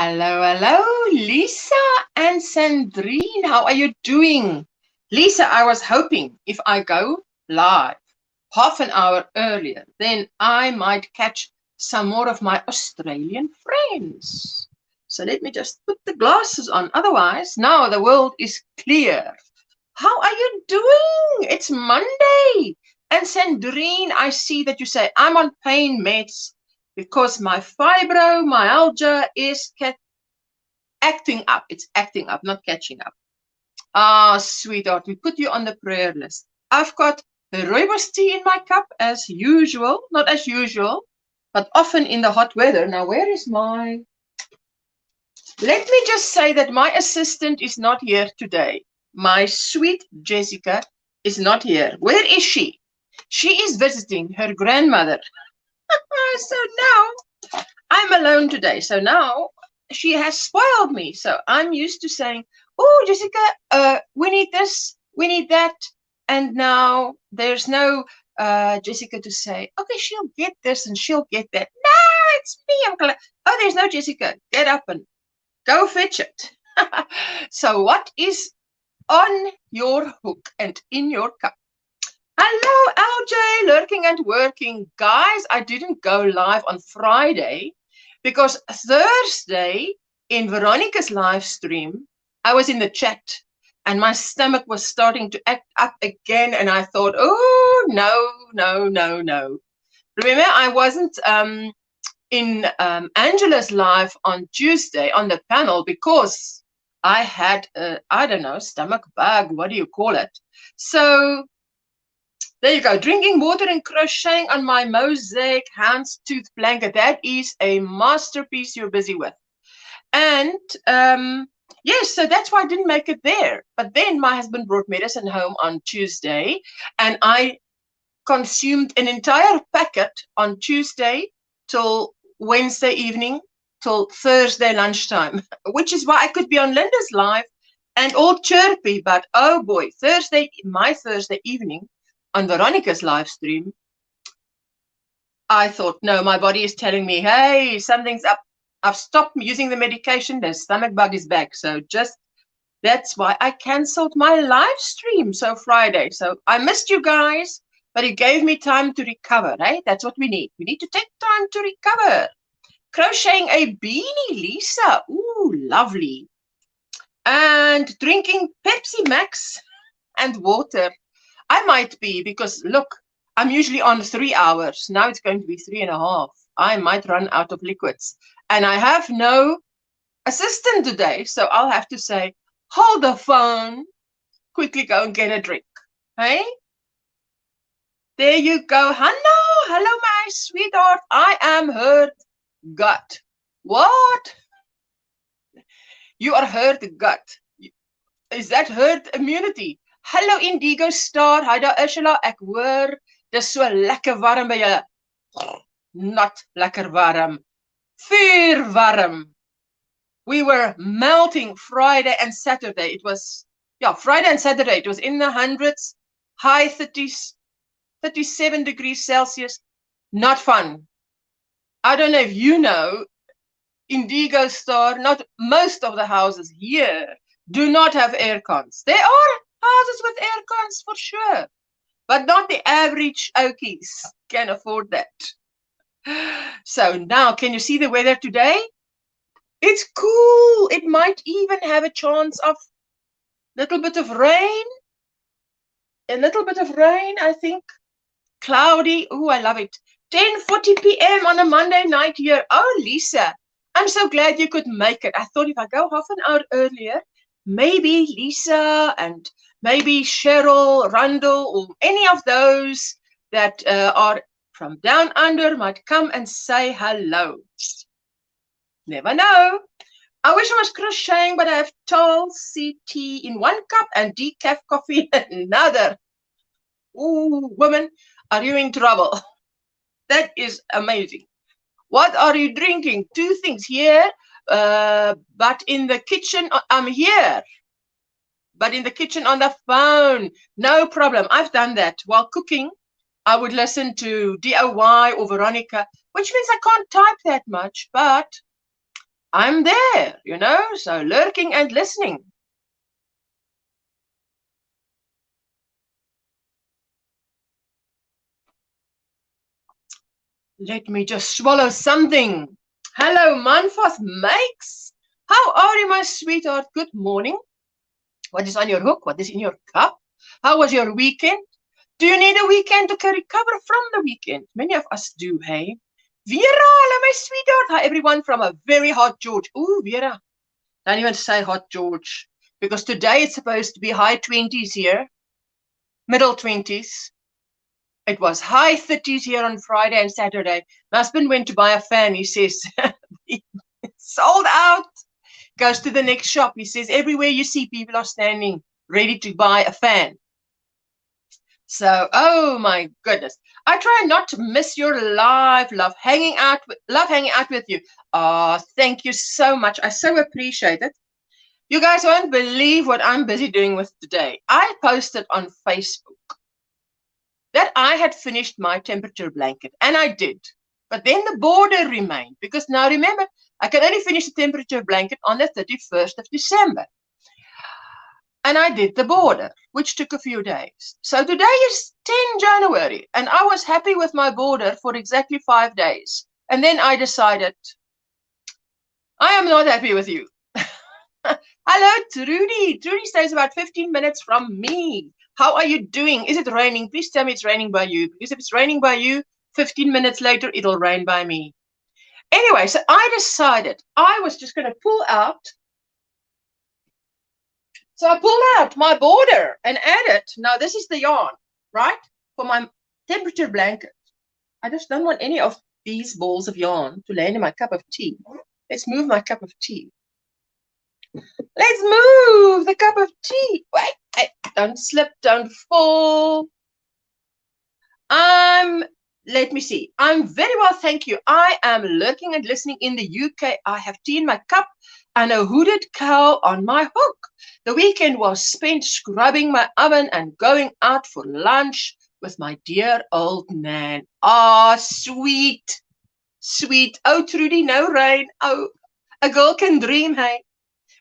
Hello, hello, Lisa and Sandrine. How are you doing? Lisa, I was hoping if I go live half an hour earlier, then I might catch some more of my Australian friends. So let me just put the glasses on. Otherwise, now the world is clear. How are you doing? It's Monday. And Sandrine, I see that you say I'm on pain meds because my fibromyalgia is acting up. It's acting up, not catching up. Ah, sweetheart, we put you on the prayer list. I've got rooibos tea in my cup as usual. Not as usual, but often in the hot weather. Now, where is my... Let me just say that my assistant is not here today. My sweet Jessica is not here. Where is she? She is visiting her grandmother. So now I'm alone today. So now she has spoiled me. So I'm used to saying, oh, Jessica, we need this, we need that. And now there's no Jessica to say, okay, she'll get this and she'll get that. No, it's me. I'm glad. Oh, there's no Jessica. Get up and go fetch it. So what is on your hook and in your cup? Hello, LJ, lurking and working. Guys, I didn't go live on Friday because Thursday in Veronica's live stream, I was in the chat and my stomach was starting to act up again. And I thought, oh, no, no, no, no. Remember, I wasn't in Angela's live on Tuesday on the panel because I had, I don't know, stomach bug. What do you call it? So there you go, drinking water and crocheting on my mosaic houndstooth blanket. That is a masterpiece you're busy with. And yes, so that's why I didn't make it there. But then my husband brought medicine home on Tuesday, and I consumed an entire packet on Tuesday till Wednesday evening, till Thursday lunchtime, which is why I could be on Linda's live and all chirpy. But oh boy, my Thursday evening, on Veronica's live stream, I thought, no, my body is telling me, hey, something's up. I've stopped using the medication. The stomach bug is back. So that's why I cancelled my live stream. So Friday. So I missed you guys, but it gave me time to recover, right? That's what we need. We need to take time to recover. Crocheting a beanie, Lisa. Ooh, lovely. And drinking Pepsi Max and water. I might be, because look, I'm usually on 3 hours. Now it's going to be 3.5. I might run out of liquids. And I have no assistant today. So I'll have to say, hold the phone, quickly go and get a drink. Hey? There you go. Hello, my sweetheart. I am hurt gut. What? You are hurt gut. Is that herd immunity? Hallo Indigo Star, hi daar Ursula, ek hoor, dis so lekker warm by julle. Not lekker warm, vuur warm. We were melting Friday and Saturday. It was, Friday and Saturday. It was in the hundreds, high 30s, 37 degrees Celsius. Not fun. I don't know if you know, Indigo Star, not most of the houses here do not have air cons. There are houses with air cons for sure, but not the average Okies can afford that. So now, can you see the weather today? It's cool. It might even have a chance of a little bit of rain. A little bit of rain, I think. Cloudy. Oh, I love it. 10:40 p.m. on a Monday night here. Oh, Lisa, I'm so glad you could make it. I thought if I go half an hour earlier, maybe Lisa and maybe Cheryl, Randall, or any of those that are from down under might come and say hello. Never know. I wish I was crocheting, but I have tall tea in one cup and decaf coffee in another. Ooh, women, are you in trouble? That is amazing. What are you drinking? 2 things here, but in the kitchen, I'm here. But in the kitchen on the phone, no problem. I've done that. While cooking, I would listen to DIY or Veronica, which means I can't type that much, but I'm there, you know, so lurking and listening. Let me just swallow something. Hello, Manfoth Makes. How are you, my sweetheart? Good morning. What is on your hook? What is in your cup? How was your weekend? Do you need a weekend to recover from the weekend? Many of us do, hey? Vera, hello, my sweetheart. Hi, everyone from a very hot George. Ooh, Vera. Don't even say hot George. Because today it's supposed to be high 20s here. Middle 20s. It was high 30s here on Friday and Saturday. My husband went to buy a fan. He says, sold out. Goes to the next shop. He says, everywhere you see people are standing ready to buy a fan. So, oh my goodness. I try not to miss your live. Love hanging out with you. Oh, thank you so much. I so appreciate it. You guys won't believe what I'm busy doing with today. I posted on Facebook that I had finished my temperature blanket, and I did. But then the border remained, because now remember, I can only finish the temperature blanket on the 31st of December. And I did the border, which took a few days. So today is 10 January, and I was happy with my border for exactly 5 days. And then I decided, I am not happy with you. Hello, Trudy. Trudy stays about 15 minutes from me. How are you doing? Is it raining? Please tell me it's raining by you. Because if it's raining by you, 15 minutes later, it'll rain by me. Anyway, so I decided I was just going to pull out. So I pulled out my border and added. Now, this is the yarn, right? For my temperature blanket. I just don't want any of these balls of yarn to land in my cup of tea. Let's move my cup of tea. Let's move the cup of tea. Wait, don't slip, don't fall. Let me see. I'm very well, thank you. I am lurking and listening in the UK. I have tea in my cup and a hooded cow on my hook. The weekend was spent scrubbing my oven and going out for lunch with my dear old Nan. Ah, sweet, sweet. Oh, Trudy, no rain. Oh, a girl can dream, hey.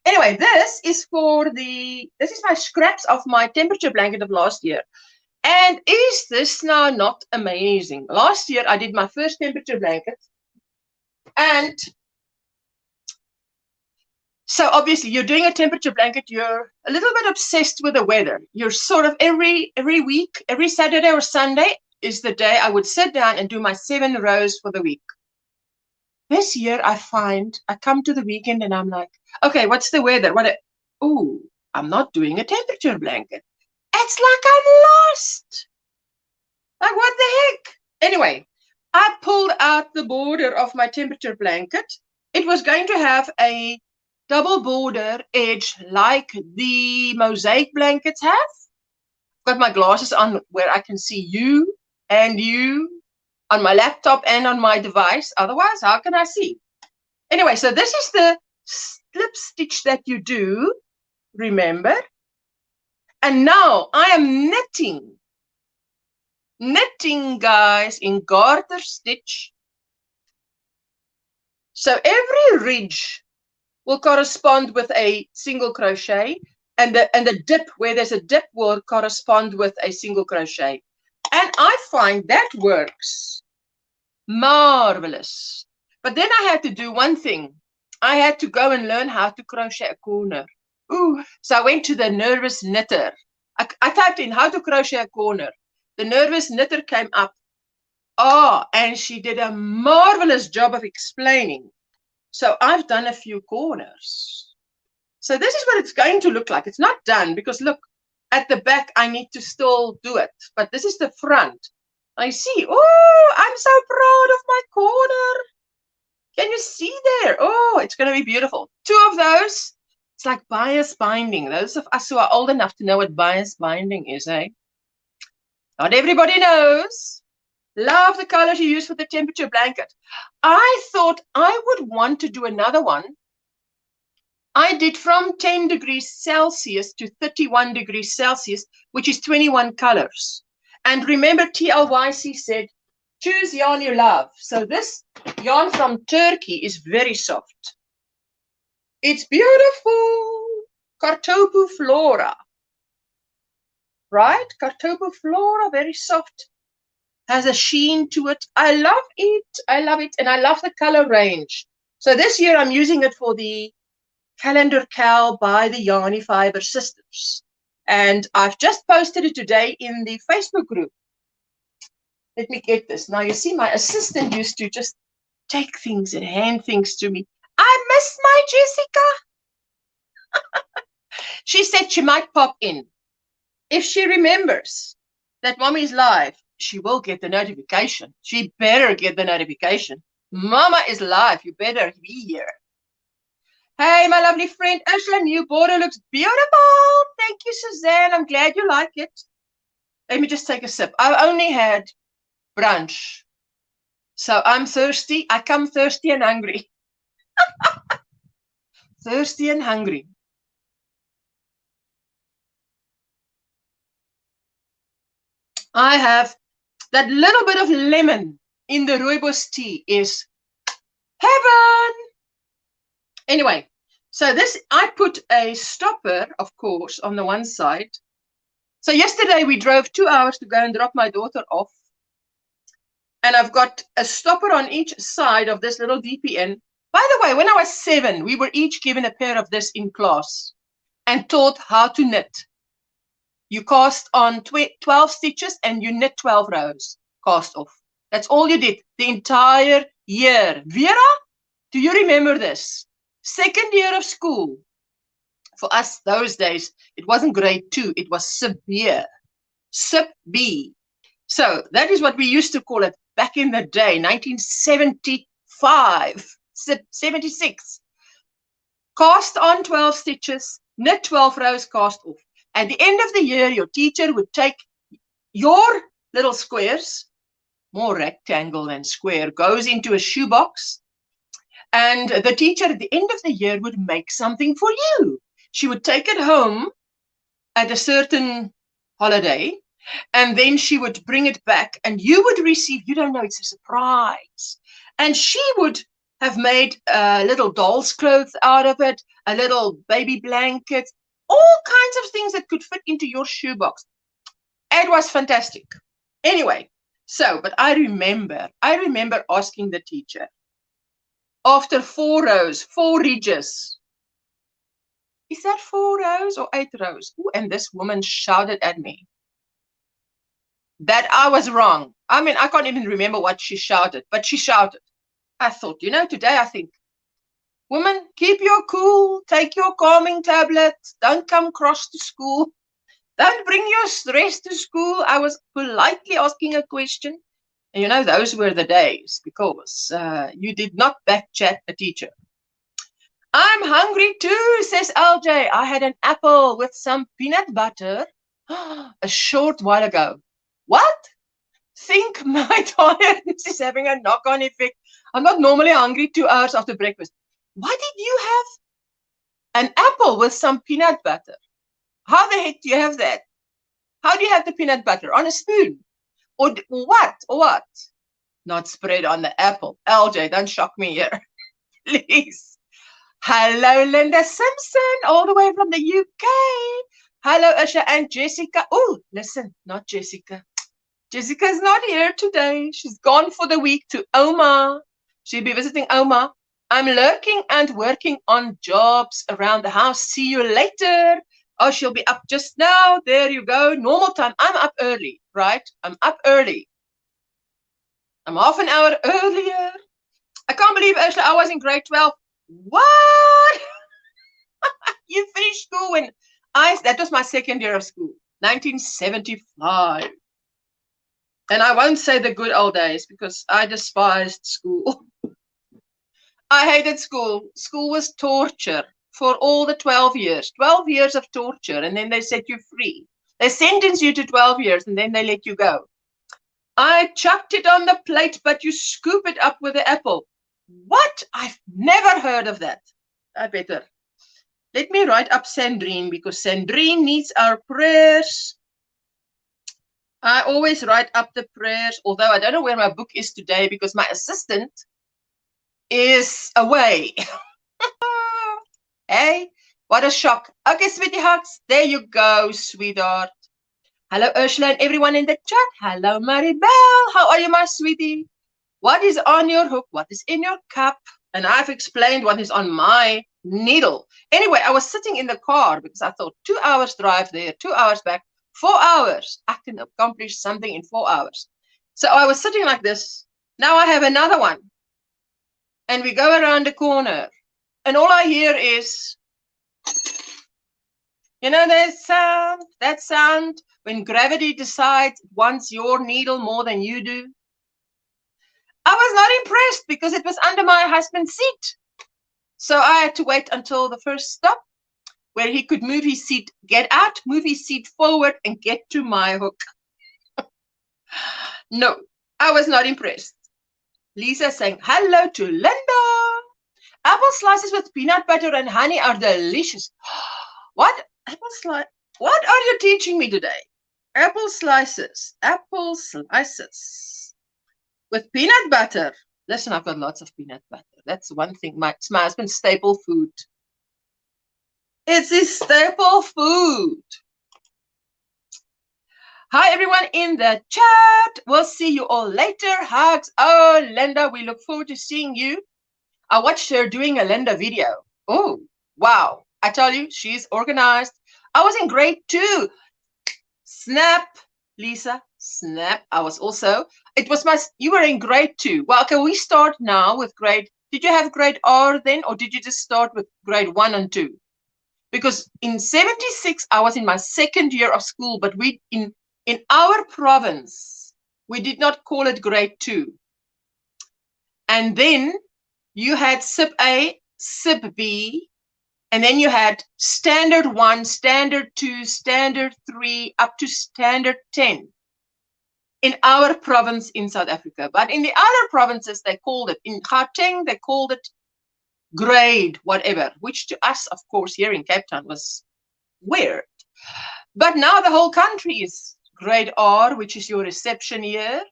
Anyway, this is my scraps of my temperature blanket of last year. And is this now not amazing? Last year, I did my first temperature blanket. And so obviously, you're doing a temperature blanket. You're a little bit obsessed with the weather. You're sort of every week, every Saturday or Sunday is the day I would sit down and do my 7 rows for the week. This year, I come to the weekend and I'm like, okay, what's the weather? Oh, I'm not doing a temperature blanket. It's like I'm lost. Like, what the heck? Anyway, I pulled out the border of my temperature blanket. It was going to have a double border edge like the mosaic blankets have. I've got my glasses on where I can see you and you on my laptop and on my device. Otherwise, how can I see? Anyway, so this is the slip stitch that you do, remember? And now I am knitting, guys, in garter stitch. So every ridge will correspond with a single crochet, and the dip, where there's a dip, will correspond with a single crochet. And I find that works marvelous. But then I had to do one thing. I had to go and learn how to crochet a corner. Ooh, so I went to the Nervous Knitter. I typed in how to crochet a corner. The Nervous Knitter came up. Oh, and she did a marvelous job of explaining. So I've done a few corners. So this is what it's going to look like. It's not done because look, at the back I need to still do it. But this is the front. I see. Oh, I'm so proud of my corner. Can you see there? Oh, it's going to be beautiful. 2 of those. It's like bias binding. Those of us who are old enough to know what bias binding is, eh? Not everybody knows. Love the colors you use for the temperature blanket. I thought I would want to do another one. I did from 10 degrees Celsius to 31 degrees Celsius, which is 21 colors. And remember, TLYC said, choose yarn you love. So this yarn from Turkey is very soft. It's beautiful. Cartopu Flora. Right? Cartopu Flora, very soft. Has a sheen to it. I love it. I love it. And I love the color range. So this year I'm using it for the Calendar Cow by the Yarny Fiber Sisters. And I've just posted it today in the Facebook group. Let me get this. Now, you see, my assistant used to just take things and hand things to me. I miss my Jessica. She said she might pop in. If she remembers that Mommy's live, she will get the notification. She better get the notification. Mama is live. You better be here. Hey, my lovely friend, Ursula, new border looks beautiful. Thank you, Suzanne. I'm glad you like it. Let me just take a sip. I only had brunch. So I'm thirsty. I come thirsty and hungry. Thirsty and hungry. I have that little bit of lemon in the rooibos tea is heaven. Anyway, so this, I put a stopper, of course, on the one side. So yesterday we drove 2 hours to go and drop my daughter off. And I've got a stopper on each side of this little DPN. By the way, when I was 7, we were each given a pair of this in class and taught how to knit. You cast on 12 stitches and you knit 12 rows, cast off. That's all you did the entire year. Vera, do you remember this? Second year of school. For us those days, it wasn't grade 2, it was severe. Sub B. So that is what we used to call it back in the day, 1975, 76. Cast on 12 stitches, knit 12 rows, cast off. At the end of the year, your teacher would take your little squares, more rectangle than square, goes into a shoebox, and the teacher at the end of the year would make something for you. She would take it home at a certain holiday, and then she would bring it back, and you would receive, you don't know, it's a surprise. And she would have made little doll's clothes out of it, a little baby blanket, all kinds of things that could fit into your shoebox. It was fantastic. Anyway, so, but I remember asking the teacher, after 4 rows, 4 ridges, is that 4 rows or 8 rows? Ooh, and this woman shouted at me that I was wrong. I mean, I can't even remember what she shouted, but she shouted. I thought, you know, today I think, woman, keep your cool, take your calming tablet, don't come cross to school, don't bring your stress to school. I was politely asking a question. And you know, those were the days, because you did not backchat a teacher. I'm hungry too, says LJ. I had an apple with some peanut butter a short while ago. What? Think my tiredness is having a knock-on effect. I'm not normally hungry 2 hours after breakfast. Why did you have an apple with some peanut butter? How the heck do you have that? How do you have the peanut butter? On a spoon? Or what? Or what? Not spread on the apple. LJ, don't shock me here. Please. Hello, Linda Simpson, all the way from the UK. Hello, Usha and Jessica. Oh, listen, not Jessica. Jessica's not here today. She's gone for the week to Oma. She'll be visiting Oma. I'm lurking and working on jobs around the house. See you later. Oh, she'll be up just now. There you go. Normal time. I'm up early, right? I'm up early. I'm half an hour earlier. I can't believe, Ursula, I was in grade 12. What? You finished school when that was my second year of school, 1975. And I won't say the good old days because I despised school. I hated school. School was torture for all the 12 years. 12 years of torture, and then they set you free. They sentence you to 12 years, and then they let you go. I chucked it on the plate, but you scoop it up with the apple. What? I've never heard of that. I better. Let me write up Sandrine, because Sandrine needs our prayers. I always write up the prayers, although I don't know where my book is today because my assistant is away. Hey, what a shock. Okay, sweetie hugs. There you go, sweetheart. Hello, Ursula and everyone in the chat. Hello, Maribel. How are you, my sweetie? What is on your hook? What is in your cup? And I've explained what is on my needle. Anyway, I was sitting in the car because I thought 2 hours drive there, 2 hours back, 4 hours. I can accomplish something in 4 hours. So I was sitting like this. Now I have another one. And we go around the corner. And all I hear is, you know, that sound when gravity decides it wants your needle more than you do. I was not impressed because it was under my husband's seat. So I had to wait until the first stop where he could move his seat, get out, move his seat forward, and get to my hook. No, I was not impressed. Lisa saying hello to Linda. Apple slices with peanut butter and honey are delicious. What? Apple slice? What are you teaching me today? Apple slices. Apple slices with peanut butter. Listen, I've got lots of peanut butter. That's one thing. It's my husband's staple food. It's his staple food. Hi, everyone in the chat. We'll see you all later. Hugs. Oh, Linda, we look forward to seeing you. I watched her doing a Linda video. Oh, wow. I tell you, she's organized. I was in grade 2. Snap, Lisa, snap. I was also, you were in grade 2. Well, can we start now with did you have grade R then, or did you just start with grade 1 and 2? Because in 76, I was in my 2nd year of school, but in our province, we did not call it grade 2. And then you had SIP A, SIP B, and then you had standard 1, standard 2, standard 3, up to standard 10 in our province in South Africa. But in the other provinces, they called it, in Gauteng, they called it grade whatever, which to us, of course, here in Cape Town was weird. But now the whole country is grade R, which is your reception year,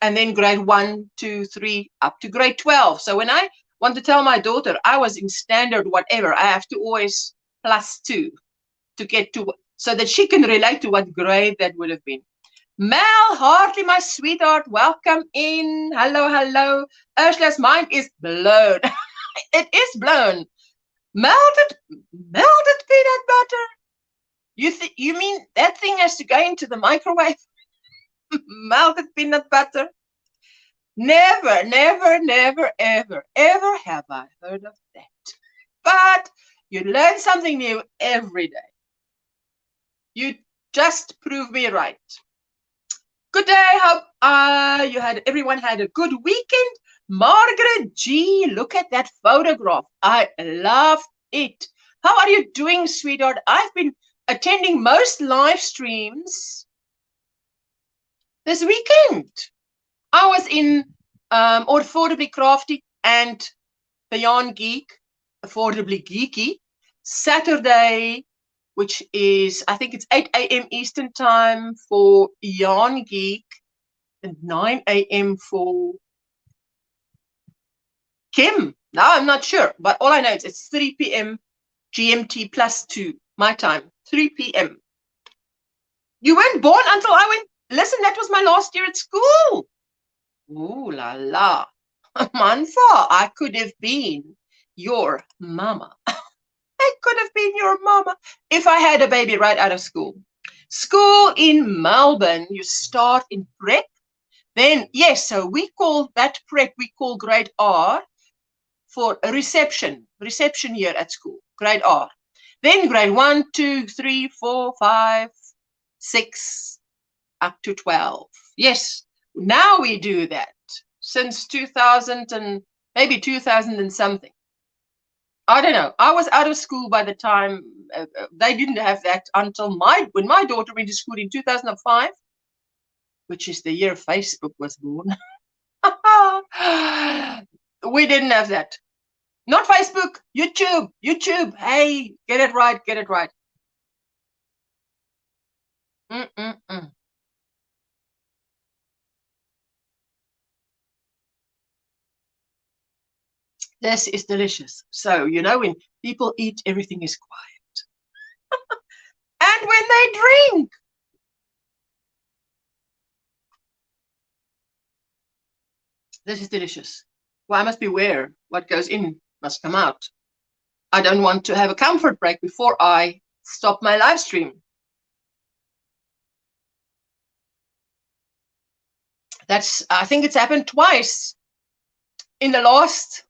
and then grade 1, 2, 3, up to grade 12. So when I want to tell my daughter I was in standard whatever, I have to always +2 to get to, so that she can relate to what grade that would have been. Mel Hartley, my sweetheart, welcome in. Hello, hello. Ursula's mind is blown. It is blown. Melted peanut butter. You mean that thing has to go into the microwave? Melted peanut butter? Never, never, never, ever, ever have I heard of that. But you learn something new every day. You just prove me right. Good day. Hope everyone had a good weekend. Margaret G, look at that photograph. I love it. How are you doing, sweetheart? I've been attending most live streams this weekend. I was in Affordably Crafty and Beyond Geek, Affordably Geeky, Saturday, which is, I think it's 8 a.m. Eastern Time for Yarn Geek and 9 a.m. for Kim. Now I'm not sure, but all I know is it's 3 p.m. GMT +2, my time, 3 p.m. You weren't born until I went, listen, that was my last year at school. Ooh la la. Manfa, I could have been your mama. I could have been your mama if I had a baby right out of school. School in Melbourne, you start in prep. Then, yes, so we call that prep, we call grade R for a reception year at school, grade R. Then grade 1, 2, 3, 4, 5, 6, up to 12. Yes, now we do that since 2000 and maybe 2000 and something. I don't know. I was out of school by the time they didn't have that until when my daughter went to school in 2005, which is the year Facebook was born. We didn't have that. Not Facebook, YouTube. Hey, get it right, get it right. This is delicious. So, you know, when people eat, everything is quiet. And when they drink, this is delicious. Well, I must beware. What goes in must come out. I don't want to have a comfort break before I stop my live stream. I think it's happened twice in the last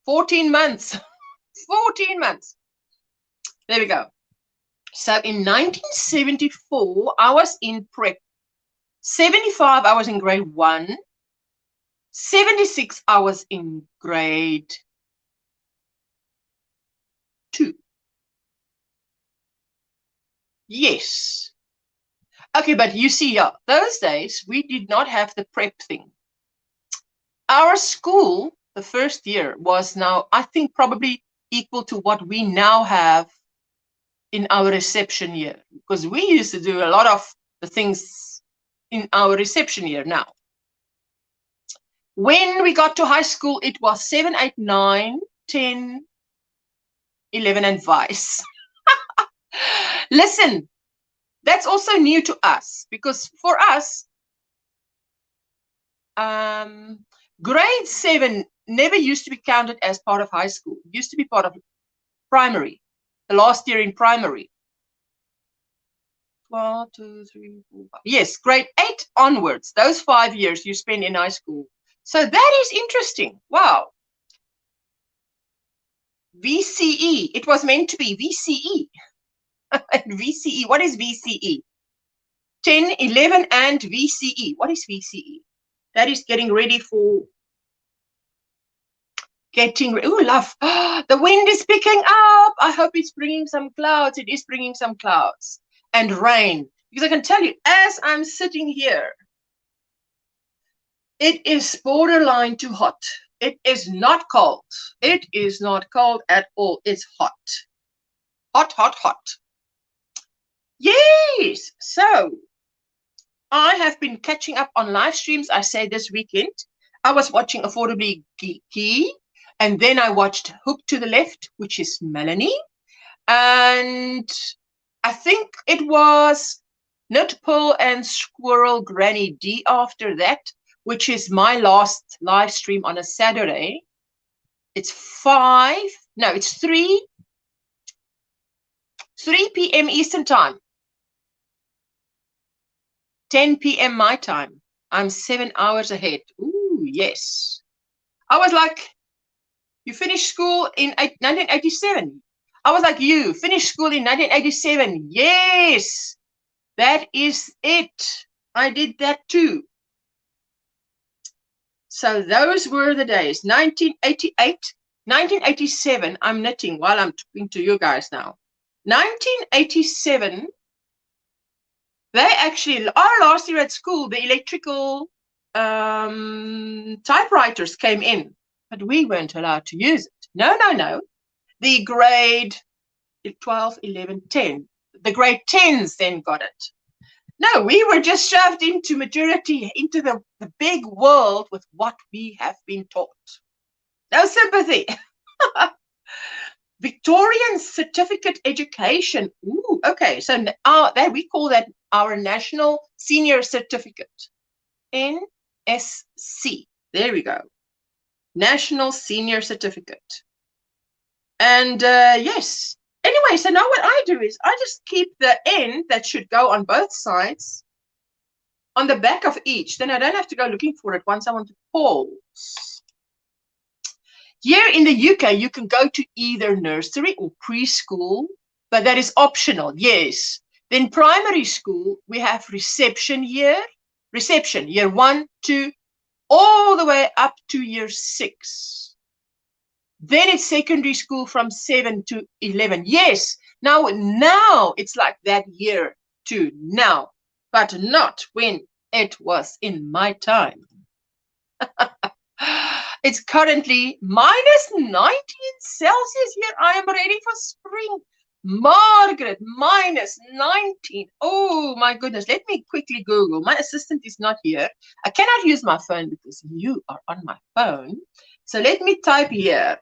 14 months. 14 months. There we go. So in 1974, I was in prep. 75, I was in grade 1. 76, I was in grade 2. Yes. Okay, but you see, yeah, those days, we did not have the prep thing. Our school, the first year, was now, I think, probably equal to what we now have in our reception year, because we used to do a lot of the things in our reception year now. When we got to high school, it was 7, 8, 9, 10, 11, and vice. Listen, that's also new to us, because for us, grade 7 never used to be counted as part of high school. It used to be part of primary, the last year in primary. 1, 2, 3, 4, 5. Yes, grade 8 onwards, those 5 years you spend in high school. So that is interesting. Wow. VCE, it was meant to be VCE. VCE, what is VCE? 10, 11, and VCE. What is VCE? That is getting ready for oh, love. The wind is picking up. I hope it's bringing some clouds. It is bringing some clouds and rain. Because I can tell you, as I'm sitting here, it is borderline too hot. It is not cold. It is not cold at all. It's hot. Hot, hot, hot. Yes. So I have been catching up on live streams. I say this weekend, I was watching Affordably Geeky, and then I watched Hook to the Left, which is Melanie. And I think it was Knit Pull and Squirrel Granny D after that, which is my last live stream on a Saturday. It's 3 p.m. Eastern time. 10 p.m. my time. I'm 7 hours ahead. Ooh, yes. I was like, you finished school in 1987. I was like, you finished school in 1987. Yes, that is it. I did that too. So those were the days. 1988, 1987, I'm knitting while I'm talking to you guys now. 1987, they actually, our last year at school, the electrical typewriters came in, but we weren't allowed to use it. No, no, no. The grade 12, 11, 10, the grade 10s then got it. No, we were just shoved into maturity, into the big world with what we have been taught. No sympathy. Victorian certificate education. Ooh, okay. So that we call that our National Senior Certificate. NSC. There we go. National Senior Certificate. And yes. Anyway, so now what I do is I just keep the end that should go on both sides on the back of each. Then I don't have to go looking for it once I want to pause. Here in the UK, you can go to either nursery or preschool, but that is optional, yes. Then primary school, we have reception, year 1, 2, all the way up to year 6. Then it's secondary school from 7 to 11. Yes, now it's like that year 2 now, but not when it was in my time. It's currently -19 Celsius here. I am ready for spring. Margaret, minus 19. Oh my goodness. Let me quickly Google. My assistant is not here. I cannot use my phone because you are on my phone. So let me type here.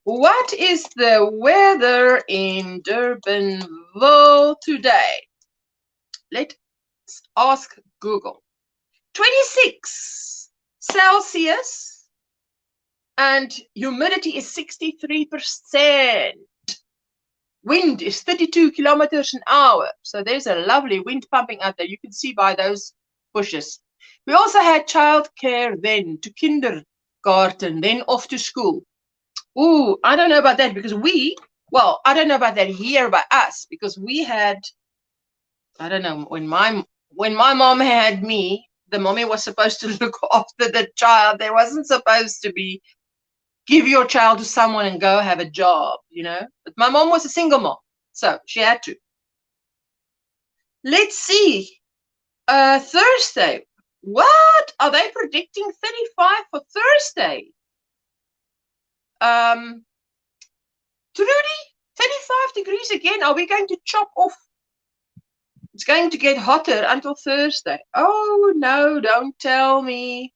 What is the weather in Durbanville today? Let's ask Google. 26 Celsius and humidity is 63%. Wind is 32 kilometers an hour. So there's a lovely wind pumping out there. You can see by those bushes. We also had childcare then to kindergarten, then off to school. Ooh, I don't know about that because I don't know about that here by us because we had, I don't know, when my mom had me, the mommy was supposed to look after the child. There wasn't supposed to be give your child to someone and go have a job, you know. But my mom was a single mom, so she had to. Let's see. Thursday. What? Are they predicting 35 for Thursday? Trudy, 35 degrees again. Are we going to chop off? It's going to get hotter until Thursday. Oh, no, don't tell me.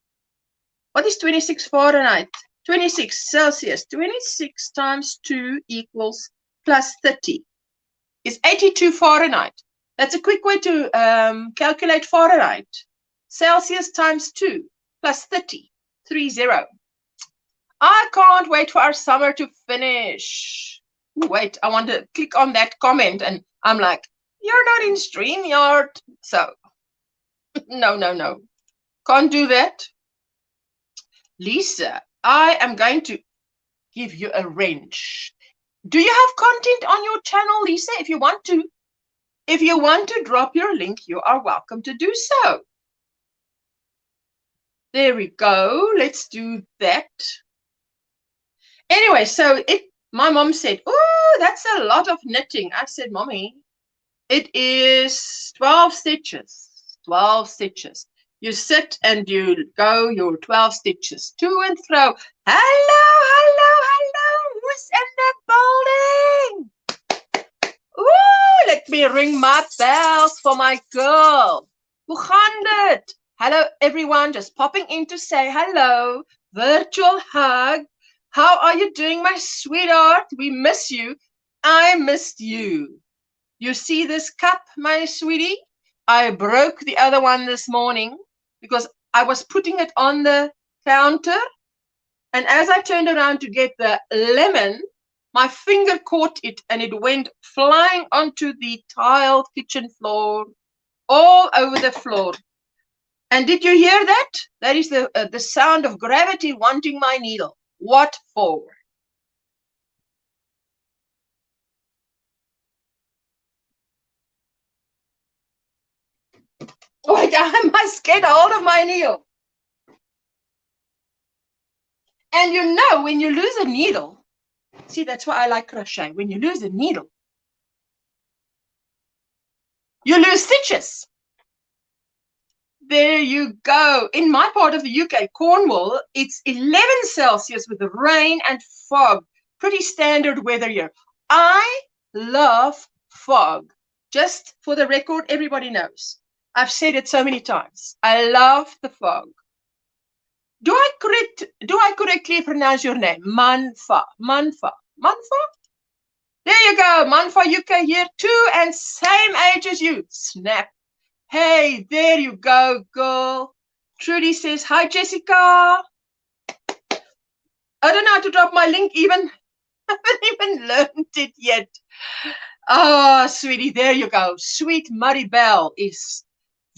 What is 26 Fahrenheit? 26 Celsius. 26 times 2 equals plus 30. It's 82 Fahrenheit. That's a quick way to calculate Fahrenheit. Celsius times 2 plus 30. 30. I can't wait for our summer to finish. Wait, I want to click on that comment and I'm like, you're not in StreamYard. So, no. Can't do that. Lisa, I am going to give you a wrench. Do you have content on your channel, Lisa? If you want to drop your link, you are welcome to do so. There we go. Let's do that. Anyway, so my mom said, oh, that's a lot of knitting. I said, Mommy, it is 12 stitches. 12 stitches. You sit and you go your 12 stitches to and fro. Hello. Who's in the building? Ooh, let me ring my bells for my girl. Hoe gaan dit? Hello, everyone. Just popping in to say hello. Virtual hug. How are you doing, my sweetheart? We miss you. I missed you. You see this cup, my sweetie? I broke the other one this morning because I was putting it on the counter. And as I turned around to get the lemon, my finger caught it and it went flying onto the tiled kitchen floor, all over the floor. And did you hear that? That is the sound of gravity wanting my needle. What for? Wait, I must get hold of my needle. And you know, when you lose a needle, see, that's why I like crochet. When you lose a needle, you lose stitches. There you go. In my part of the UK, Cornwall, it's 11 Celsius with rain and fog. Pretty standard weather here. I love fog. Just for the record, everybody knows. I've said it so many times. I love the fog. Do I correctly pronounce your name? Manfa. There you go. Manfa UK here too, and same age as you. Snap. Hey, there you go, girl. Trudy says, hi, Jessica. I don't know how to drop my link even. I haven't even learned it yet. Oh, sweetie, there you go. Sweet Maribel is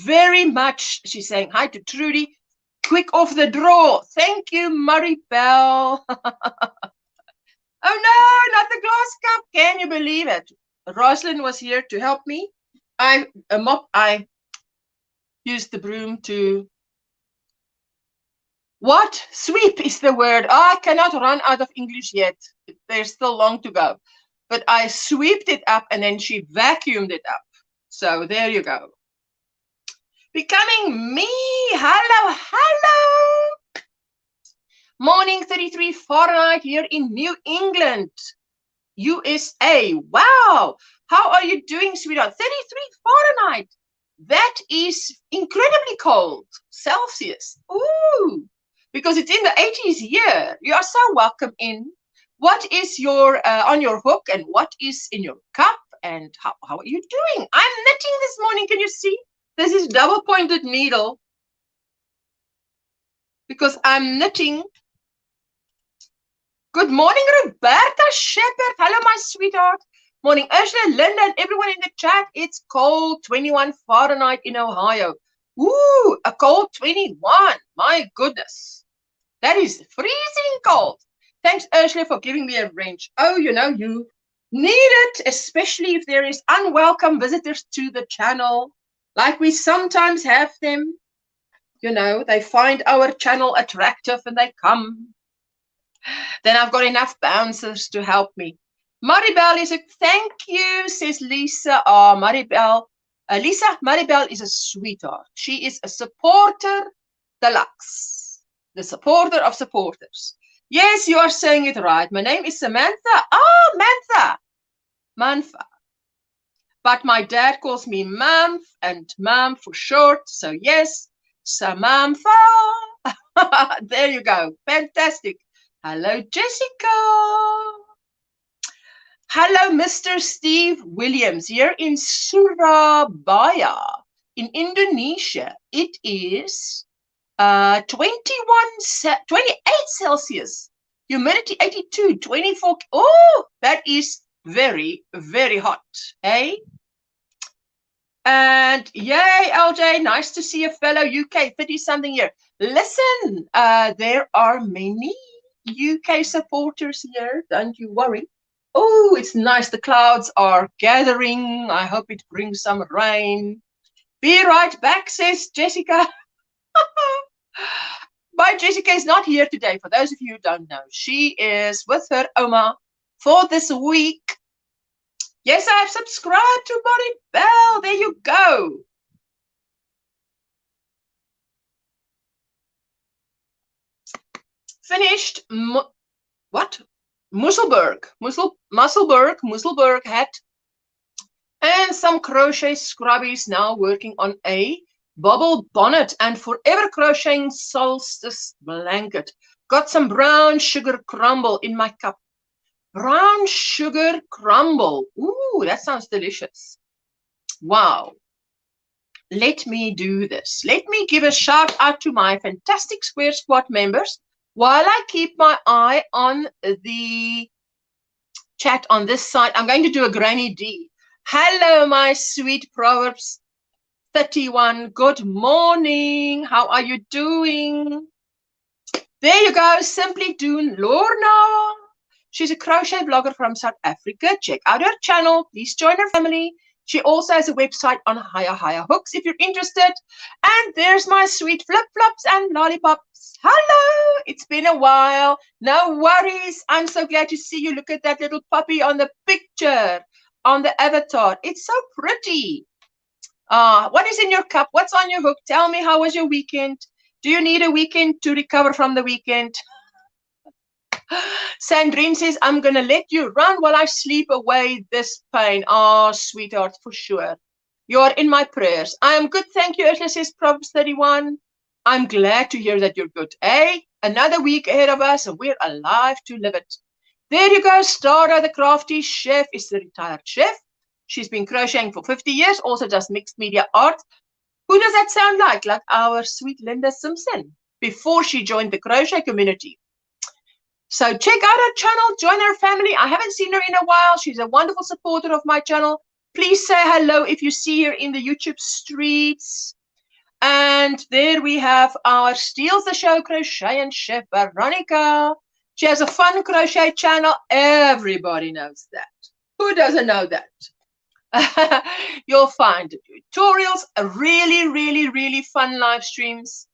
very much, she's saying hi to Trudy. Quick off the draw. Thank you, Maribel. Oh, no, not the glass cup. Can you believe it? Rosalind was here to help me. I used the broom to what? Sweep is the word. I cannot run out of English yet. There's still long to go. But I sweeped it up and then she vacuumed it up. So there you go. Becoming me. Hello. Morning 33 Fahrenheit here in New England. USA. Wow. How are you doing, sweetheart? 33 Fahrenheit. That is incredibly cold. Celsius. Ooh. Because it's in the 80s here. You are so welcome in. What is your on your hook and what is in your cup and how are you doing? I'm knitting this morning. Can you see? This is double pointed needle because I'm knitting. Good morning, Roberta Shepherd. Hello, my sweetheart. Morning, Ursula, Linda, and everyone in the chat. It's cold, 21 Fahrenheit in Ohio. Ooh, a cold 21. My goodness. That is freezing cold. Thanks, Ursula, for giving me a wrench. Oh, you know, you need it, especially if there is unwelcome visitors to the channel, like we sometimes have them. You know, they find our channel attractive and they come. Then I've got enough bouncers to help me. Maribel is a thank you, says Lisa. Oh, Maribel. Lisa, Maribel is a sweetheart. She is a supporter deluxe. The supporter of supporters. Yes, you are saying it right. My name is Samantha. Oh, Mantha. Manfa. But my dad calls me Mam and Mam for short. So yes, Samantha. There you go. Fantastic. Hello, Jessica. Hello, Mr. Steve Williams here in Surabaya in Indonesia. It is 28 Celsius, humidity 82, 24. Oh, that is very, very hot, eh? And yay, LJ, nice to see a fellow UK 30-something here. Listen, there are many UK supporters here, don't you worry. Oh, it's nice. The clouds are gathering. I hope it brings some rain. Be right back, says Jessica. My Jessica is not here today. For those of you who don't know, she is with her Oma for this week. Yes, I have subscribed to Maribel. There you go. Finished. What? Musselburgh hat. And some crochet scrubbies now working on a bubble bonnet and forever crocheting solstice blanket. Got some brown sugar crumble in my cup. Brown sugar crumble. Ooh, that sounds delicious. Wow. Let me do this. Let me give a shout out to my fantastic Square Squad members while I keep my eye on the chat on this side. I'm going to do a Granny D. Hello, my sweet Proverbs 31. Good morning. How are you doing? There you go. Simply Doing Lorna. She's a crochet blogger from South Africa. Check out her channel. Please join her family. She also has a website on Higher Hooks if you're interested. And there's my sweet flip-flops and lollipops. Hello. It's been a while. No worries. I'm so glad to see you. Look at that little puppy on the picture, on the avatar. It's so pretty. What is in your cup? What's on your hook? Tell me, how was your weekend? Do you need a weekend to recover from the weekend? Sandrine says, I'm going to let you run while I sleep away this pain. Oh, sweetheart, for sure. You are in my prayers. I am good, thank you, Ursula says Proverbs 31. I'm glad to hear that you're good. Eh? Another week ahead of us, and we're alive to live it. There you go. Stara, the crafty chef, is the retired chef. She's been crocheting for 50 years, also does mixed media art. Who does that sound like? Like our sweet Linda Simpson before she joined the crochet community. So check out her channel, join her family. I haven't seen her in a while. She's a wonderful supporter of my channel. Please say hello if you see her in the YouTube streets. And there we have our Steals the Show crochet and chef, Veronica. She has a fun crochet channel. Everybody knows that. Who doesn't know that? You'll find tutorials, really, really, really fun live streams,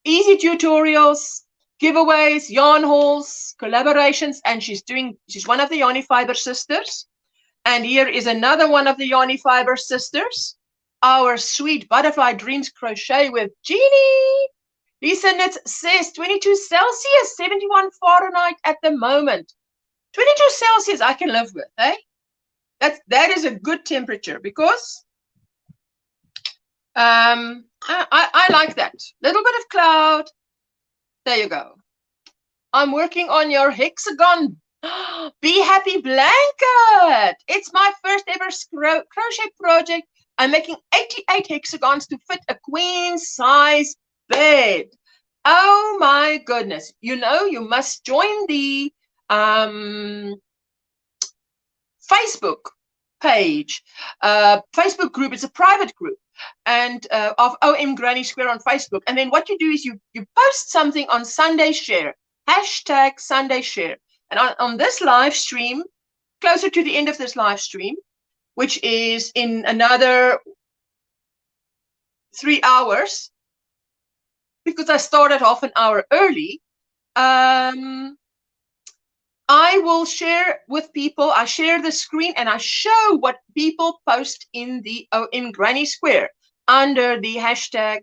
easy tutorials, giveaways, yarn hauls, collaborations, and she's one of the Yarny Fiber sisters. And here is another one of the Yarny Fiber sisters, our sweet Butterfly Dreams Crochet with Jeannie. Lisa Knits says 22 Celsius, 71 Fahrenheit at the moment. 22 Celsius I can live with, eh? That is a good temperature because I like that. Little bit of cloud. There you go. I'm working on your hexagon. Be happy blanket. It's my first ever crochet project. I'm making 88 hexagons to fit a queen size bed. Oh my goodness. You know, you must join the Facebook page, Facebook group. It's a private group, and of OMGrannySquare on Facebook. And then what you do is you post something on Sunday Share, hashtag Sunday Share. And on this live stream, closer to the end of this live stream, which is in another 3 hours, because I started half an hour early, I will share with people. I share the screen and I show what people post in OMGrannySquare under the hashtag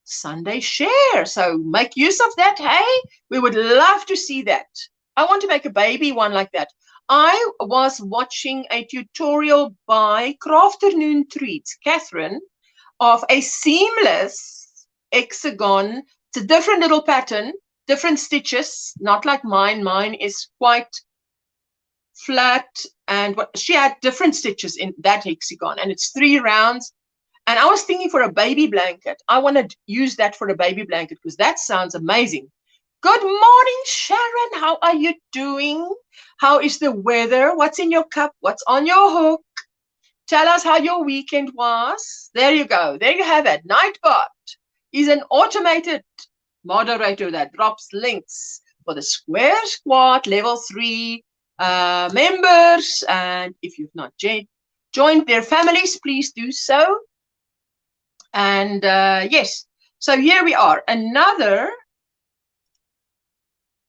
Sunday Share. So make use of that, hey? We would love to see that. I want to make a baby one like that. I was watching a tutorial by Crafternoon Treats, Catherine, of a seamless hexagon. It's a different little pattern, different stitches, not like mine. Mine is quite flat, and she had different stitches in that hexagon, and it's 3 rounds. And I was thinking for a baby blanket, I want to use that for a baby blanket because that sounds amazing. Good morning, Sharon. How are you doing? How is the weather? What's in your cup? What's on your hook? Tell us how your weekend was. There you go. There you have it. Nightbot is an automated moderator that drops links for the Square Squad level 3 members. And if you've not joined their families, please do so. And yes, so here we are. Another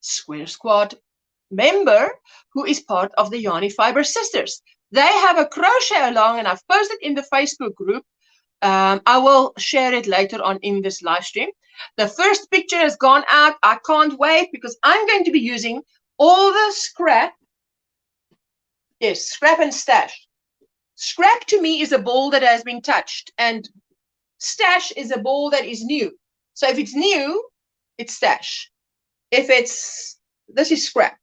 Square Squad member who is part of the Yarny Fiber Sisters. They have a crochet along, and I've posted in the Facebook group. I will share it later on in this live stream. The first picture has gone out. I can't wait because I'm going to be using all the scrap. Yes, scrap and stash. Scrap to me is a ball that has been touched, and stash is a ball that is new. So if it's new, it's stash. If it's, this is scrap.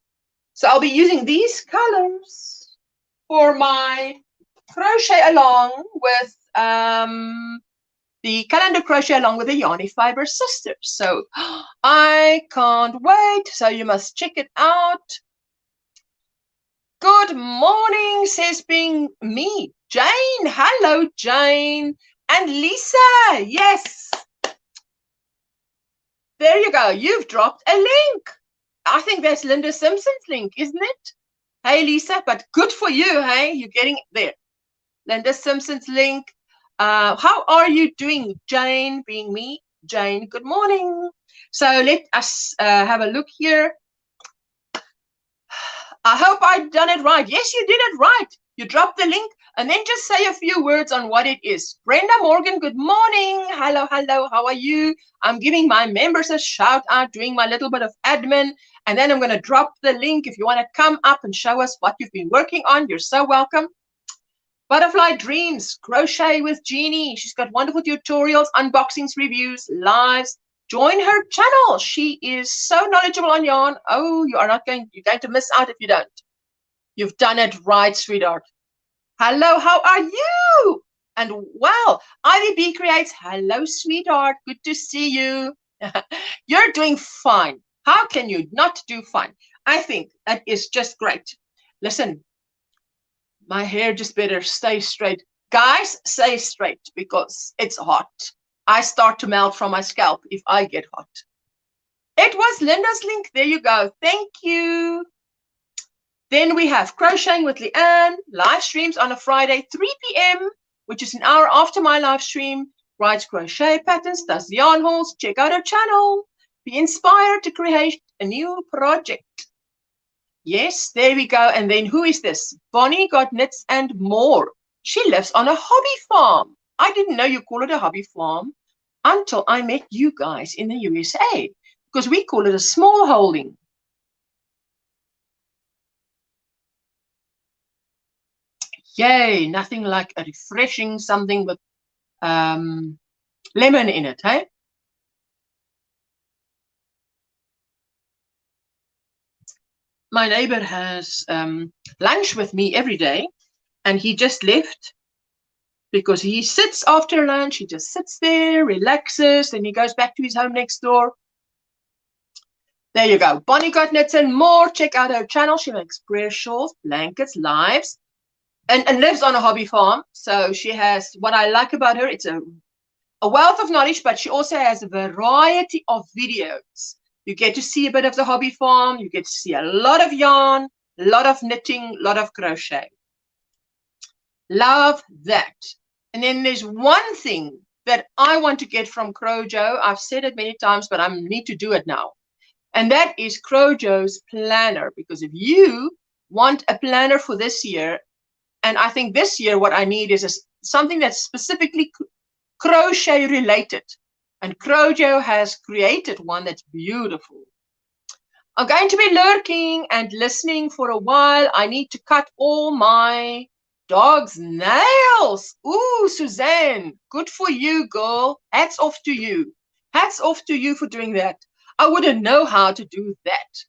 So I'll be using these colors for my crochet along with the calendar crochet along with the Yarny Fiber Sisters. So I can't wait. So you must check it out. Good morning, says being me, Jane. Hello, Jane. And Lisa, yes. There you go. You've dropped a link. I think that's Linda Simpson's link, isn't it? Hey, Lisa, but good for you, hey? You're getting there. Linda Simpson's link. How are you doing, Jane? Being me, Jane, good morning. So let us have a look here. I hope I've done it right. Yes, you did it right. You dropped the link and then just say a few words on what it is. Brenda Morgan, good morning. Hello, hello. How are you? I'm giving my members a shout out, doing my little bit of admin. And then I'm going to drop the link. If you want to come up and show us what you've been working on, you're so welcome. Butterfly Dreams, Crochet with Jeannie. She's got wonderful tutorials, unboxings, reviews, lives. Join her channel. She is so knowledgeable on yarn. Oh, you're going to miss out if you don't. You've done it right, sweetheart. Hello, how are you? And wow, Ivy B Creates. Hello, sweetheart. Good to see you. You're doing fine. How can you not do fine? I think that is just great. Listen, my hair just better stay straight. Guys, stay straight because it's hot. I start to melt from my scalp if I get hot. It was Linda's link. There you go. Thank you. Then we have Crocheting with Leanne, live streams on a Friday, 3 p.m., which is an hour after my live stream. Writes crochet patterns, does yarn hauls. Check out her channel. Be inspired to create a new project. Yes, there we go. And then who is this? Bonnie Got Knits and More. She lives on a hobby farm. I didn't know you call it a hobby farm until I met you guys in the USA, because we call it a small holding. Yay, nothing like a refreshing something with lemon in it, hey? My neighbor has lunch with me every day, and he just left because he sits after lunch. He just sits there, relaxes, then he goes back to his home next door. There you go. Bonnie got knits and more. Check out her channel. She makes prayer shawls, blankets, lives, and lives on a hobby farm. So she has, what I like about her, it's a wealth of knowledge, but she also has a variety of videos. You get to see a bit of the hobby farm. You get to see a lot of yarn, a lot of knitting, a lot of crochet. Love that. And then there's one thing that I want to get from Crojo. I've said it many times, but I need to do it now. And that is Crojo's planner. Because if you want a planner for this year, and I think this year what I need is something that's specifically crochet related. And Crojo has created one that's beautiful. I'm going to be lurking and listening for a while. I need to cut all my dog's nails. Ooh, Suzanne, good for you, girl. Hats off to you. Hats off to you for doing that. I wouldn't know how to do that.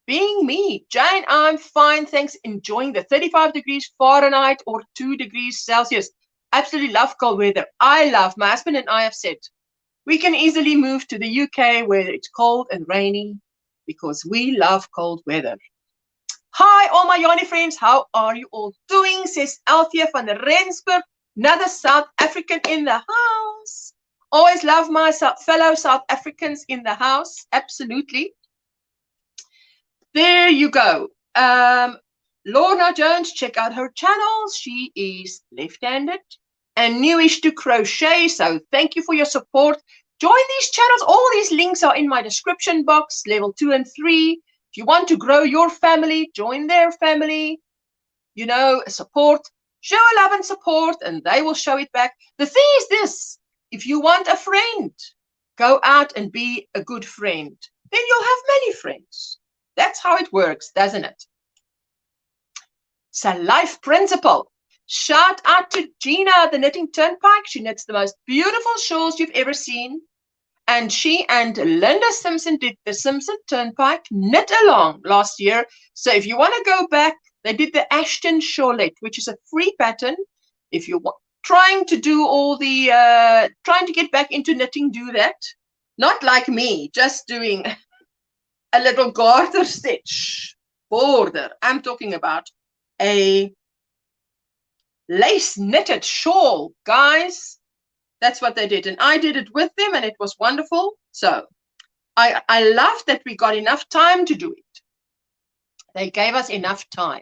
Being me, Jane, I'm fine, thanks. Enjoying the 35 degrees Fahrenheit or 2 degrees Celsius. Absolutely love cold weather. I love, my husband and I have said, we can easily move to the UK where it's cold and rainy because we love cold weather. Hi, all my yarny friends. How are you all doing? Says Althea van der Rensburg, another South African in the house. Always love my fellow South Africans in the house. Absolutely. There you go. Lorna Jones, check out her channel. She is left-handed and newish to crochet. So thank you for your support. Join these channels. All these links are in my description box, level 2 and 3. If you want to grow your family, join their family. You know, support. Show love and support, and they will show it back. The thing is this. If you want a friend, go out and be a good friend. Then you'll have many friends. That's how it works, doesn't it? So life principle. Shout out to Gina, the Knitting Turnpike. She knits the most beautiful shawls you've ever seen. And she and Linda Simpson did the Simpson Turnpike knit along last year. So if you want to go back, they did the Ashton Shawlette, which is a free pattern. If you're trying to do all the, trying to get back into knitting, do that. Not like me, just doing a little garter stitch border. I'm talking about a lace knitted shawl, guys. That's what they did, and I did it with them, and it was wonderful. So I love that we got enough time to do it. They gave us enough time.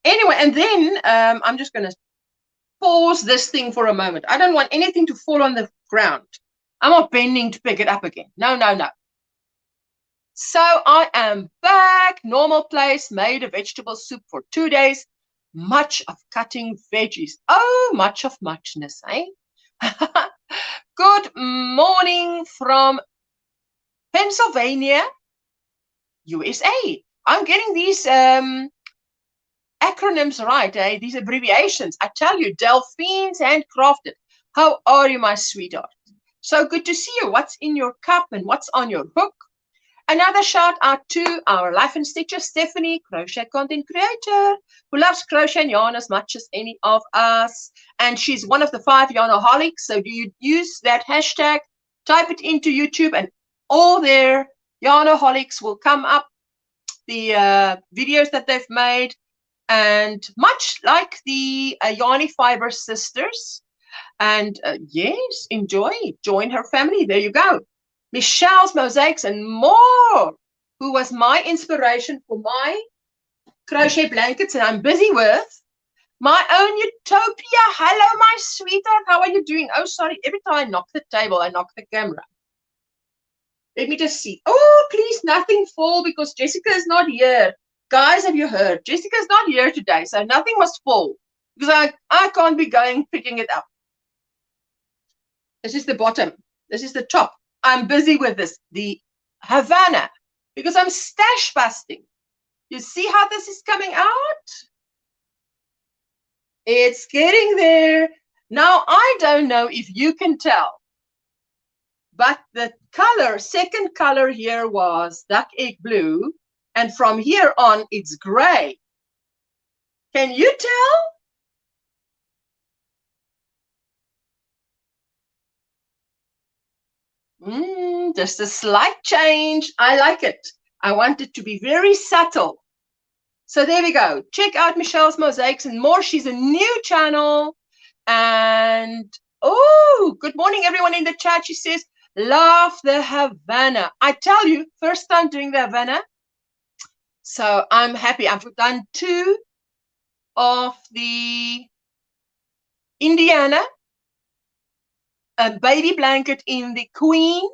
Anyway, and then I'm just going to pause this thing for a moment. I don't want anything to fall on the ground. I'm not bending to pick it up again. No, no, no. So I am back. Normal place. Made a vegetable soup for 2 days. Much of cutting veggies. Oh, much of muchness, eh? Good morning from Pennsylvania, USA. I'm getting these acronyms right, eh? These abbreviations. I tell you, Delphine's handcrafted. How are you, my sweetheart? So good to see you. What's in your cup and what's on your hook? Another shout out to our Life and Stitcher, Stephanie, crochet content creator, who loves crochet and yarn as much as any of us. And she's one of the 5 yarnaholics. So do you use that hashtag, type it into YouTube, and all their yarnaholics will come up, the videos that they've made. And much like the Yarny Fiber sisters. And yes, enjoy, join her family. There you go. Michelle's Mosaics and more, who was my inspiration for my crochet blankets, and I'm busy with my own Utopia. Hello, my sweetheart. How are you doing? Oh, sorry. Every time I knock the table, I knock the camera. Let me just see. Oh, please, nothing fall because Jessica is not here. Guys, have you heard? Jessica's not here today, so nothing must fall because I can't be going picking it up. This is the bottom. This is the top. I'm busy with this, the Havana, because I'm stash busting. You see how this is coming out? It's getting there. Now, I don't know if you can tell, but the color, second color here was duck egg blue, and from here on it's gray. Can you tell? Just a slight change. I like it. I want it to be very subtle. So there we go. Check out Michelle's Mosaics and More. She's a new channel. And, oh, good morning, everyone in the chat. She says, love the Havana. I tell you, first time doing the Havana. So I'm happy. I've done 2 of the Indiana, a baby blanket in the Queen.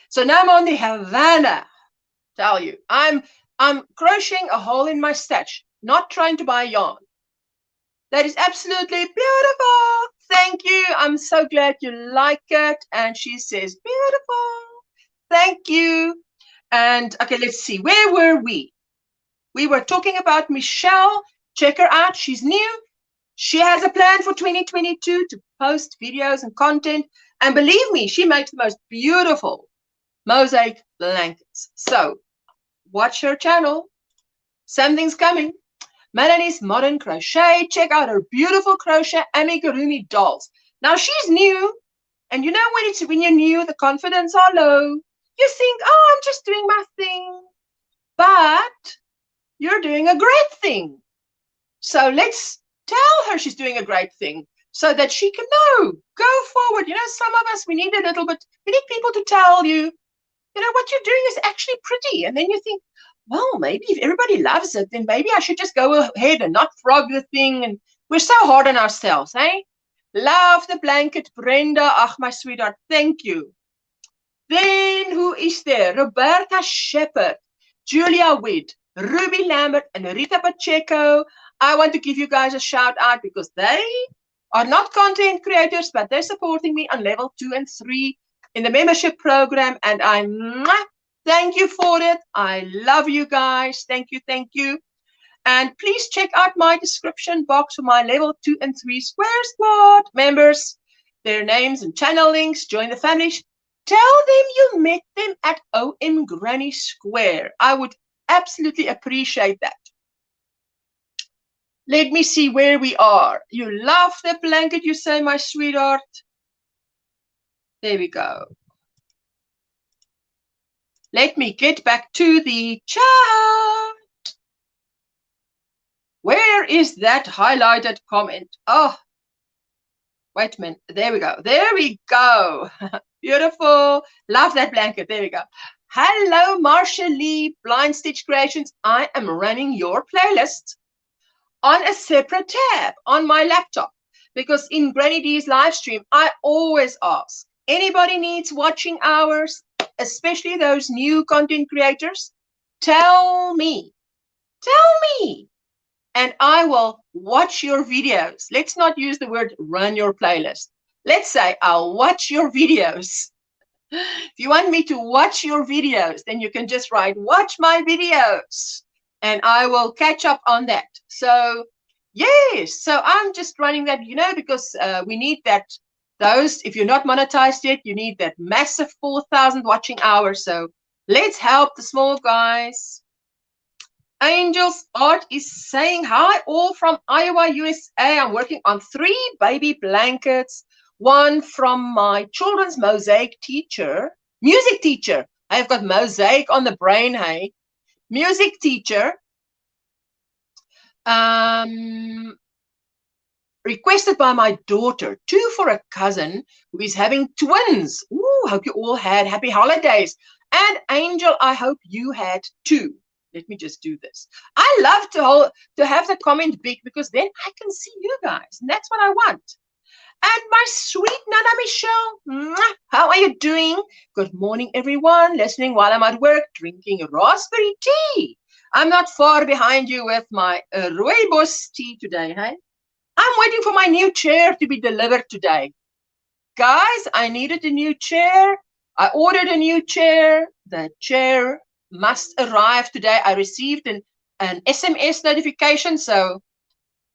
So now I'm on the Havana. Tell you, I'm crocheting a hole in my stash, not trying to buy yarn. That is absolutely beautiful. Thank you. I'm so glad you like it. And she says, beautiful. Thank you. And okay, let's see. Where were we? We were talking about Michelle. Check her out. She's new. She has a plan for 2022 to post videos and content. And believe me, she makes the most beautiful mosaic blankets. So watch her channel. Something's coming. Melanie's Modern Crochet. Check out her beautiful crochet amigurumi dolls. Now she's new, and you know when you're new, the confidence are low. You think, oh, I'm just doing my thing, but you're doing a great thing. So let's tell her she's doing a great thing so that she can know. Go forward. You know, some of us, we need a little bit. We need people to tell you, you know, what you're doing is actually pretty, and then you think, well, maybe if everybody loves it, then maybe I should just go ahead and not frog the thing. And we're so hard on ourselves, eh? Love the blanket, Brenda. Ach, my sweetheart, thank you. Then who is there? Roberta Shepherd, Julia Witt, Ruby Lambert, and Rita Pacheco. I want to give you guys a shout out because they are not content creators, but they're supporting me on level 2 and 3 in the membership program. And thank you for it. I love you guys. Thank you. Thank you. And please check out my description box for my level 2 and 3 Square Squad members. Their names and channel links. Join the family. Tell them you met them at OMGrannySquare. I would absolutely appreciate that. Let me see where we are. You love the blanket, you say, my sweetheart. There we go. Let me get back to the chat. Where is that highlighted comment? Oh, wait a minute. There we go. There we go. Beautiful. Love that blanket. There we go. Hello, Marcia Lee, Blind Stitch Creations. I am running your playlist on a separate tab on my laptop because in Granny D's live stream, I always ask, anybody needs watching hours, especially those new content creators, tell me, and I will watch your videos. Let's not use the word run your playlist. Let's say I'll watch your videos. If you want me to watch your videos, then you can just write, watch my videos, and I will catch up on that. So, yes, so I'm just running that, you know, because we need that. Those, if you're not monetized yet, you need that massive 4,000 watching hours. So let's help the small guys. Angel's Art is saying, hi, all from Iowa, USA. I'm working on 3 baby blankets. One from my children's mosaic teacher, music teacher. I've got mosaic on the brain, hey. Music teacher. Requested by my daughter, 2 for a cousin who is having twins. Ooh, hope you all had happy holidays. And Angel, I hope you had too. Let me just do this. I love to have the comment big because then I can see you guys. And that's what I want. And my sweet Nana Michelle, how are you doing? Good morning, everyone. Listening while I'm at work, drinking raspberry tea. I'm not far behind you with my rooibos tea today, hey? I'm waiting for my new chair to be delivered today. Guys, I needed a new chair. I ordered a new chair. The chair must arrive today. I received an SMS notification. So,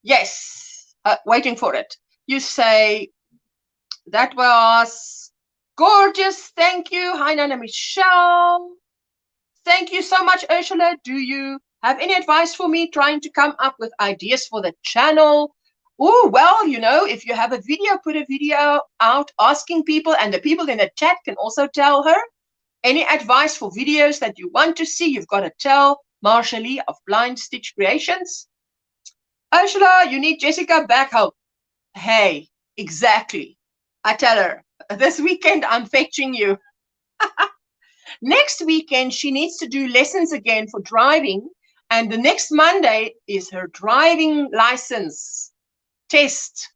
yes, waiting for it. You say, that was gorgeous. Thank you. Hi, Nana Michelle. Thank you so much, Ursula. Do you have any advice for me trying to come up with ideas for the channel? Oh, well, you know, if you have a video, put a video out asking people, and the people in the chat can also tell her. Any advice for videos that you want to see, you've got to tell Marsha Lee of Blind Stitch Creations. Ursula, you need Jessica back home. Hey, exactly. I tell her, this weekend I'm fetching you. Next weekend, she needs to do lessons again for driving. And the next Monday is her driving license test.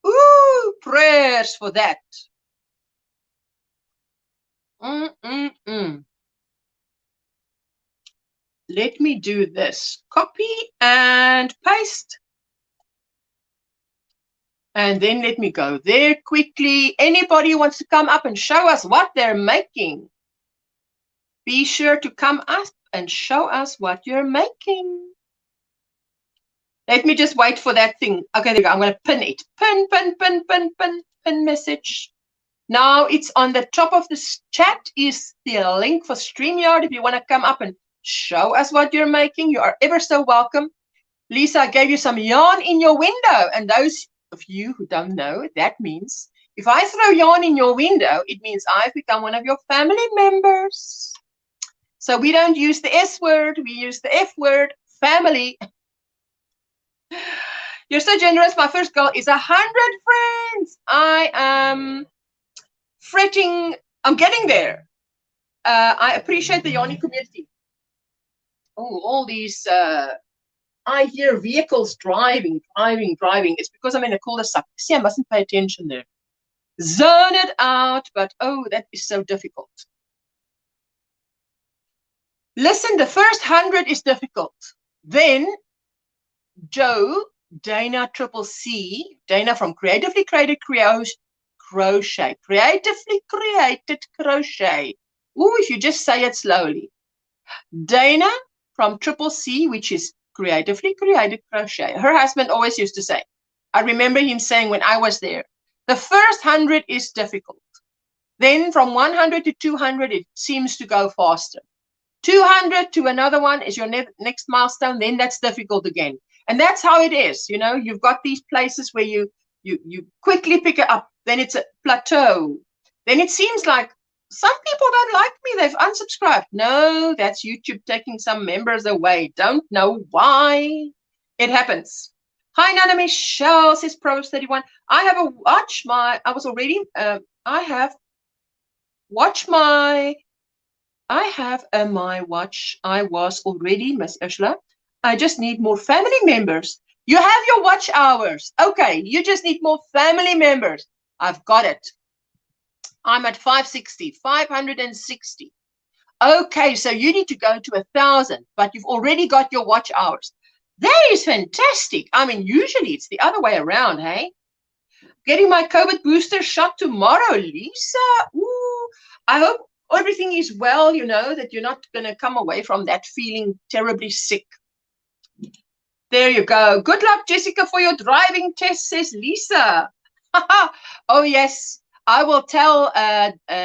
Ooh, prayers for that. Let me do this. Copy and paste. And then let me go there quickly. Anybody wants to come up and show us what they're making? Be sure to come up and show us what you're making. Let me just wait for that thing. Okay, there you go. I'm going to pin it. Pin message. Now it's on the top of the chat is the link for StreamYard. If you want to come up and show us what you're making, you are ever so welcome. Lisa, I gave you some yarn in your window. And those of you who don't know, that means if I throw yarn in your window, it means I've become one of your family members. So we don't use the S word, we use the F word, family. You're so generous. My first goal is 100 friends. I am fretting. I'm getting there. I appreciate the yarning community. Oh, all these, I hear vehicles driving. It's because I'm in a cul-de-sac. See, I mustn't pay attention there. Zone it out, but oh, that is so difficult. Listen, the first 100 is difficult. Then Joe, Dana Triple C, Dana from Creatively Created Crochet. Creatively Created Crochet. Ooh, if you just say it slowly. Dana from Triple C, which is Creatively Created Crochet. Her husband always used to say, I remember him saying when I was there, the first 100 is difficult. Then from 100 to 200, it seems to go faster. 200 to another one is your next milestone, then that's difficult again. And that's how it is, you know, you've got these places where you quickly pick it up, then it's a plateau. Then it seems like some people don't like me, they've unsubscribed. No, that's YouTube taking some members away. Don't know why. It happens. Hi, Nana Michelle, says Proverbs 31. I have a watch my, I was already, I have watch my, I have my watch. I was already, Miss Ursula. I just need more family members. You have your watch hours. Okay, you just need more family members. I've got it. I'm at 560. Okay, so you need to go to 1,000, but you've already got your watch hours. That is fantastic. I mean, usually it's the other way around, hey? Getting my COVID booster shot tomorrow, Lisa. Ooh, I hope everything is well, you know, that you're not going to come away from that feeling terribly sick. There you go. Good luck, Jessica, for your driving test, says Lisa. Oh, yes. I will tell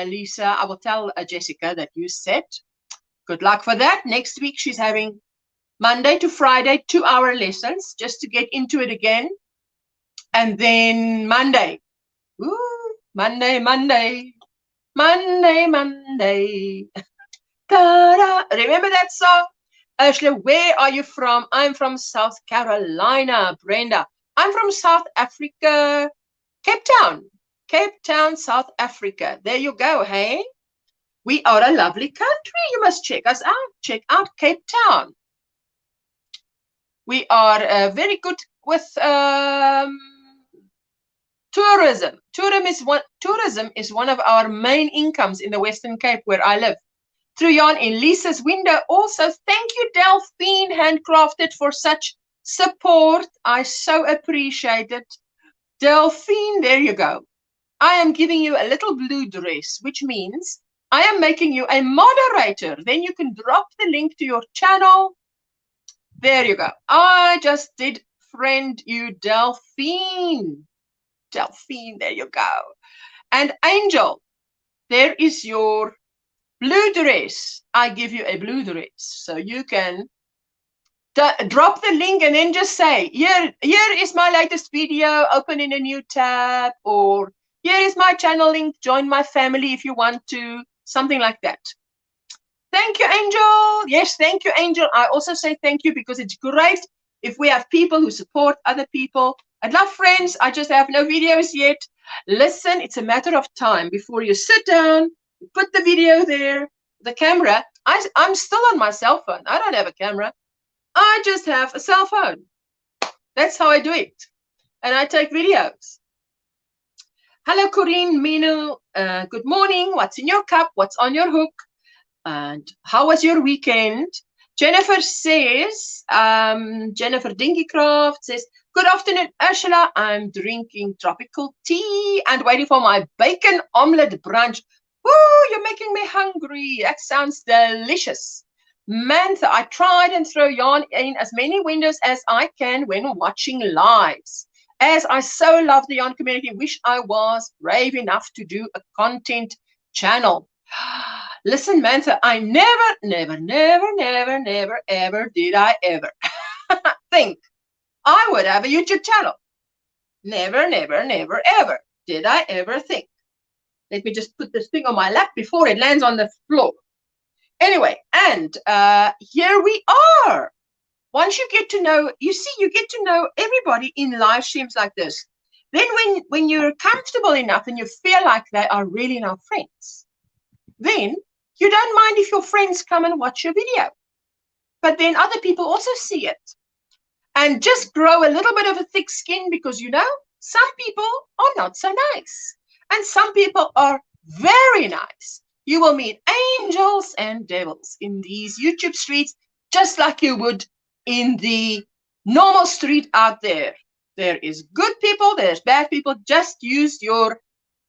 Lisa, I will tell Jessica that you said. Good luck for that. Next week, she's having Monday to Friday, 2-hour lessons just to get into it again. And then Monday. Ooh, Monday. Ta-da. Remember that song? Ursula, where are you from? I'm from South Carolina, Brenda. I'm from South Africa, Cape Town, South Africa. There you go, hey? We are a lovely country. You must check us out. Check out Cape Town. We are very good with tourism. Tourism is one of our main incomes in the Western Cape where I live. Through yarn in Lisa's window. Also, thank you, Delphine, handcrafted, for such support. I so appreciate it. Delphine, there you go. I am giving you a little blue dress, which means I am making you a moderator. Then you can drop the link to your channel. There you go. I just did friend, you Delphine. Delphine, there you go. And Angel, there is your blue dress. I give you a blue dress. So you can drop the link and then just say, here is my latest video, open in a new tab, or here is my channel link, join my family if you want to, something like that. Thank you, Angel. Yes, thank you, Angel. I also say thank you because it's great if we have people who support other people. I'd love friends. I just have no videos yet. Listen, it's a matter of time before you sit down, you put the video there, the camera. I'm still on my cell phone. I don't have a camera. I just have a cell phone. That's how I do it. And I take videos. Hello, Corinne, Minu. Good morning. What's in your cup? What's on your hook? And how was your weekend? Jennifer says, Jennifer Dinkycraft says, good afternoon, Ursula. I'm drinking tropical tea and waiting for my bacon omelette brunch. Woo, you're making me hungry. That sounds delicious. Mantha, I tried and throw yarn in as many windows as I can when watching lives. As I so love the yarn community, wish I was brave enough to do a content channel. Listen, Mantha, I never ever did I ever think I would have a YouTube channel. Never ever did I ever think. Let me just put this thing on my lap before it lands on the floor. Anyway, and here we are. Once you get to know, you see, you get to know everybody in live streams like this. Then when you're comfortable enough and you feel like they are really our friends, then you don't mind if your friends come and watch your video. But then other people also see it. And just grow a little bit of a thick skin because, you know, some people are not so nice. And some people are very nice. You will meet angels and devils in these YouTube streets, just like you would in the normal street out there. There is good people, there's bad people. Just use your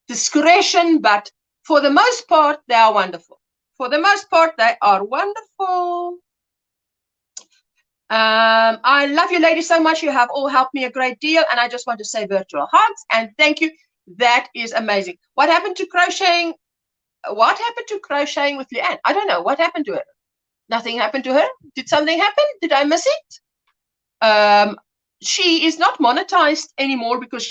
discretion, but for the most part, they are wonderful. For the most part, they are wonderful. I love you ladies so much. You have all helped me a great deal. And I just want to say virtual hugs and thank you. That is amazing. What happened to crocheting? What happened to crocheting with Leanne? I don't know. What happened to her? Nothing happened to her? Did something happen? Did I miss it? She is not monetized anymore because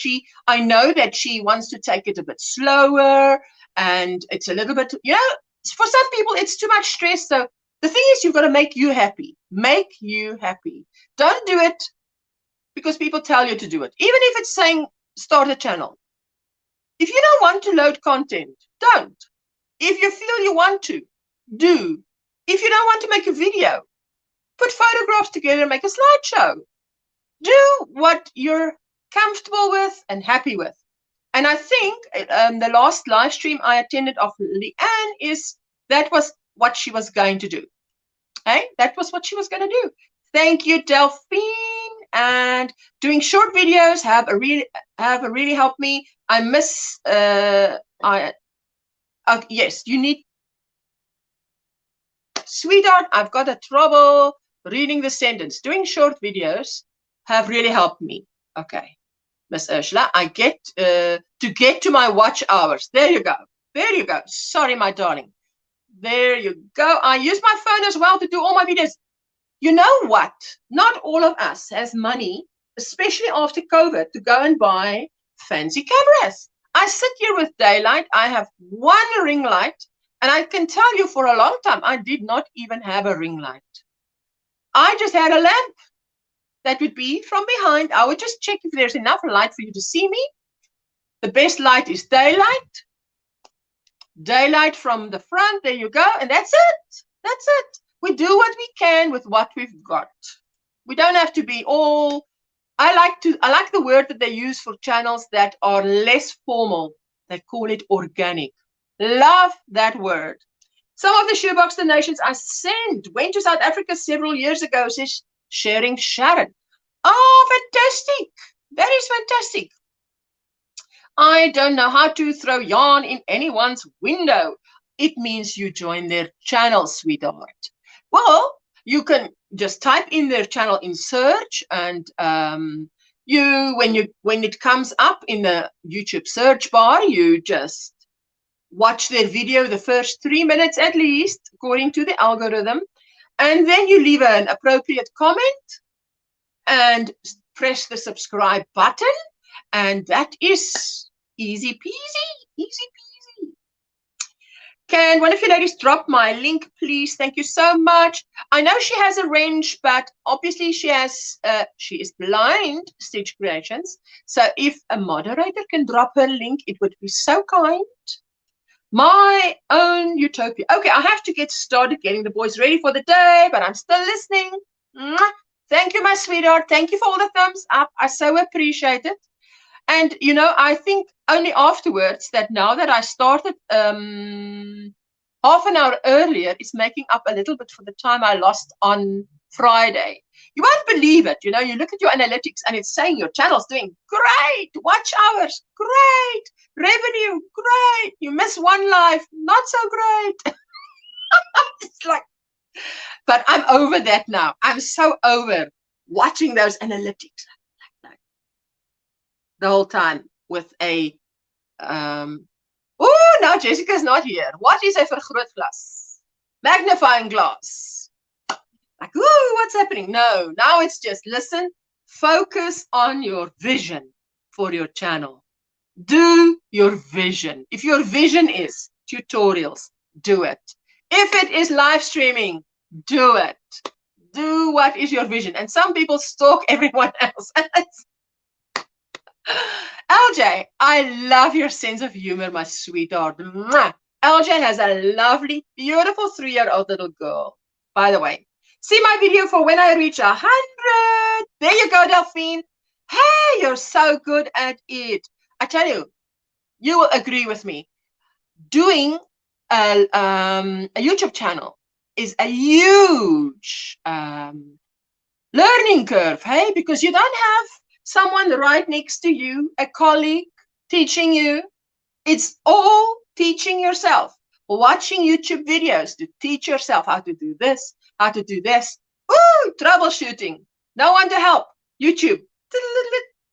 I know that she wants to take it a bit slower. And it's a little bit, you know, for some people, it's too much stress. So the thing is, you've got to make you happy. Make you happy. Don't do it because people tell you to do it. Even if it's saying start a channel. If you don't want to load content, don't. If you feel you want to, do. If you don't want to make a video, put photographs together and make a slideshow. Do what you're comfortable with and happy with. And I think the last live stream I attended of Leanne that was what she was going to do. Hey, that was what she was going to do. Thank you, Delphine. And doing short videos have really helped me. I miss. Yes, you need. Sweetheart, I've got a trouble reading the sentence. Doing short videos have really helped me. Okay. Miss Ursula, I get to get to my watch hours. There you go. There you go. Sorry, my darling. There you go. I use my phone as well to do all my videos. You know what? Not all of us has money, especially after COVID, to go and buy fancy cameras. I sit here with daylight. I have one ring light, and I can tell you for a long time, I did not even have a ring light. I just had a lamp. That would be from behind. I would just check if there's enough light for you to see me. The best light is daylight. Daylight from the front. There you go. And that's it. That's it. We do what we can with what we've got. We don't have to be all. I like the word that they use for channels that are less formal. They call it organic. Love that word. Some of the shoebox donations I went to South Africa several years ago, says Sharing Sharon. Oh, fantastic. That is fantastic. I don't know how to throw yarn in anyone's window. It means you join their channel, sweetheart. Well, You can just type in their channel in search, and when it comes up in the YouTube search bar, you just watch their video the first 3 minutes at least, according to the algorithm, and then you leave an appropriate comment and press the subscribe button, and that is easy peasy, easy peasy. Can one of you ladies drop my link, please? Thank you so much. I know she has a wrench, but obviously she is blind, Stitch Creations. So if a moderator can drop her link, it would be so kind. My own utopia. Okay, I have to get started getting the boys ready for the day, but I'm still listening. Mwah. Thank you, my sweetheart. Thank you for all the thumbs up. I so appreciate it. And, you know, I think only afterwards that now that I started half an hour earlier is making up a little bit for the time I lost on Friday. You won't believe it. You know, you look at your analytics and it's saying your channel's doing great. Watch hours, great. Revenue, great. You miss one life, not so great. It's like, but I'm over that now. I'm so over watching those analytics the whole time with a oh, now Jessica's not here. What is a vergrootglas? Magnifying glass. Like, ooh, what's happening? No, now it's just listen, focus on your vision for your channel. Do your vision. If your vision is tutorials, do it. If it is live streaming, do it. Do what is your vision. And some people stalk everyone else. LJ, I love your sense of humor, my sweetheart. Mwah. LJ has a lovely, beautiful 3-year-old little girl. By the way, see my video for when I reach 100. There you go, Delphine. Hey, you're so good at it. I tell you, you will agree with me. Doing a YouTube channel is a huge learning curve, hey? Because you don't have someone right next to you, a colleague teaching you. It's all teaching yourself. Watching YouTube videos to teach yourself how to do this, how to do this. Ooh, troubleshooting. No one to help. YouTube.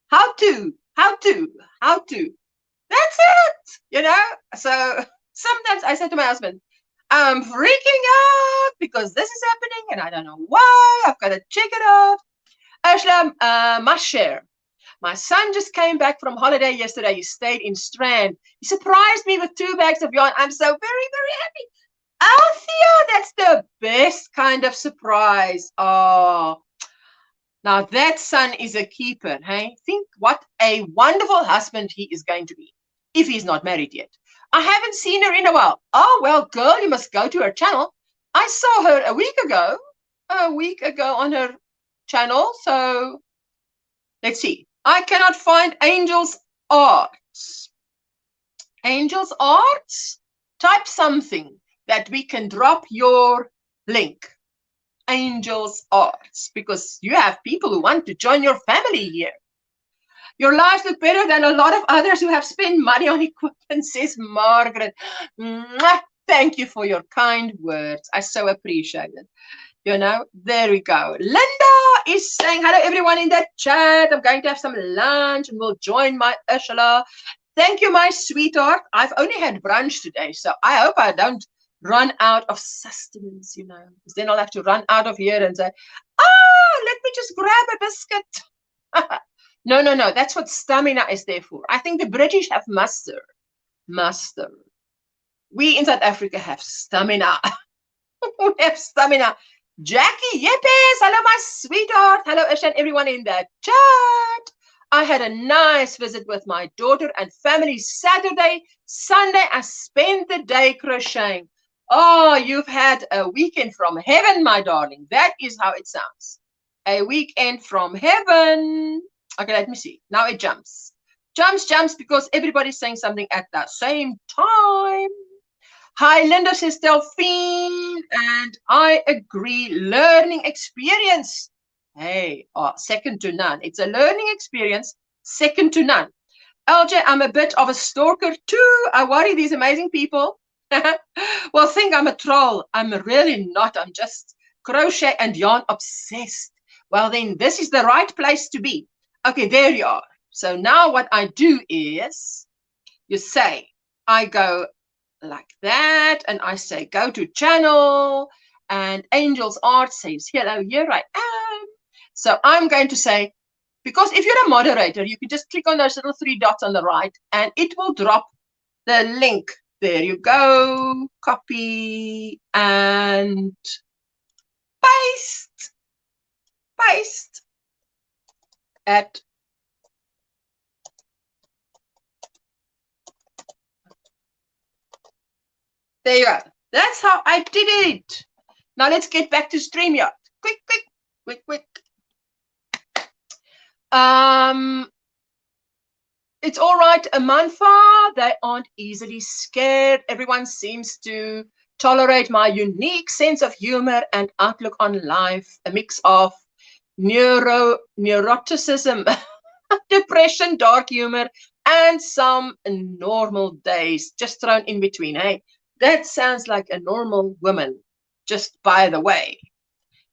How to. That's it. You know? So sometimes I say to my husband, I'm freaking out because this is happening and I don't know why. I've got to check it out. Ashla, must share. My son just came back from holiday yesterday. He stayed in Strand. He surprised me with 2 bags of yarn. I'm so very, very happy. Althea, that's the best kind of surprise. Oh, now that son is a keeper. Hey, think what a wonderful husband he is going to be if he's not married yet. I haven't seen her in a while. Oh, well, girl, you must go to her channel. I saw her a week ago on her channel. So let's see. I cannot find Angel's Arts. Angel's Arts? Type something that we can drop your link. Angel's Arts. Because you have people who want to join your family here. Your lives look better than a lot of others who have spent money on equipment, says Margaret. Mwah! Thank you for your kind words. I so appreciate it. You know, there we go. Linda is saying, hello, everyone in the chat. I'm going to have some lunch and we'll join my Ursula. Thank you, my sweetheart. I've only had brunch today, so I hope I don't run out of sustenance, you know. Because then I'll have to run out of here and say, let me just grab a biscuit. No. That's what stamina is there for. I think the British have muster. We in South Africa have stamina. We have stamina. Jackie, yippee! Hello, my sweetheart. Hello, Ish and everyone in the chat. I had a nice visit with my daughter and family Saturday. Sunday, I spent the day crocheting. Oh, you've had a weekend from heaven, my darling. That is how it sounds. A weekend from heaven. Okay, let me see. Now it jumps. Jumps because everybody's saying something at the same time. Hi, Linda, says Delphine, and I agree. Learning experience. Hey, second to none. It's a learning experience, second to none. LJ, I'm a bit of a stalker too. I worry these amazing people. Well, think I'm a troll. I'm really not. I'm just crochet and yarn obsessed. Well, then this is the right place to be. Okay, there you are. So now what I do is, you say, I go like that, and I say, go to channel, and Angel's Art says, hello, here I am. So I'm going to say, because if you're a moderator, you can just click on those little 3 dots on the right, and it will drop the link. There you go. Copy and paste. Paste. At there you go. That's how I did it. Now let's get back to StreamYard. Quick, quick, quick, quick. It's all right, Amanfa. They aren't easily scared. Everyone seems to tolerate my unique sense of humor and outlook on life, a mix of neuroticism, depression, dark humor, and some normal days just thrown in between. Hey, that sounds like a normal woman, just by the way.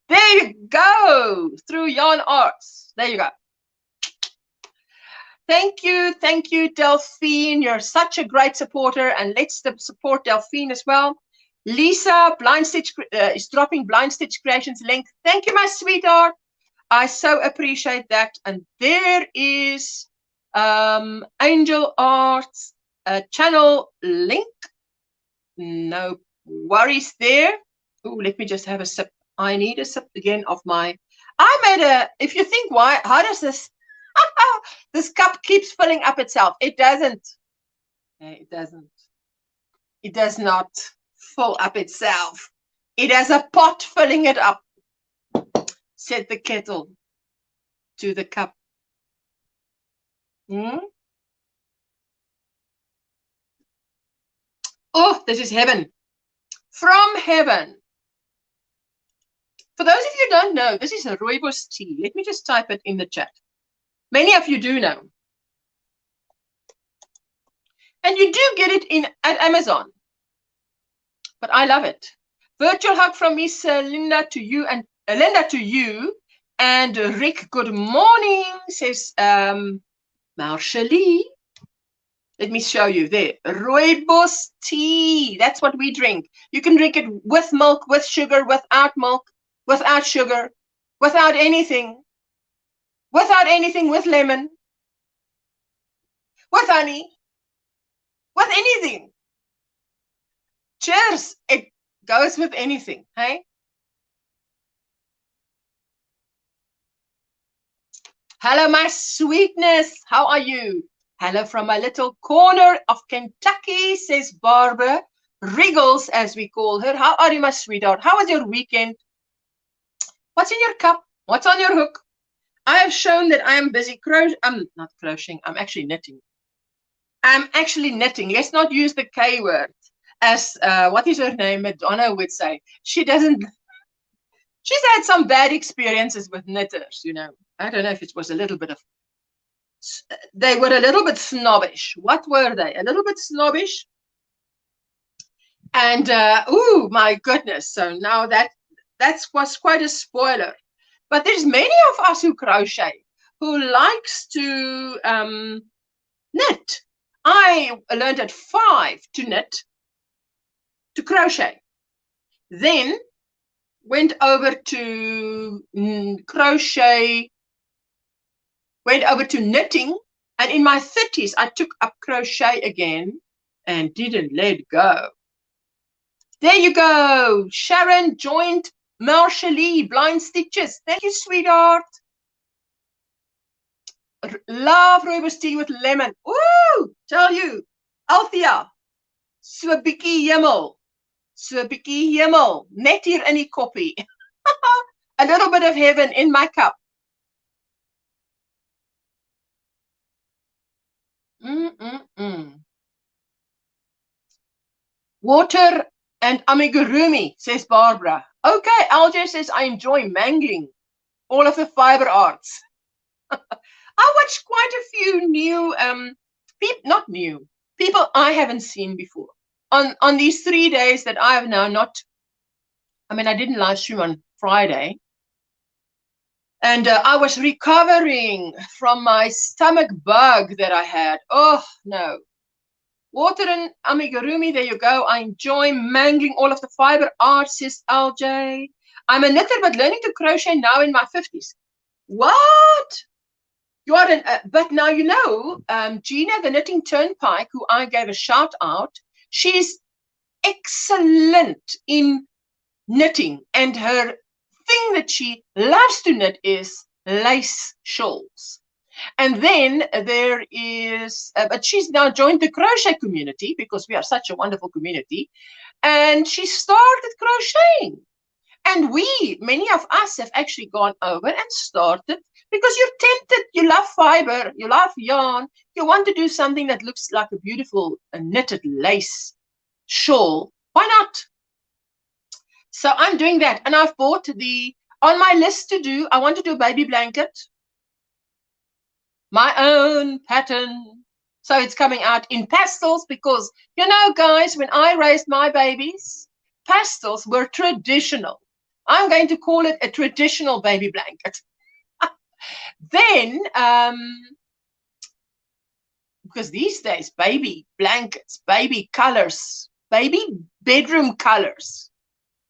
There you go, through Yarn Arts. There you go. Thank you, Delphine. You're such a great supporter, and let's support Delphine as well. Lisa, Blind Stitch is dropping Blind Stitch Creations link. Thank you, my sweetheart. I so appreciate that. And there is Angel Arts channel link. No worries there. Oh, let me just have a sip. I need a sip again of my. I made a. If you think why, how does this? This cup keeps filling up itself. It doesn't. It doesn't. It does not fill up itself. It has a pot filling it up. Said the kettle to the cup. Oh, this is heaven. From heaven. For those of you who don't know, this is a rooibos tea. Let me just type it in the chat. Many of you do know. And you do get it at Amazon. But I love it. Virtual hug from Miss Linda to you, and Linda to you. And Rick, good morning, says Marshally. Let me show you there. Rooibos tea. That's what we drink. You can drink it with milk, with sugar, without milk, without sugar, without anything. Without anything, with lemon, with honey, with anything. Cheers. It goes with anything, hey? Hello, my sweetness. How are you? Hello from a little corner of Kentucky, says Barbara. Wriggles, as we call her. How are you, my sweetheart? How was your weekend? What's in your cup? What's on your hook? I have shown that I am busy I'm not crocheting. I'm actually knitting. I'm actually knitting. Let's not use the K word as, what is her name? Madonna would say. She doesn't. She's had some bad experiences with knitters, you know. I don't know if it was a little bit of. They were a little bit snobbish. What were they? A little bit snobbish. And, oh, my goodness. So now that was quite a spoiler. But there's many of us who crochet, who likes to knit. I learned at 5 to knit, to crochet. Then went over to crochet, went over to knitting. And in my 30s, I took up crochet again and didn't let go. There you go. Sharon joined Marshally, Blind Stitches. Thank you, sweetheart. Love rooibos tea with lemon. Ooh, tell you. Althea. So 'n bietjie hemel. So 'n bietjie hemel. Net hier in die koppie. A little bit of heaven in my cup. Water and amigurumi, says Barbara. Okay, Alger says, I enjoy mangling all of the fiber arts. I watched quite a few new, not new, people I haven't seen before. On these 3 days that I have now not, I mean, I didn't live stream on Friday. And I was recovering from my stomach bug that I had. Oh, no. Water and amigurumi, there you go. I enjoy mangling all of the fiber art, says LJ. I'm a knitter, but learning to crochet now in my 50s. What? You are but now you know, Gina, the Knitting Turnpike, who I gave a shout out, she's excellent in knitting, and her thing that she loves to knit is lace shawls. And then there is, but she's now joined the crochet community because we are such a wonderful community, and she started crocheting. And many of us have actually gone over and started because you're tempted, you love fiber, you love yarn, you want to do something that looks like a beautiful knitted lace shawl. Why not? So I'm doing that, and I've bought on my list to do, I want to do a baby blanket, my own pattern. So it's coming out in pastels because, you know, guys, when I raised my babies, pastels were traditional. I'm going to call it a traditional baby blanket. Then, because these days, baby blankets, baby colors, baby bedroom colors,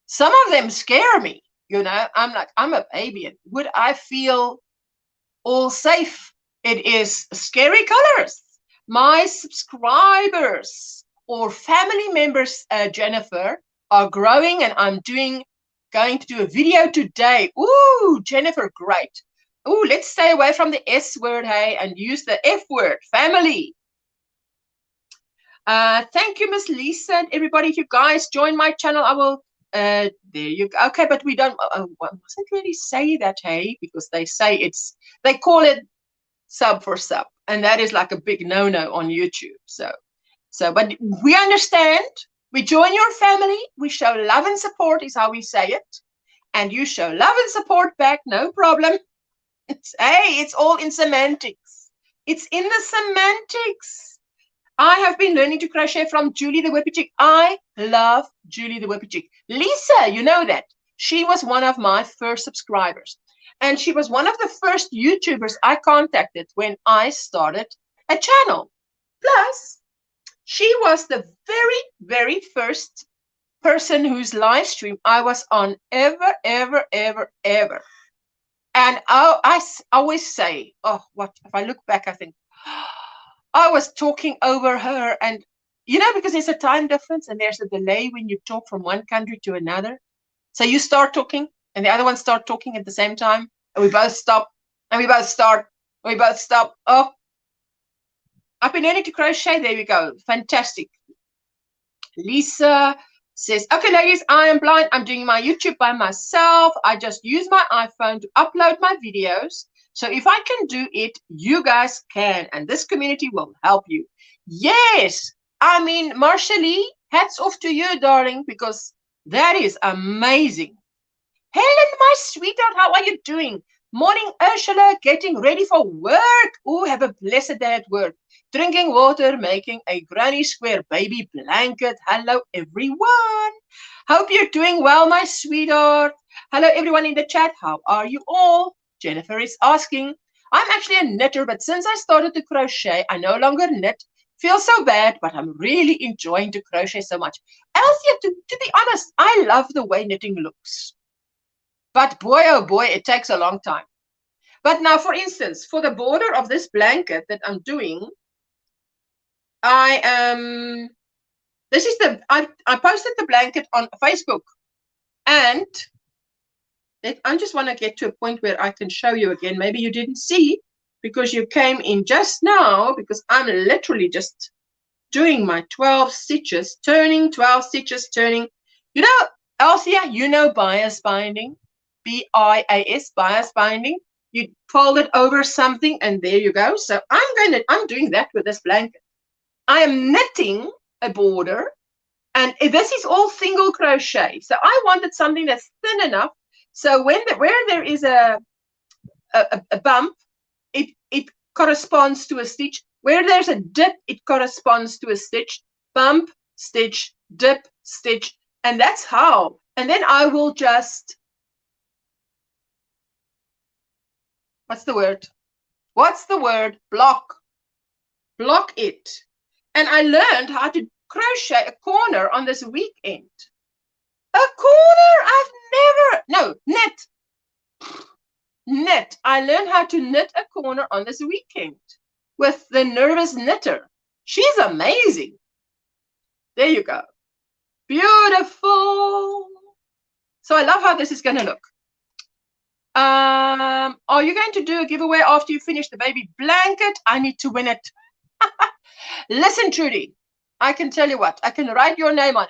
some of them scare me. You know, I'm like, I'm a baby, and would I feel all safe? It is scary colors. My subscribers or family members, Jennifer, are growing, and I'm going to do a video today. Ooh, Jennifer, great. Ooh, let's stay away from the S word, hey, and use the F word, family. Thank you, Miss Lisa, and everybody. If you guys join my channel, I will. There you go. Okay, but we don't. Mustn't really say that, hey, because they say they call it sub for sub, and that is like a big no-no on YouTube. So, but we understand. We join your family. We show love and support, is how we say it, and you show love and support back. No problem. It's all in semantics. It's in the semantics. I have been learning to crochet from Julie the Whippy Chick. I love Julie the Whippy Chick. Lisa, you know that. She was one of my first subscribers. And she was one of the first YouTubers I contacted when I started a channel. Plus, she was the very, very first person whose live stream I was on ever. And I always say, oh, what if I look back, I think, I was talking over her, and you know, because there's a time difference and there's a delay when you talk from one country to another. So you start talking and the other one start talking at the same time, and we both stop, and we both start, and we both stop. Oh, I've been learning to crochet. There we go. Fantastic. Lisa says, okay, ladies, I am blind. I'm doing my YouTube by myself. I just use my iPhone to upload my videos. So if I can do it, you guys can, and this community will help you. Yes, I mean, Marshall, hats off to you, darling, because that is amazing. Helen, my sweetheart, how are you doing? Morning, Ursula, getting ready for work. Oh, have a blessed day at work. Drinking water, making a granny square baby blanket. Hello, everyone. Hope you're doing well, my sweetheart. Hello, everyone in the chat. How are you all? Jennifer is asking. I'm actually a knitter, but since I started to crochet, I no longer knit. Feels so bad, but I'm really enjoying to crochet so much. Elsie, to be honest, I love the way knitting looks. But boy, oh boy, it takes a long time. But now, for instance, for the border of this blanket that I'm doing, I posted the blanket on Facebook, and I just want to get to a point where I can show you again. Maybe you didn't see because you came in just now, because I'm literally just doing my 12 stitches, turning 12 stitches, turning. You know, Althea, you know bias binding, B-I-A-S, bias binding. You fold it over something, and there you go. So I'm doing that with this blanket. I am knitting a border, and this is all single crochet. So I wanted something that's thin enough. So where there is a bump, it corresponds to a stitch. Where there's a dip, it corresponds to a stitch. Bump, stitch, dip, stitch, and that's how. And then I will just What's the word? What's the word? Block. Block it. And I learned how to crochet a corner on this weekend. A corner? Knit. Knit. I learned how to knit a corner on this weekend with the nervous knitter. She's amazing. There you go. Beautiful. So I love how this is going to look. Are you going to do a giveaway after you finish the baby blanket? I need to win it. Listen, Trudy, I can tell you what. I can write your name on it.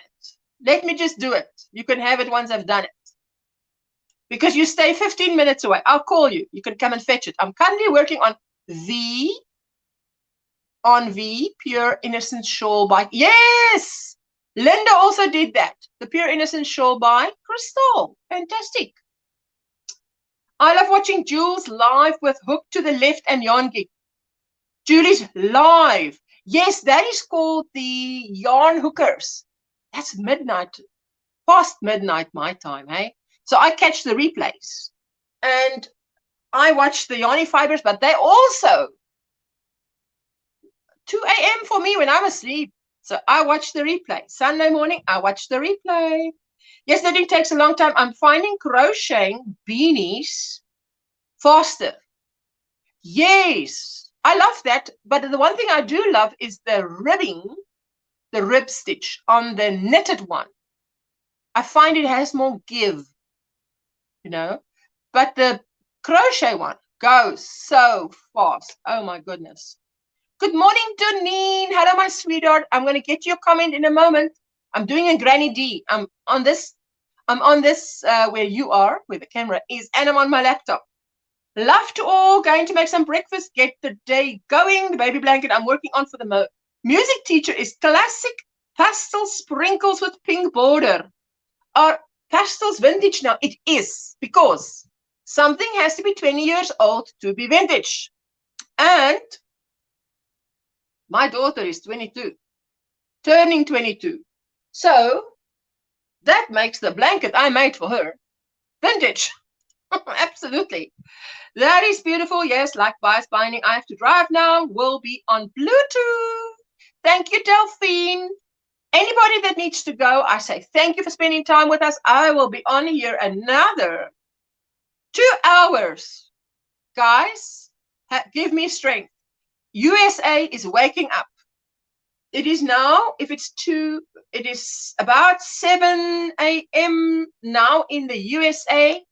Let me just do it. You can have it once I've done it. Because you stay 15 minutes away. I'll call you. You can come and fetch it. I'm currently working on the Pure Innocence Shawl by... Yes! Linda also did that. The Pure Innocence Shawl by Crystal. Fantastic. I love watching Jules live with Hook to the Left and Yarn Geek. Julie's live. Yes, that is called the Yarn Hookers. That's midnight, past midnight my time, hey? So I catch the replays. And I watch the Yarny Fibers, but they also 2 a.m. for me when I'm asleep. So I watch the replay. Sunday morning, I watch the replay. Yes, knitting takes a long time. I'm finding crocheting beanies faster. Yes, I love that. But the one thing I do love is the ribbing, the rib stitch on the knitted one. I find it has more give, you know. But the crochet one goes so fast. Oh my goodness. Good morning, Doneen. Hello, my sweetheart. I'm going to get your comment in a moment. I'm doing a Granny D. I'm on this where you are, where the camera is, and I'm on my laptop. Love to all. Going to make some breakfast. Get the day going. The baby blanket I'm working on for the music teacher is classic pastel sprinkles with pink border. Are pastels vintage now? It is, because something has to be 20 years old to be vintage. And my daughter is 22, turning 22. So that makes the blanket I made for her vintage. Absolutely. That is beautiful. Yes, like bias binding. I have to drive now. Will be on Bluetooth. Thank you, Delphine. Anybody that needs to go, I say thank you for spending time with us. I will be on here another 2 hours. Guys, give me strength. USA is waking up. It is now, it is about 7 a.m. now in the USA.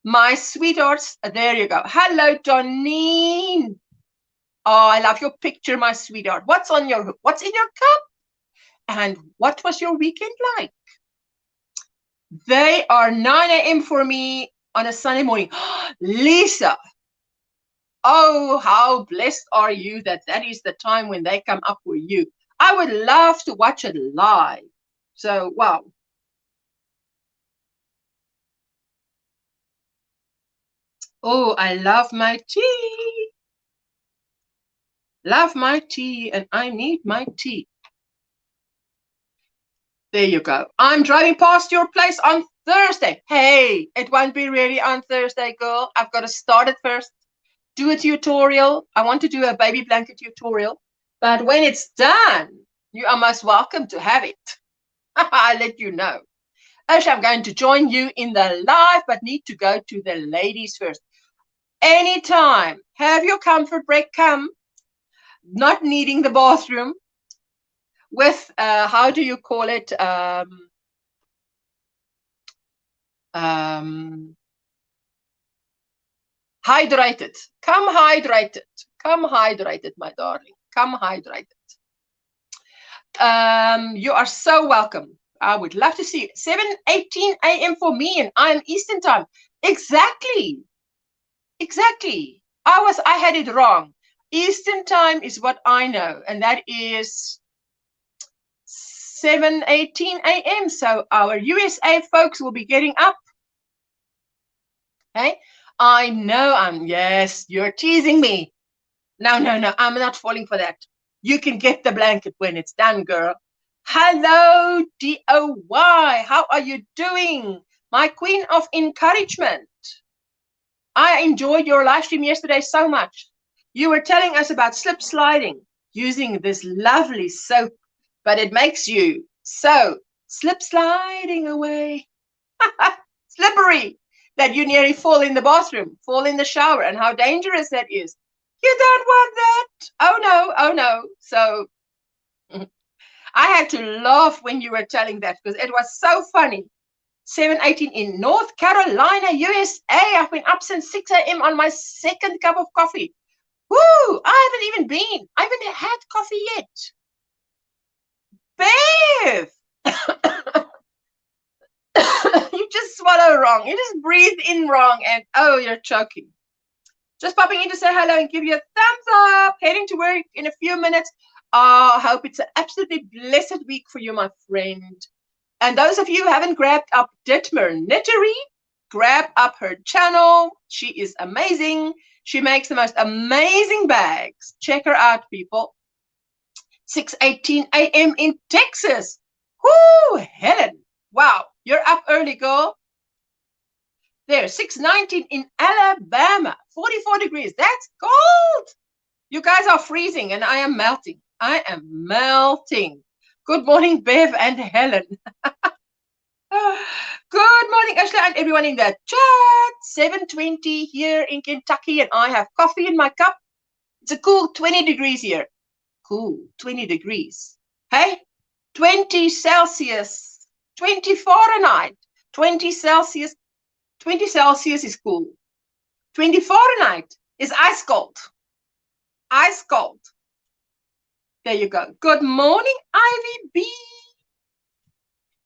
My sweethearts, there you go. Hello, Doneen. Oh, I love your picture, my sweetheart. What's in your cup? And what was your weekend like? They are 9 a.m. for me on a Sunday morning. Lisa, oh, how blessed are you that is the time when they come up with you. I would love to watch it live. So, wow. Oh, I love my tea. Love my tea, and I need my tea. There you go. I'm driving past your place on Thursday. Hey, it won't be ready on Thursday, girl. I've got to start it first. Do a tutorial. I want to do a baby blanket tutorial. But when it's done, you are most welcome to have it. I'll let you know. Actually, I'm going to join you in the live, but need to go to the ladies first. Anytime. Have your comfort break. Come. Not needing the bathroom. With, how do you call it? Hydrated. Come hydrated. Come hydrated, my darling. Come hydrated. You are so welcome. I would love to see you. 7:18 a.m. for me, and I'm Eastern time. Exactly. Exactly. I had it wrong. Eastern time is what I know, and that is 7:18 a.m. So our USA folks will be getting up. Okay. I know yes, you're teasing me. No, I'm not falling for that. You can get the blanket when it's done, girl. Hello, DOY. How are you doing? My queen of encouragement. I enjoyed your live stream yesterday so much. You were telling us about slip sliding using this lovely soap, but it makes you so slip sliding away. Slippery that you nearly fall in the bathroom, fall in the shower, and how dangerous that is. You don't want that. Oh no, oh no. So I had to laugh when you were telling that because it was so funny. 7:18 in North Carolina, USA. I've been up since 6 a.m. on my second cup of coffee. Woo! I haven't even been. I haven't had coffee yet. Bev! You just swallow wrong. You just breathe in wrong and oh, you're choking. Just popping in to say hello and give you a thumbs up. Heading to work in a few minutes. I hope it's an absolutely blessed week for you, my friend. And those of you who haven't grabbed up Ditmer Knittery, grab up her channel. She is amazing. She makes the most amazing bags. Check her out, people. 6:18 a.m. in Texas. Whoo, Helen. Wow, you're up early, girl. There, 6:19 in Alabama. 44 degrees. That's cold. You guys are freezing and I am melting. I am melting. Good morning, Bev and Helen. Good morning, Ashley, and everyone in the chat. 7:20 here in Kentucky, and I have coffee in my cup. It's a cool 20 degrees here. Cool, 20 degrees. Hey, 20 Celsius, 20 Fahrenheit, 20 Celsius. 20 Celsius is cool. 20 Fahrenheit is ice cold. Ice cold. There you go. Good morning, Ivy B.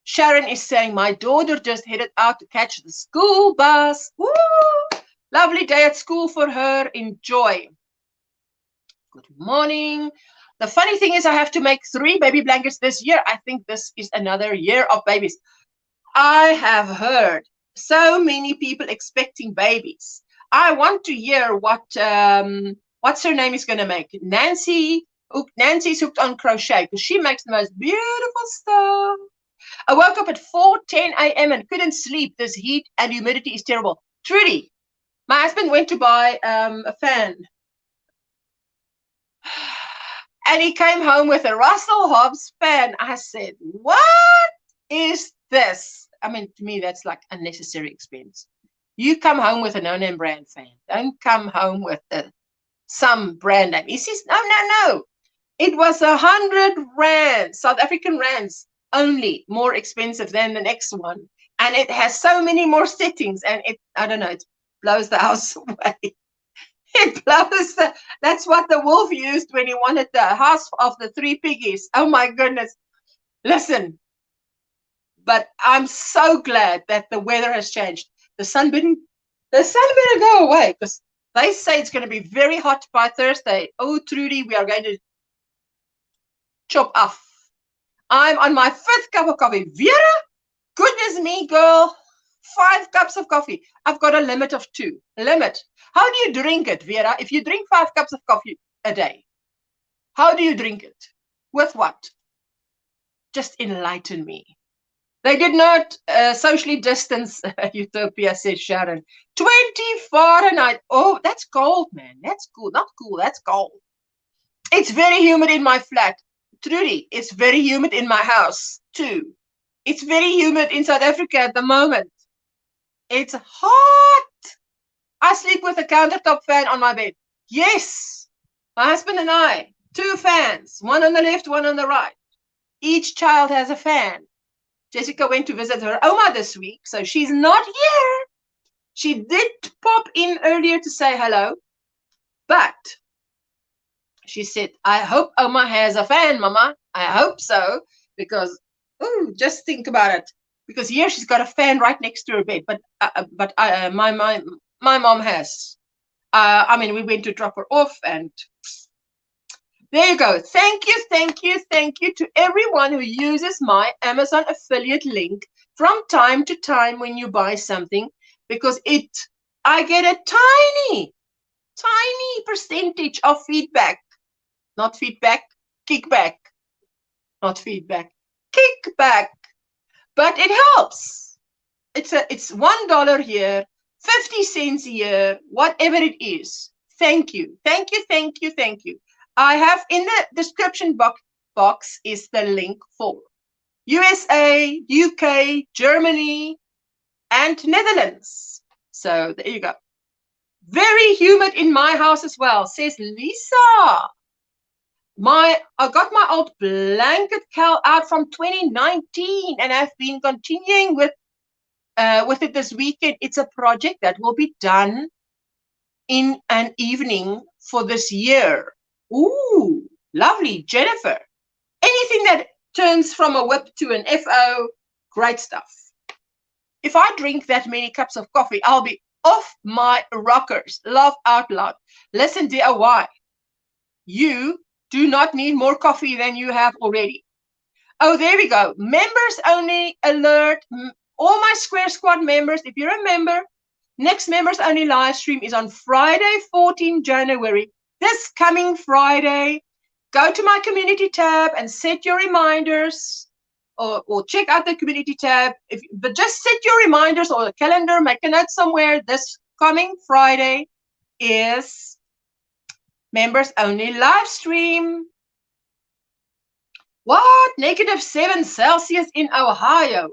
Sharon is saying, my daughter just headed out to catch the school bus. Woo! Lovely day at school for her. Enjoy. Good morning. The funny thing is I have to make 3 baby blankets this year. I think this is another year of babies. I have heard so many people expecting babies. I want to hear what's her name is going to make. Nancy's hooked on crochet because she makes the most beautiful stuff. I woke up at 4:10 a.m. and couldn't sleep. This heat and humidity is terrible. Trudy, my husband went to buy a fan. And he came home with a Russell Hobbs fan. I said, what is this? I mean, to me, that's like unnecessary expense. You come home with a no-name brand fan. Don't come home with some brand name. He says, no. It was 100 rands, South African rands only, more expensive than the next one. And it has so many more settings. And I don't know, it blows the house away. It blows that's what the wolf used when he wanted the house of the 3 piggies. Oh my goodness. Listen, but I'm so glad that the weather has changed. The sun better go away because they say it's going to be very hot by Thursday. Oh, Trudy, we are going to chop off. I'm on my 5th cup of coffee. Vera, goodness me, girl. 5 cups of coffee. I've got a limit of 2. Limit. How do you drink it, Vera? If you drink 5 cups of coffee a day, how do you drink it? With what? Just enlighten me. They did not socially distance Utopia, says Sharon. 20 Fahrenheit. Oh, that's cold, man. That's cool. Not cool. That's cold. It's very humid in my flat. Trudy, it's very humid in my house, too. It's very humid in South Africa at the moment. It's hot. I sleep with a countertop fan on my bed. Yes, my husband and I, 2 fans, one on the left, one on the right. Each child has a fan. Jessica went to visit her Oma this week, so she's not here. She did pop in earlier to say hello, but she said, I hope Oma has a fan, Mama. I hope so, because, ooh, just think about it. Because here she's got a fan right next to her bed, but my mom has. I mean, we went to drop her off, and there you go. Thank you to everyone who uses my Amazon affiliate link from time to time when you buy something, because I get a tiny percentage of feedback. Not feedback, kickback. Not feedback, kickback. But it helps. It's $1 here, 50 cents a year, whatever it is. Thank you. Thank you, thank you, thank you. I have in the description box is the link for USA, UK, Germany, and Netherlands. So there you go. Very humid in my house as well, says Lisa. I got my old blanket cal out from 2019 and I've been continuing with it this weekend. It's a project that will be done in an evening for this year. Ooh, lovely, Jennifer. Anything that turns from a whip to an FO, great stuff. If I drink that many cups of coffee, I'll be off my rockers. Laugh out loud. Listen, DIY. You do not need more coffee than you have already. Oh, there we go. Members only alert. All my Square Squad members, if you're a member, next members only live stream is on Friday, 14 January. This coming Friday. Go to my community tab and set your reminders, or check out the community tab. But just set your reminders or the calendar, make a note somewhere. This coming Friday is members only live stream. What? -7 Celsius in Ohio.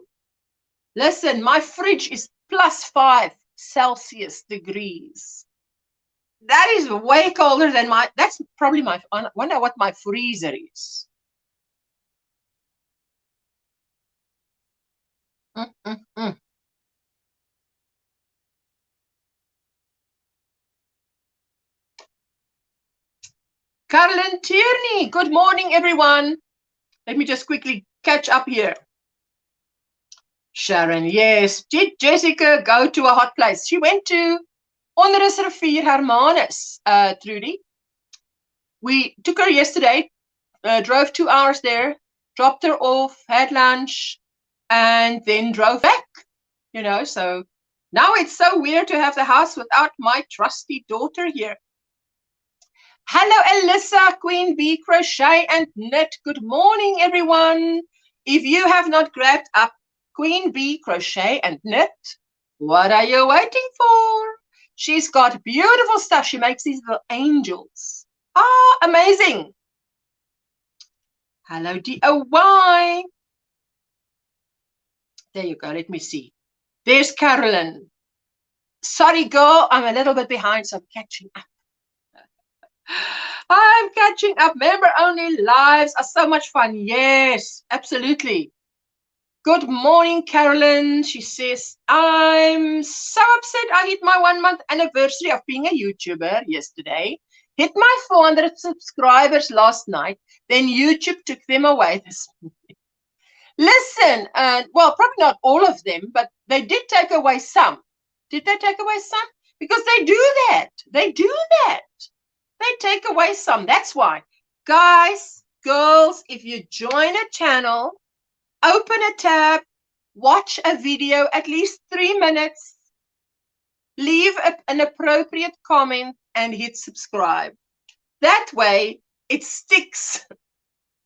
Listen, my fridge is +5 Celsius degrees. That is way colder than that's probably I wonder what my freezer is. Carolyn Tierney, good morning, everyone. Let me just quickly catch up here. Sharon, yes. Did Jessica go to a hot place? She went to Rivier Hermanus, Trudy. We took her yesterday, drove 2 hours there, dropped her off, had lunch, and then drove back. You know, so now it's so weird to have the house without my trusty daughter here. Hello, Alyssa, Queen Bee Crochet and Knit. Good morning, everyone. If you have not grabbed up Queen Bee Crochet and Knit, what are you waiting for? She's got beautiful stuff. She makes these little angels. Ah, amazing. Hello, DOY. There you go. Let me see. There's Carolyn. Sorry, girl. I'm a little bit behind, so I'm catching up. I'm catching up. Member only lives are so much fun. Yes, absolutely. Good morning, Carolyn. She says, I'm so upset I hit my 1-month anniversary of being a YouTuber yesterday. Hit my 400 subscribers last night. Then YouTube took them away this morning. Listen, well, probably not all of them, but they did take away some. Did they take away some? Because they do that. They do that. They take away some. That's why. Guys, girls, if you join a channel, open a tab, watch a video at least 3 minutes, leave an appropriate comment, and hit subscribe. That way, it sticks.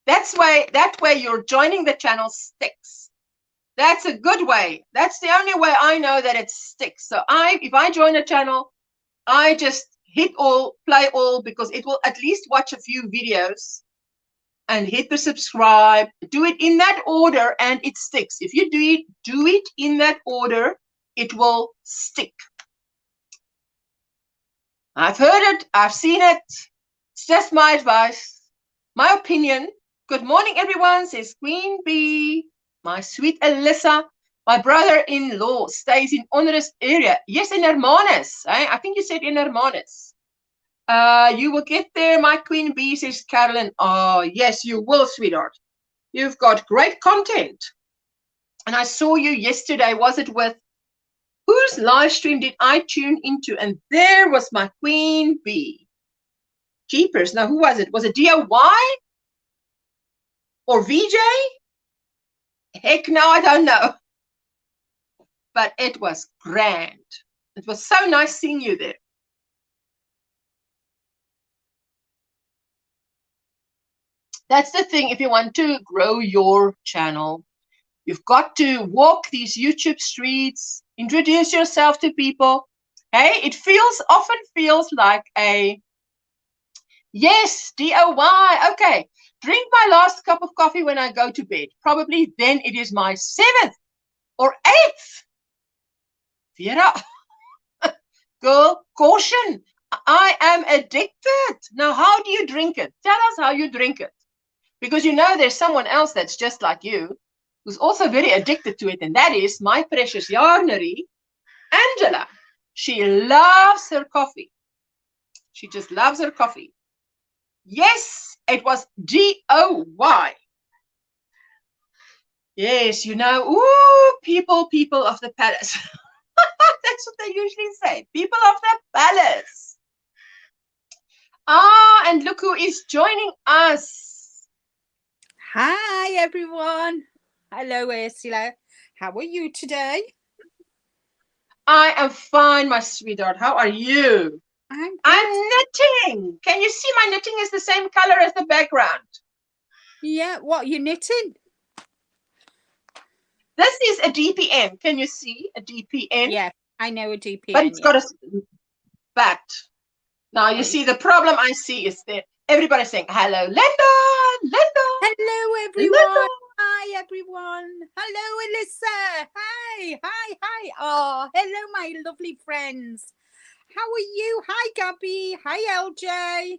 That way your joining the channel sticks. That's a good way. That's the only way I know that it sticks. So if I join a channel, I just hit all, play all, because it will at least watch a few videos and hit the subscribe. Do it in that order and it sticks. If you do it in that order, it will stick. I've heard it. I've seen it. It's just my advice, my opinion. Good morning, everyone, says Queen Bee. My sweet Alyssa. My brother-in-law stays in Onrus area. Yes, in Hermanus. I think you said in Hermanus. You will get there, my Queen Bee, says Carolyn. Oh, yes, you will, sweetheart. You've got great content. And I saw you yesterday. Was it with whose live stream did I tune into? And there was my Queen Bee. Jeepers. Now, who was it? Was it DIY? Or VJ? Heck no, I don't know. But it was grand. It was so nice seeing you there. That's the thing. If you want to grow your channel, you've got to walk these YouTube streets, introduce yourself to people, Hey, it often feels like a, yes, DOY. Okay, drink my last cup of coffee when I go to bed. Probably then it is my 7th or 8th. Vera, girl, caution. I am addicted. Now, how do you drink it? Tell us how you drink it. Because you know there's someone else that's just like you, who's also very addicted to it, and that is my precious yarnery, Angela. She loves her coffee. She just loves her coffee. Yes, it was DOY. Yes, you know, ooh, people of the palace. That's what they usually say, people of the palace. Ah, and look who is joining us. Hi, everyone. Hello, Ursula. How are you today? I am fine, my sweetheart. How are you? I'm knitting. Can you see my knitting is the same color as the background? Yeah, what, you knitting? This is a DPN. Can you see a DPN? Yeah, I know a DPN. But it's got a bat. Now you see the problem I see is that everybody's saying, hello, Linda, Linda. Hello, everyone. Linda. Hi, everyone. Hello, Alyssa. Hi, hi, hi. Oh, hello, my lovely friends. How are you? Hi, Gabby. Hi, LJ.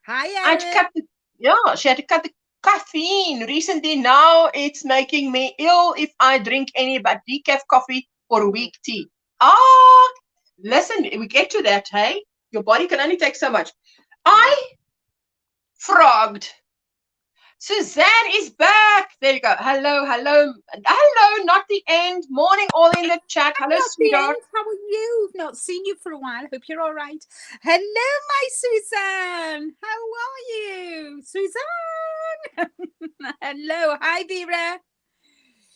Hi, Ellen. She had to cut the caffeine recently. Now it's making me ill if I drink any but decaf coffee or weak tea. Ah, listen, we get to that, hey? Your body can only take so much. I frogged. Suzanne is back. There you go. Hello, hello. Hello, not the end. Morning, all in the chat. Hello, sweetheart. How are you? Not seen you for a while. Hope you're all right. Hello, my Suzanne. How are you? Suzanne. Hello. Hi, Vera.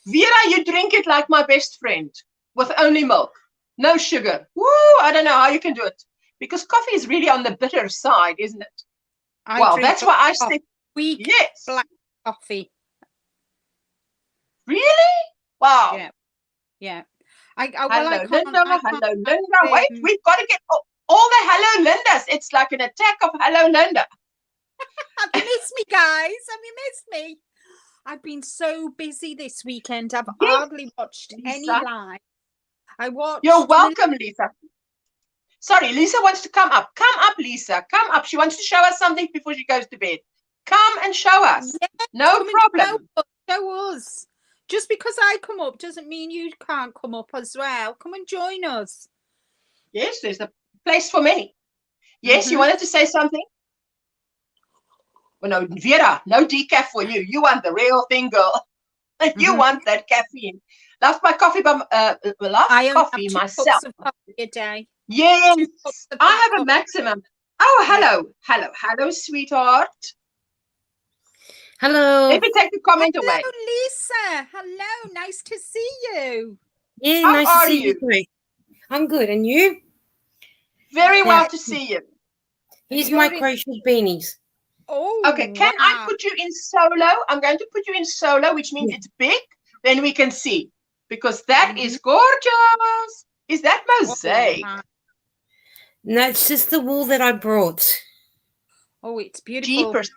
Vera, you drink it like my best friend with only milk. No sugar. Woo, I don't know how you can do it. Because coffee is really on the bitter side, isn't it? Well, that's why I say weak black coffee. Really? Wow. Yeah. Yeah. Hello, Linda. Wait, we've got to get all the hello Lindas. It's like an attack of hello Linda. Have you missed me, guys? Have you missed me? I've been so busy this weekend. I've hardly watched any live. I watched. You're welcome, Lisa. Sorry, Lisa wants to come up. Come up, Lisa. Come up. She wants to show us something before she goes to bed. Come and show us. Yes, no problem. Show us. Just because I come up doesn't mean you can't come up as well. Come and join us. Yes, there's a place for many. Yes, you wanted to say something? Well, no, Vera, no decaf for you. You want the real thing, girl. You want that caffeine. Love my coffee, coffee myself. Of coffee a day. Yes, I have a maximum. Oh, hello, sweetheart. Hello. Let me take the comment away. Hello, Lisa. Hello, nice to see you. Yeah, nice to see you too. I'm good, and you? Very well to see you. Here's my crochet beanies. Oh, okay. Can I put you in solo? I'm going to put you in solo, which means it's big. Then we can see, because that is gorgeous. Is that mosaic? No, it's just the wool that I brought. Oh, it's beautiful. Jeepers.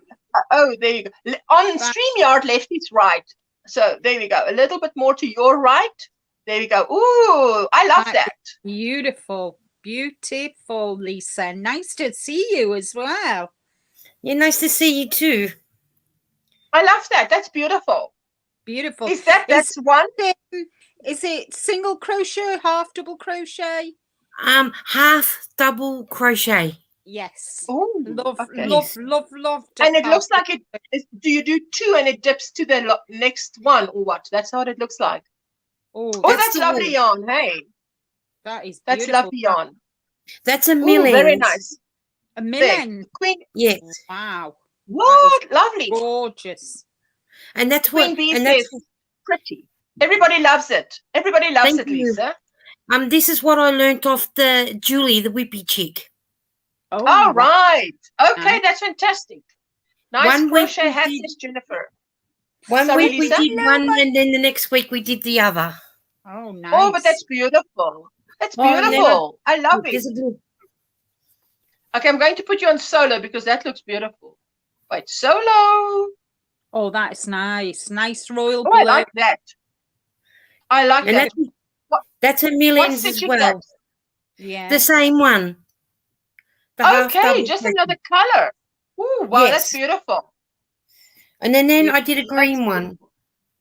Oh, there you go. On StreamYard, left is right. So there we go. A little bit more to your right. There we go. Ooh, I love that. Beautiful. Beautiful, Lisa. Nice to see you as well. Yeah, nice to see you too. I love that. That's beautiful. Beautiful. That's one? Is it single crochet, half double crochet? Half double crochet. Yes. Oh, love. And it looks like do you do 2 and it dips to the next one or what? That's how it looks like. Oh, that's lovely yarn. Hey, that is that's lovely yarn. That's a million. Very nice. A million. Queen. Yes. Wow. What? Lovely. Gorgeous. And that's Queen Bee says pretty. Everybody loves it. Everybody loves it, Lisa. This is what I learnt off the Julie, the whippy chick. Oh, all right. Okay, that's fantastic. Nice crochet hat, says Jennifer. One week we did one, and then the next week we did the other. Oh, nice. Oh, but that's beautiful. That's Oh, and then beautiful. I love there's it. a little, Okay, I'm going to put you on solo because that looks beautiful. Wait, solo. Oh, that's nice. Nice royal Oh, blue. I like that. I like and that. that's a What millions stitch as is well. that? Yeah. The same one. The half Okay, double just crochet. another color. Ooh, wow, that's Yes. beautiful. And then I did a That's green one. beautiful.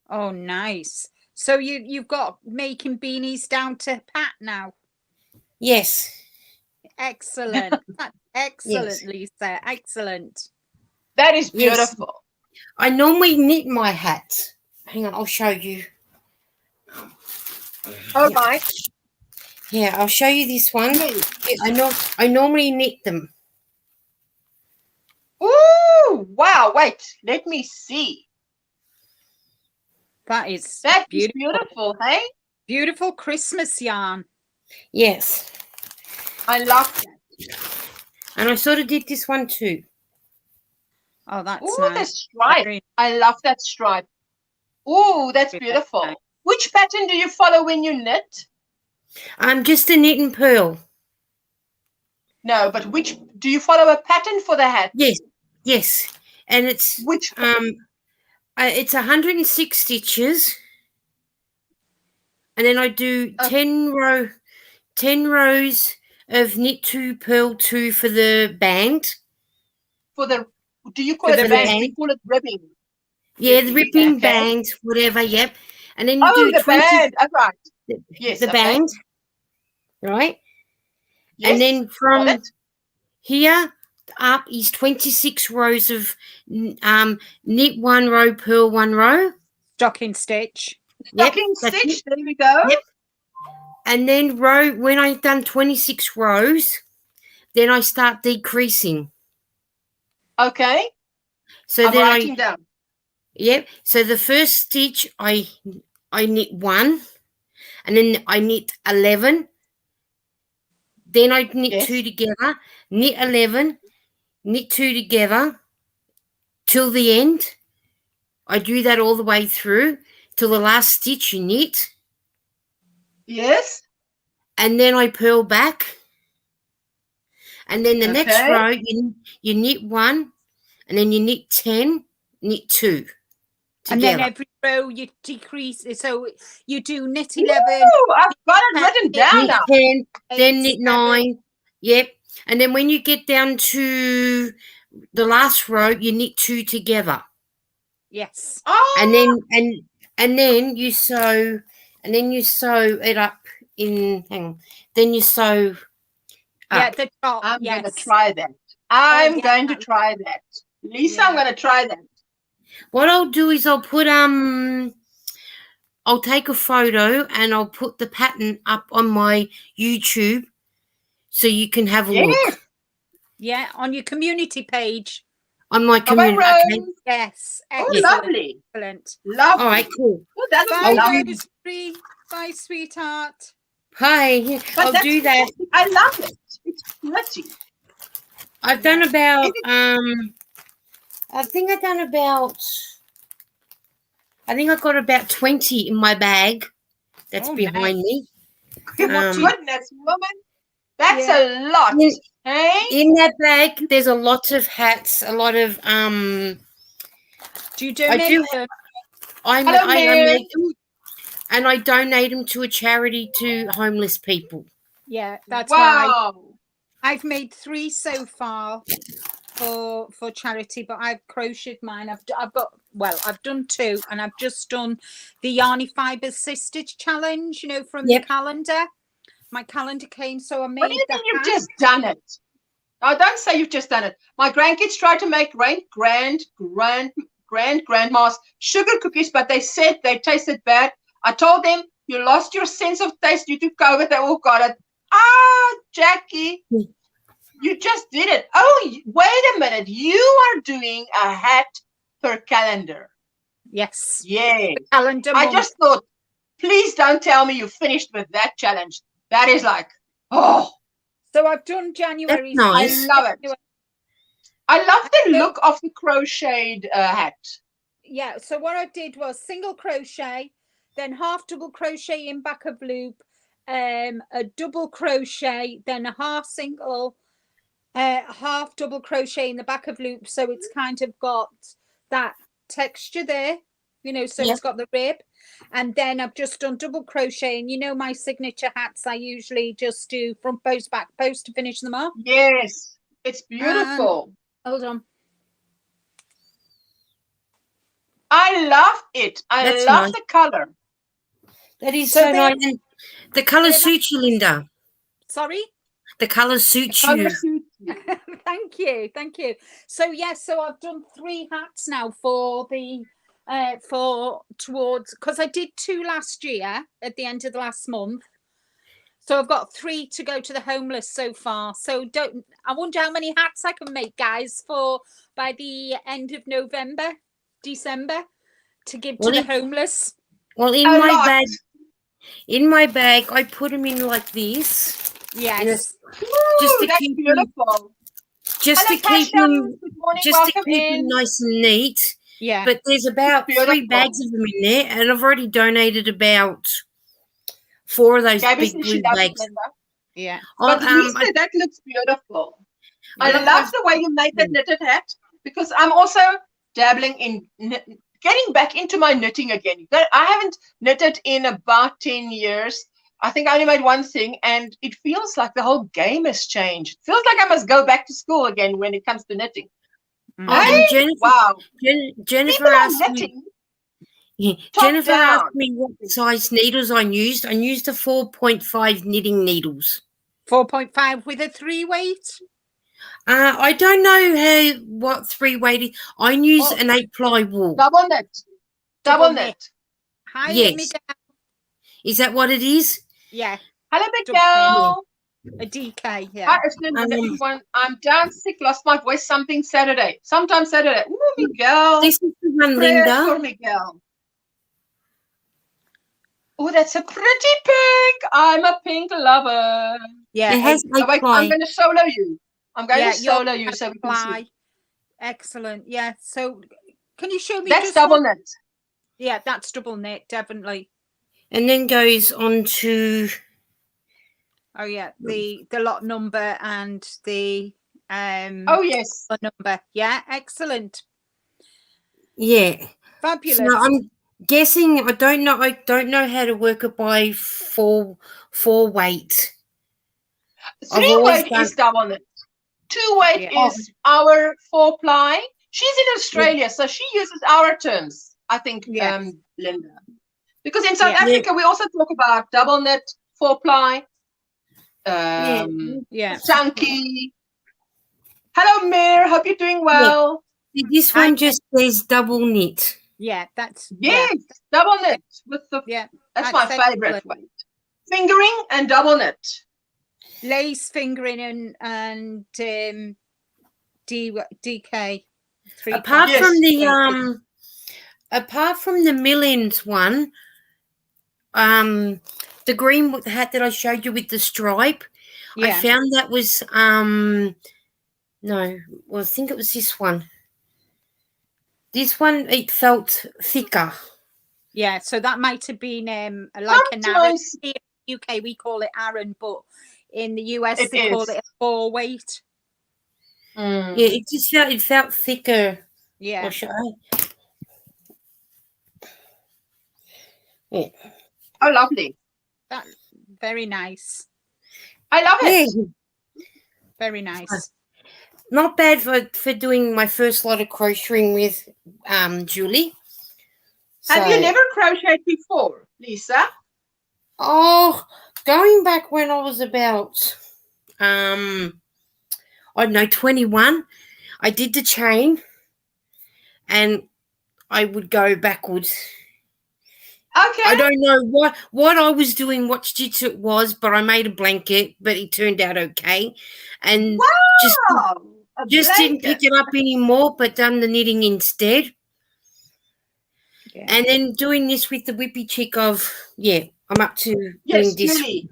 Oh, nice. So you've got making beanies down to pat now. Yes. Excellent. That's excellent, Yes. Lisa. Excellent. That is Yes. beautiful. I normally knit my hats. Hang on, I'll show you. All Yeah. right. Yeah, I'll show you this one. Yes. Yeah, I normally knit them. Ooh, wow. Wait, let me see. That is That is beautiful. beautiful, hey? Beautiful Christmas yarn. Yes. I love that. And I sort of did this one too. Oh, that's Ooh, the nice. stripe. Very I love that stripe. Ooh, that's Very beautiful. nice. Which pattern do you follow when you knit? Just a knit and purl. No, but which do you follow a pattern for the hat? Yes. Yes. And it's Which it's 106 stitches. And then I do 10 rows of knit 2, purl 2 for the band. for the do you call For it the band? band. We call it ribbing. Yeah, the ripping Okay. band, whatever, yep. And then you Oh, do the 20 band. Oh, right. Yes, the okay. band, right? Yes, And then got from it. here up is 26 rows of knit 1 row, purl 1 row. Stocking stitch. Stocking that's stitch. it. There we go. Yep. And then when I've done 26 rows, then I start decreasing. Okay. So I'm then writing down. Yep. So the first stitch I knit 1, and then I knit 11. Then I knit Yes. 2 together, knit 11, knit 2 together till the end. I do that all the way through till the last stitch you knit, Yes. and then I purl back. And then the next Okay. row you knit 1, and then you knit 10, knit 2 together. And then every row you decrease. So you do knit 11. Ooh, I've got it written down knit now. 10, 8, then knit 7. 9. Yep. And then when you get down to the last row, you knit 2 together. Yes. Oh, And then you sew, it up in, hang on, then you sew Yeah, up. the top. I'm yes. going to try that. I'm yeah. going to try that. Lisa, Yeah. I'm going to try that. What I'll do is I'll put I'll take a photo and I'll put the pattern up on my YouTube so you can have a look. Yes. Yeah, on your community page. On my Bye-bye, community. Okay. Rose. Yes. Oh, Excellent. lovely. Excellent. Lovely. All right, cool. Oh, that was Bye, lovely. Rosemary. Bye, sweetheart. Hi, But I'll that's do that. I love it. It's pretty. I've done about I think I've got about 20 in my bag that's Oh, behind me. Oh, goodness, woman. That's a lot. Hey? In that bag there's a lot of hats, a lot of Do you donate them? I Hello, Mary. make them, and I donate them to a charity to homeless people. Yeah, that's right. Wow. I've made 3 so far for charity, but I've crocheted mine. I've done 2, and I've just done the Yarny Fibers Sisters challenge, from the calendar. My calendar came, so I made What do you the think you've hat. just done it? Oh, don't say you've just done it. My grandkids tried to make grandma's sugar cookies, but they said they tasted bad. I told them, you lost your sense of taste due to COVID. They all got it. Ah, Jackie, you just did it. Oh, wait a minute. You are doing a hat per calendar. Yes. Yeah. Calendar I month. just thought, please don't tell me you finished with that challenge. That is like, oh. So I've done January. That's nice. I love it. I love the look of the crocheted hat. Yeah, so what I did was single crochet, then half double crochet in back of loop, a double crochet, then a half single, half double crochet in the back of loop, so it's kind of got that texture there, you know, so Yep. it's got the rib. And then I've just done double crochet, and you know my signature hats, I usually just do front post, back post to finish them off. Yes, it's beautiful. Hold on. I love it. I That's love nice. the color. That is So so then- nice. And the colour then- suits you, Linda. Sorry? The colour suits Color you. suits you. Thank you, thank you. So yes, so I've done 3 hats now for the because I did 2 last year at the end of the last month, so I've got 3 to go to the homeless so far. So I wonder how many hats I can make, guys, for by the end of December to give to Well, the homeless. Well, A lot. in my bag, I put them in like this. Yes. Just to That's keep them, beautiful. just Hello, to keep Passion. them, Good morning. just to Welcome keep them in. nice and neat. Yeah. But there's about 3 beautiful. bags of them in there, and I've already donated about 4 of those Gabby big says she blue loves it, bags. Linda. Yeah. But Oh, Lisa, that looks beautiful. I Yeah. love the way you made that knitted hat, because I'm also dabbling in getting back into my knitting again. I haven't knitted in about 10 years. I think I only made one thing, and it feels like the whole game has changed. It feels like I must go back to school again when it comes to knitting. Oh, and Hey? Jennifer, Wow. Jennifer People are asked me. knitting. Yeah, Top Jennifer down. asked me what size needles I used. I used a 4.5 knitting needles. 4.5 with a 3 weight. I don't know what 3 weighted. I use an 8-ply wool. Double knit. Double Double knit. knit. Hi, Yes. Miguel. Is that what it is? Yeah, Hello, Double Miguel. a DK. Yeah. Hi, everyone. I'm down sick. Lost my voice. Sometime Saturday. Ooh, Miguel. This is the one, Prayers Linda. for Miguel. Oh, that's a pretty pink. I'm a pink lover. Yeah. It has Oh, wait, 8-ply. I'm going to solo you. I'm going Yeah, to solo you so we can see. Apply. Excellent. Yeah. So can you show me That's just double one? knit. Yeah, that's double knit, definitely. And then goes on to Oh yeah, the lot number and the Oh, yes. number. Yeah, excellent. yeah. Fabulous. So I'm guessing I don't know how to work it by 4 weight. I've 3 always weight done- is double knit. 2 weight Yeah. is our 4-ply. She's in Australia, so she uses our terms, I think, Yeah. Linda. Because in South Yeah. Africa, we also talk about double knit, 4-ply, Yeah. chunky. Hello, Mir. Hope you're doing well. This Hi. one just says double knit. Yeah, that's Yes, double knit with the. yeah. That's my That's favorite excellent. weight. Fingering and double knit. Lace fingering and DK. 3 Apart Yes, from the thank you. apart from the Millions one, the green hat that I showed you with the stripe, I Yeah. found that was no, well, I think it was this one. This one, it felt thicker. Yeah, so that might have been like an Aaron. Sometimes Here in the UK we call it Aaron, but in the US It they call is. it a 4 weight. Mm. Yeah, it felt thicker. Yeah. Or should I? Yeah. Oh, lovely. That very nice. I love it. Yeah, Very nice. not bad for doing my first lot of crocheting with Julie. Have you So- never crocheted before, Lisa? Oh, going back when I was about, I don't know, 21, I did the chain and I would go backwards. Okay. I don't know what I was doing, what stitch it was, but I made a blanket, but it turned out okay. And Wow. A just didn't blanket. pick it up anymore, but done the knitting instead. Yeah. And then doing this with the whippy chick of, yeah, I'm up to Yes, doing this. Julie.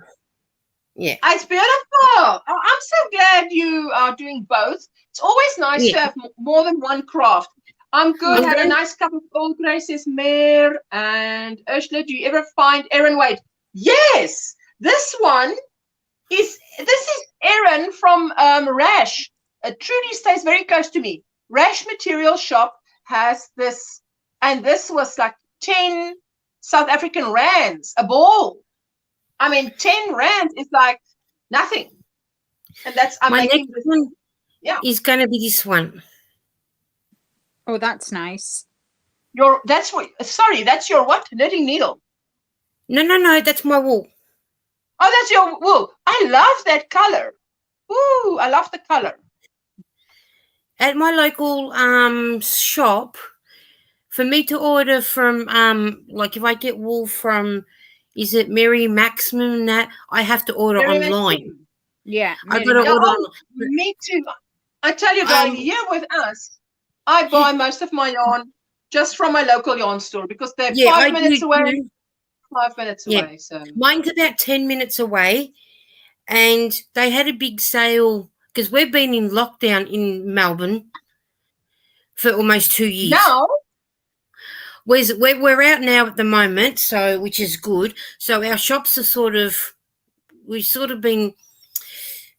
Yeah. It's beautiful. Oh, I'm so glad you are doing both. It's always nice Yeah. to have more than one craft. I'm good. I'm Had a good. nice cup of cold grace, says Mayor. And Ursula, do you ever find Erin Wade? Yes. This one is Erin from Rash. Trudy stays very close to me. Rash Material Shop has this, and this was like 10 South African rands, a ball. I mean, 10 rands is like nothing. And that's, I'm My making next this. one Yeah. is going to be this one. Oh, that's nice. That's your what? Knitting needle. No, that's my wool. Oh, that's your wool. I love that color. Ooh, I love the color. At my local shop, for me to order from like if I get wool from, is it Mary Maximum, that I have to order Very online. nice. Yeah. I've got to order online. Me too. I tell you, darling, here with us, I buy most of my yarn just from my local yarn store because they're 5 minutes away. Too. 5 minutes away. So mine's about 10 minutes away, and they had a big sale because we've been in lockdown in Melbourne for almost 2 years. now, We're out now at the moment, so which is good. So our shops are we've sort of been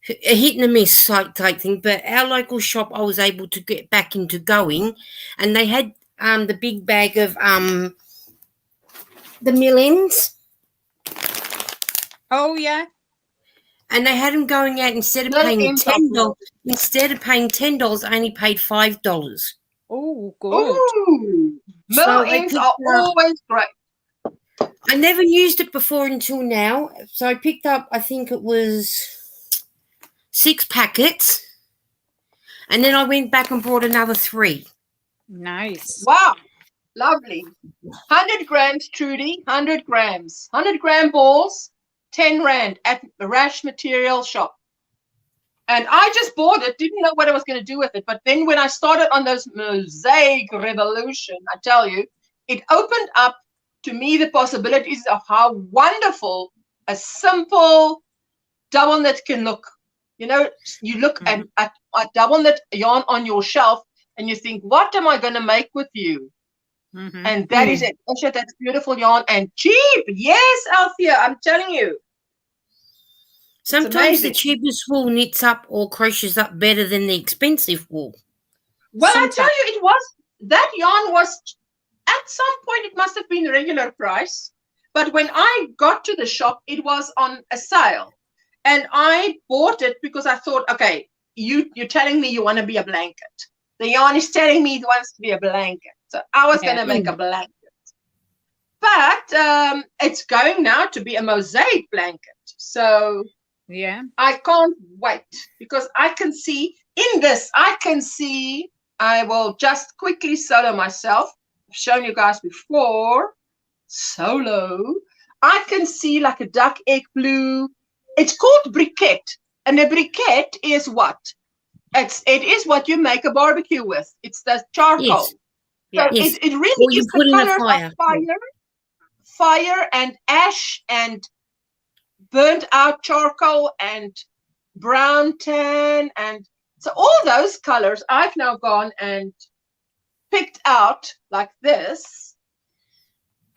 a hit and a miss type thing. But our local shop, I was able to get back into going, and they had the big bag of the mill-ins. Oh yeah. And they had them going out instead of paying $10. Instead of paying $10, I only paid $5. Oh, good. ooh, mill-ins are always great. I never used it before until now. So I picked up, I think it was 6 packets. And then I went back and bought another 3. Nice. Wow, lovely. 100 grams, Trudy, 100 grams. 100 gram balls, 10 rand at the Rash Material Shop. And I just bought it, didn't know what I was going to do with it. But then when I started on those mosaic revolution, I tell you, it opened up to me the possibilities of how wonderful a simple double knit can look. You know, you look at a double knit yarn on your shelf and you think, what am I going to make with you? And that is it. Also, that's beautiful yarn and cheap. Yes, Althea, I'm telling you. Sometimes the cheapest wool knits up or crochets up better than the expensive wool. Well, I tell you, that yarn was, at some point, it must have been regular price. But when I got to the shop, it was on a sale. And I bought it because I thought, okay, you're telling me you want to be a blanket. The yarn is telling me it wants to be a blanket. So I was going to make a blanket. But it's going now to be a mosaic blanket. So yeah, I can't wait because I can see in this, I will just quickly solo myself. I've shown you guys before. Solo. I can see like a duck egg blue. It's called briquette. And a briquette is what? It is what you make a barbecue with. It's the charcoal. Yes. So yes. it really is the colors of fire and ash and burnt out charcoal and brown tan. And so all those colors I've now gone and picked out like this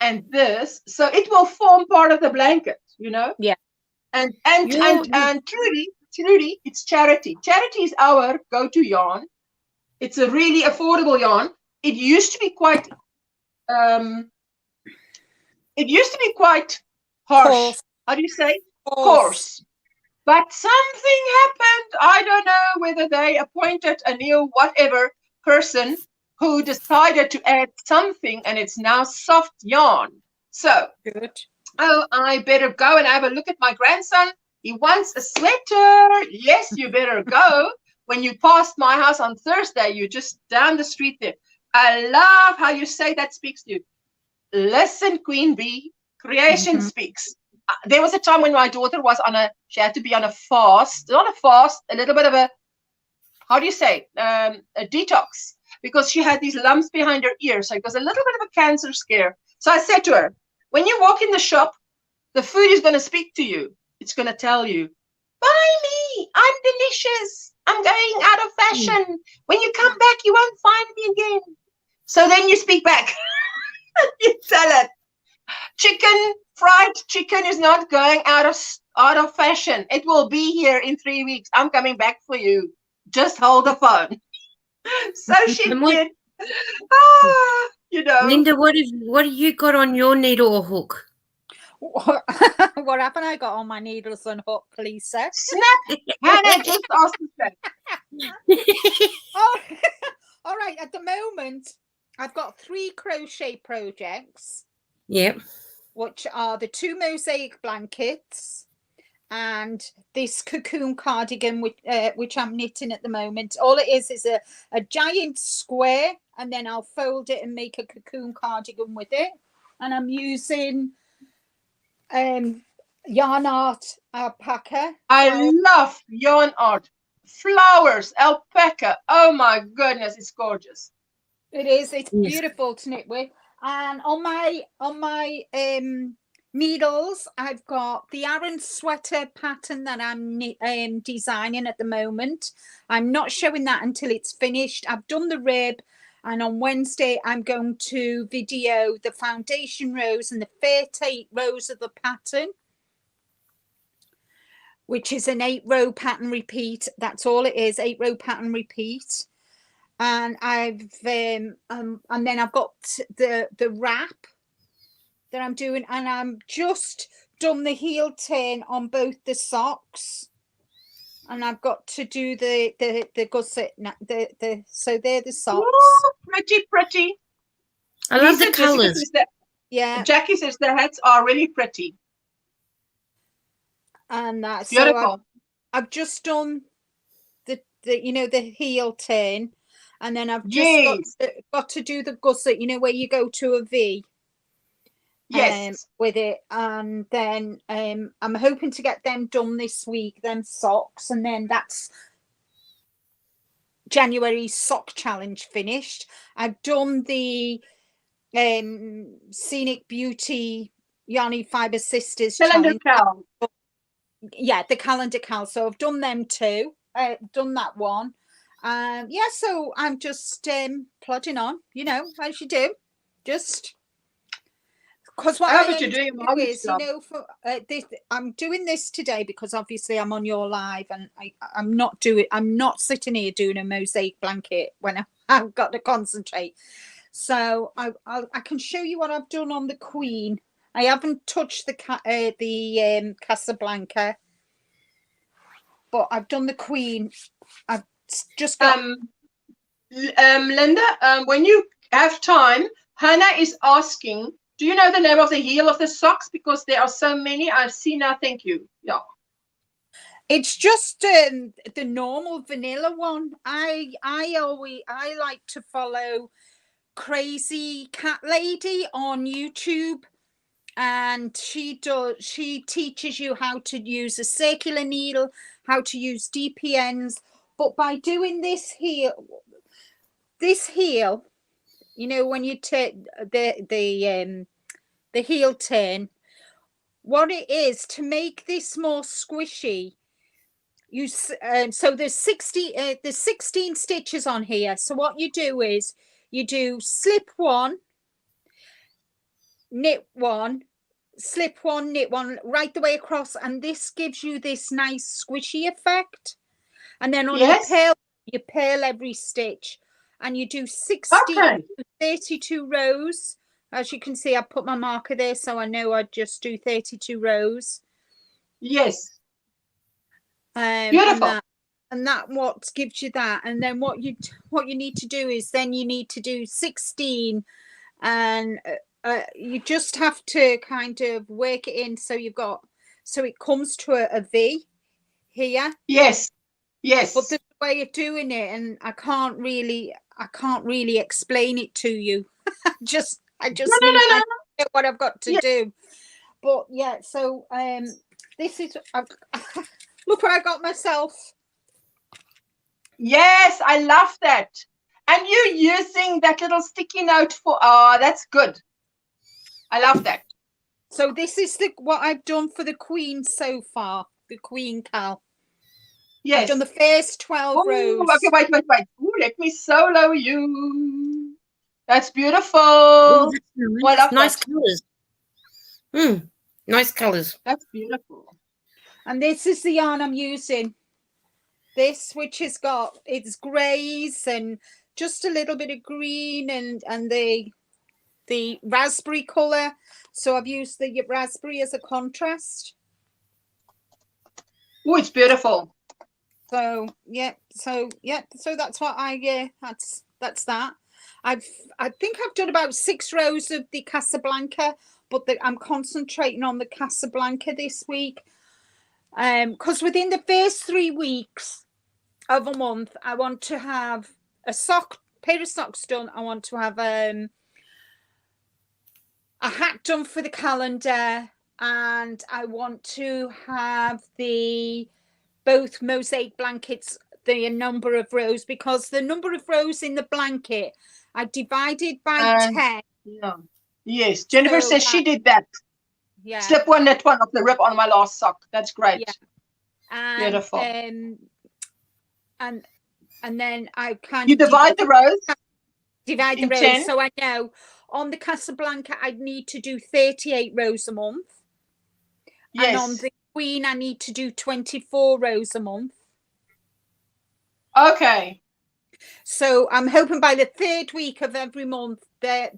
and this. So it will form part of the blanket, you know? Yeah. And Trudy, it's Charity. Charity is our go-to yarn. It's a really affordable yarn. It used to be quite harsh. How do you say? Coarse. But something happened. I don't know whether they appointed a new whatever person who decided to add something, and it's now soft yarn. So, good. Oh, I better go and have a look at my grandson. He wants a sweater. Yes, you better go. When you passed my house on Thursday, you're just down the street there. I love how you say that speaks to you. Listen, Queen Bee, creation speaks. There was a time when my daughter was she had to be on a fast, not a fast, a little bit of a, how do you say, a detox, because she had these lumps behind her ears. So it was a little bit of a cancer scare. So I said to her, when you walk in the shop, the food is going to speak to you. It's going to tell you, buy me, I'm delicious. I'm going out of fashion. When you come back, you won't find me again. So then you speak back. You tell it, Fried chicken is not going out of fashion. It will be here in 3 weeks. I'm coming back for you. Just hold the phone. So she did. You know. Linda, what have you got on your needle or hook? What happened? I got on my needles and hook, Lisa. Snap! Hannah just asked the same. All right. At the moment, I've got 3 crochet projects. Yep. Which are the 2 mosaic blankets and this cocoon cardigan, which I'm knitting at the moment. All it is a giant square, and then I'll fold it and make a cocoon cardigan with it. And I'm using yarn art alpaca. I love yarn art. Flowers, alpaca. Oh my goodness, it's gorgeous. It is. It's beautiful to knit with. And on my needles, I've got the Aran sweater pattern that I'm designing at the moment. I'm not showing that until it's finished. I've done the rib, and on Wednesday I'm going to video the foundation rows and the first 8 rows of the pattern, which is an 8-row pattern repeat. That's all it is, 8-row pattern repeat. And I've and then I've got the wrap that I'm doing, and I'm just done the heel turn on both the socks, and I've got to do the gusset. So they're the socks. Ooh, pretty. I love the colours. Yeah, Jackie says the hats are really pretty. And that's beautiful. So I've just done the heel turn. And then I've just got to do the gusset, where you go to a V. Yes. With it. And then I'm hoping to get them done this week, them socks. And then that's January sock challenge finished. I've done the Scenic Beauty Yarny Fiber Sisters calendar challenge. Yeah, the calendar cal. So I've done them too. Done that one. So I'm just plodding on, as you do, just because what I you're doing is, for this, I'm doing this today because obviously I'm on your live, and I'm not sitting here doing a mosaic blanket when I've got to concentrate. So I can show you what I've done on the Queen. I haven't touched the Casablanca, but I've done the Queen. I've just got Linda, when you have time, Hannah is asking, do you know the name of the heel of the socks? Because there are so many. I've seen now. Thank you. Yeah. It's just the normal vanilla one. I like to follow Crazy Cat Lady on YouTube, and she teaches you how to use a circular needle, how to use DPNs. But by doing this heel, when you take the heel turn, what it is to make this more squishy, so there's 16 stitches on here. So what you do is you do slip 1, knit 1, slip 1, knit 1, right the way across, and this gives you this nice squishy effect. And then on your purl, you purl every stitch, and you do 32 rows. As you can see, I put my marker there, so I know I just do 32 rows. Yes. Beautiful. And that what gives you that. And then what you need to do is then you need to do 16, and you just have to kind of work it in so it comes to a V here. Yes. But there's a way of doing it, and I can't really explain it to you. I just know what I've got to do. But yeah, so this is look what I got myself. Yes, I love that. And you're using that little sticky note for that's good. I love that. So this is what I've done for the Queen so far, the Queen Cal. Yes. I've done the first 12 rows. Okay, wait. Ooh, let me solo you. That's beautiful. Nice colours. Nice colours. That's beautiful. And this is the yarn I'm using. This, which has got, it's greys and just a little bit of green and the raspberry colour. So I've used the raspberry as a contrast. Oh, it's beautiful. So so that's what that's that. I think I've done about 6 rows of the Casablanca, but I'm concentrating on the Casablanca this week. Because within the first 3 weeks of a month, I want to have a pair of socks done. I want to have a hat done for the calendar, and I want to have both mosaic blankets, the number of rows, because the number of rows in the blanket I divided by 10. Yeah. Yes, Jennifer says she did that. Yeah. Slip one, knit one off the rib on my last sock. That's great. Yeah. And, beautiful. And then I kind of divide the rows. Divide the rows. 10. So I know on the Casablanca I'd need to do 38 rows a month. Yes. And on the Queen I need to do 24 rows a month. Okay. So I'm hoping by the 3rd week of every month that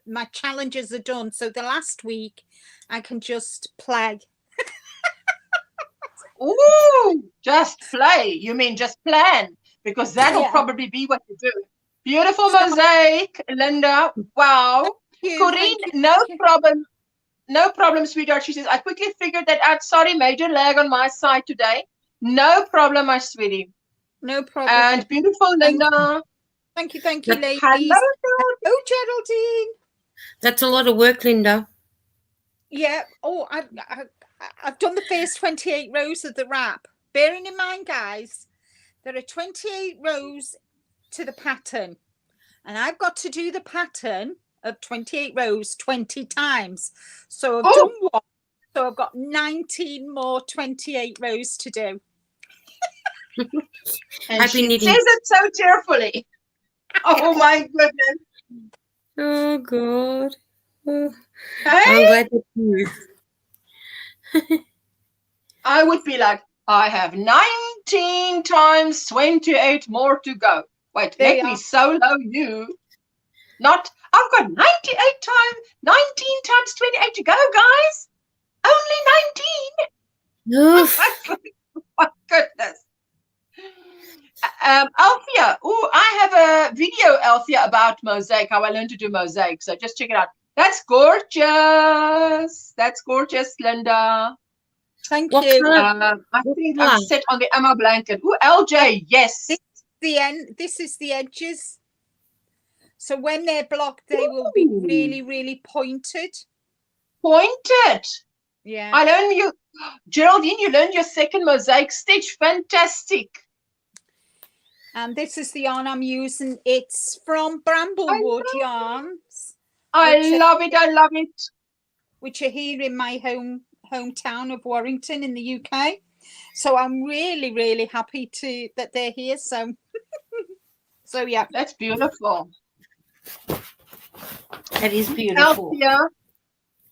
my challenges are done. So the last week I can just play. Ooh, just play. You mean just plan? Because that'll probably be what you do. Beautiful mosaic, Linda. Wow. Corinne, no problem. No problem, sweetheart. She says, I quickly figured that out. Sorry, major lag on my side today. No problem, my sweetie. No problem. And beautiful Linda. Thank you, ladies. Hello, Geraldine. That's a lot of work, Linda. Yeah. Oh, I've done the first 28 rows of the wrap. Bearing in mind, guys, there are 28 rows to the pattern, and I've got to do the pattern of 28 rows 20 times. So I've done one. So I've got 19 more 28 rows to do. And Happy knitting. Says it so cheerfully. Oh my goodness. Oh God. Oh. Hey? I'm glad that you. I would be like, I have 19 times 28 more to go. Wait, make me so low, you. Not, I've got 19 times 28 to go, guys. Only 19. Oof. My goodness. Althea, I have a video, Althea, about mosaic, how I learned to do mosaic. So just check it out. That's gorgeous. That's gorgeous, Linda. Thank you. I think I'm set on the Emma blanket. LJ, yes. This is the edges. So when they're blocked, they will be really, really pointed. Pointed? Yeah. I learned you, Geraldine, you learned your second mosaic stitch. Fantastic. And this is the yarn I'm using. It's from Bramblewood Yarns. I love it. I love it. Which are here in my hometown of Warrington in the UK. So I'm really, really happy that they're here. So, yeah. That's beautiful. That is beautiful.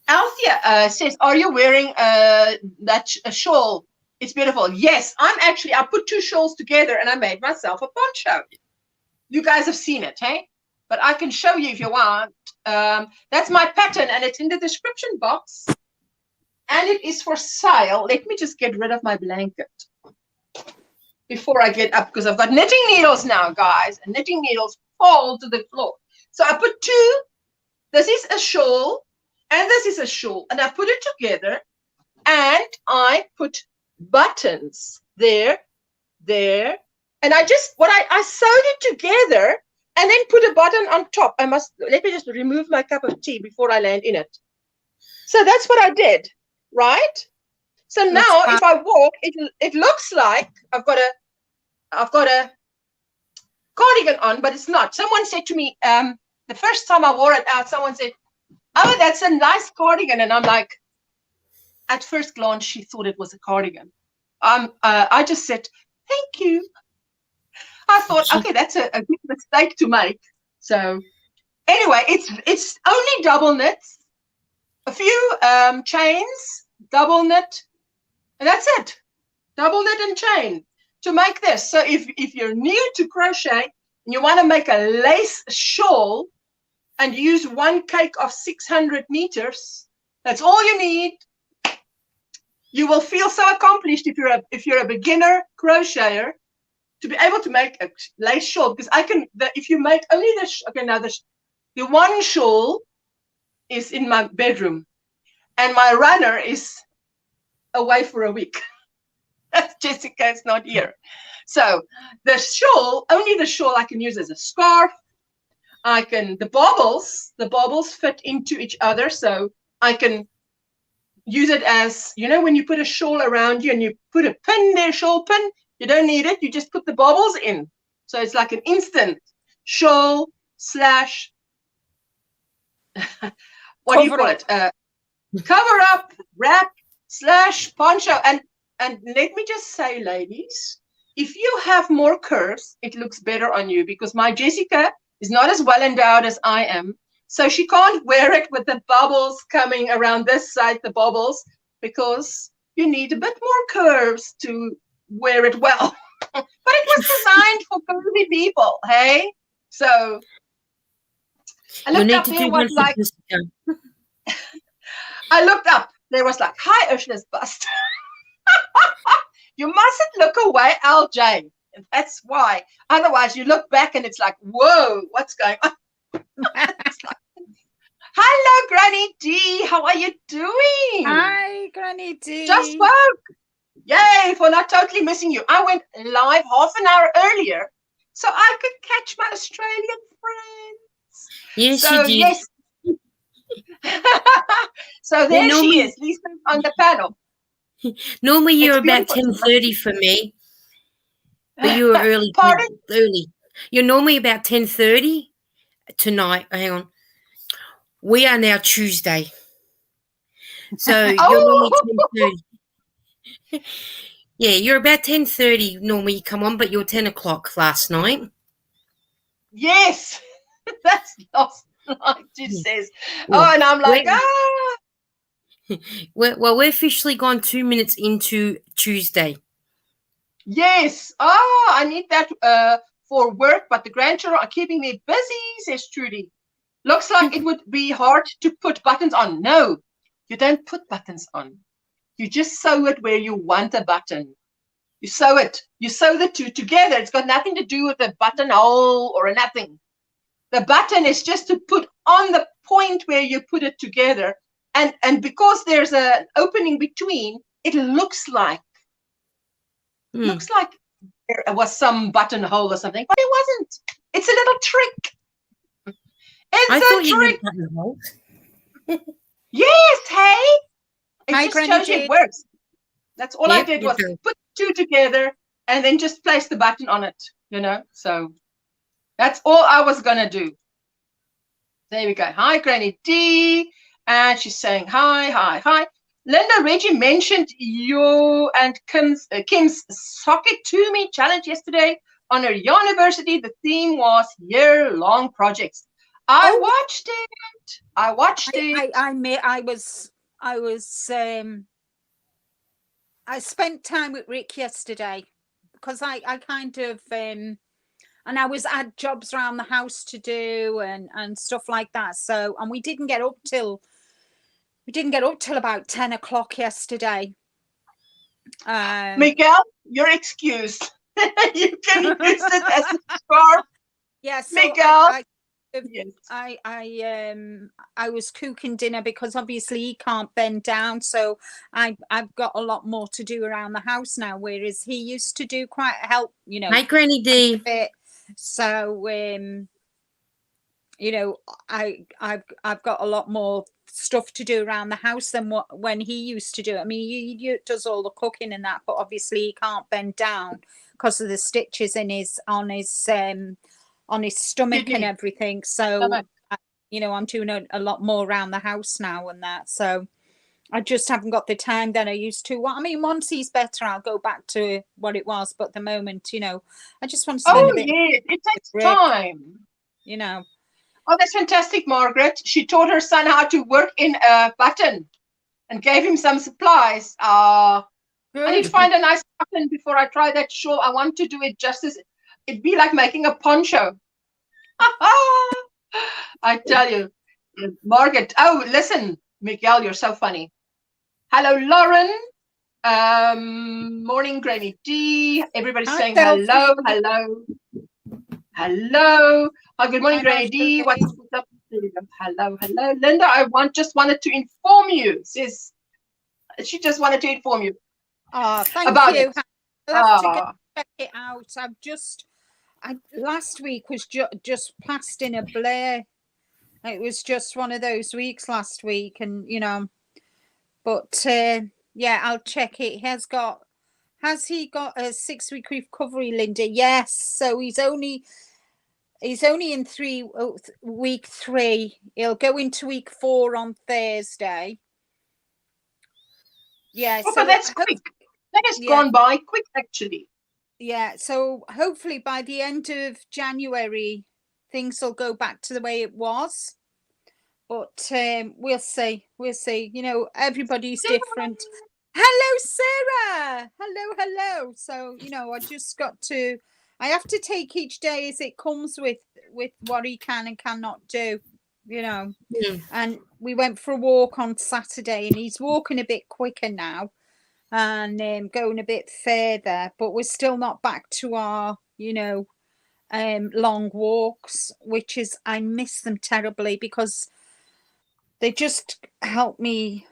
Althea says, are you wearing a shawl? It's beautiful. Yes, I put 2 shawls together and I made myself a poncho. You guys have seen it, hey? But I can show you if you want. That's my pattern and it's in the description box. And it is for sale. Let me just get rid of my blanket before I get up because I've got knitting needles now, guys. And knitting needles fall to the floor. So I put 2. This is a shawl and this is a shawl. And I put it together and I put buttons there. And I sewed it together and then put a button on top. Let me just remove my cup of tea before I land in it. So that's what I did, right? So now if I walk, it looks like I've got a cardigan on, but it's not. Someone said to me, the first time I wore it out, someone said, oh, that's a nice cardigan. And I'm like, at first glance, she thought it was a cardigan. I just said, thank you. I thought, okay, that's a good mistake to make. So anyway, it's only double knits. a few chains, double knit, and that's it. Double knit and chain to make this. So if you're new to crochet and you want to make a lace shawl and use one cake of 600 meters, that's all you need. You will feel so accomplished if you're a beginner crocheter to be able to make a lace shawl, because if you make only the one shawl is in my bedroom and my runner is away for a week. Jessica is not here. So the shawl, only the shawl I can use as a scarf. The bobbles fit into each other, so I can use it as, when you put a shawl around you and you put a pin there, shawl pin, you don't need it, you just put the bobbles in. So it's like an instant shawl slash, what do you call it? Cover up, wrap, slash poncho. And let me just say, ladies, if you have more curves, it looks better on you, because my Jessica is not as well endowed as I am. So she can't wear it with the bubbles coming around this side, the bobbles, because you need a bit more curves to wear it well. But it was designed for curvy people, hey? So I looked up, there was like, I looked up, there was like, hi, Ursula's bust. You mustn't look away, LJ. And that's why. Otherwise, you look back and it's like, whoa, what's going on? It's like, hello, Granny D. How are you doing? Hi, Granny D. Just woke. Yay, for not totally missing you. I went live half an hour earlier so I could catch my Australian friends. Yes, so, you did. Yes. So there she is, Lisa on the panel. Normally you're about 10:30 for me. But you were early. Pardon? Early. You're normally about 10:30 tonight. Hang on. We are now Tuesday. So you're normally 10:30. Yeah, you're about 10:30 normally you come on, but you're 10 o'clock last night. Yes. That's last night, she says. Well, and I'm like, we're officially gone 2 minutes into Tuesday. Yes. Oh, I need that for work, but the grandchildren are keeping me busy, says Trudy. Looks like it would be hard to put buttons on. No, you don't put buttons on. You just sew it where you want a button. You sew it. You sew the two together. It's got nothing to do with a buttonhole or nothing. The button is just to put on the point where you put it together. And because there's an opening between, it looks like there was some buttonhole or something, but it wasn't. It's a little trick. It's a trick. Yes, hey. It just shows you it works. That's all I did was put two together and then just place the button on it, So that's all I was going to do. There we go. Hi, Granny D. And she's saying hi, hi, hi. Linda Reggie mentioned you and Kim's Socket to Me challenge yesterday on her university. The theme was year-long projects. I watched it. I spent time with Rick yesterday because I kind of and I had jobs around the house to do and stuff like that. So, and we didn't get up till about 10 o'clock yesterday. Miguel, you're excused. You can use it as a scarf. Yes, yeah, so Miguel. I was cooking dinner because obviously he can't bend down, so I've got a lot more to do around the house now, whereas he used to do quite help, Hi, Granny D. So I've got a lot more stuff to do around the house than when he used to do. I mean, he does all the cooking and that, but obviously he can't bend down because of the stitches on his stomach and everything. So I'm doing a lot more around the house now and that. So I just haven't got the time that I used to. Well, I mean, once he's better, I'll go back to what it was. But at the moment, I just want to spend a bit. It takes time. Oh, that's fantastic, Margaret. She taught her son how to work in a button and gave him some supplies. I need to Good. find a nice button before I try that shawl. I want to do it just as it'd be like making a poncho. I tell you, Margaret. Oh, listen, Miguel, you're so funny. Hello, Lauren. Morning, Granny D. Everybody's Hi, saying Sophie. hello, hello, hello. Oh, good morning, Hi, Granny D. Sophie. What's up? Hello, hello. Linda, I just wanted to inform you. She just wanted to inform you Oh, thank about you. it. I'll have to go check it out. Last week was just passed in a blur. It was just one of those weeks last week, and but yeah, I'll check it. Has he got a 6-week recovery, Linda? Yes. So he's only in week 3. He'll go into week 4 on Thursday. Yeah. Oh, So but that's quick. That has gone by quick, actually. Yeah. So hopefully by the end of January, things will go back to the way it was. But we'll see. We'll see. Everybody's different. Hello, Sarah. Hello. So, I have to take each day as it comes with what he can and cannot do, And we went for a walk on Saturday, and he's walking a bit quicker now and going a bit further, but we're still not back to our, long walks, which is, I miss them terribly because they just help me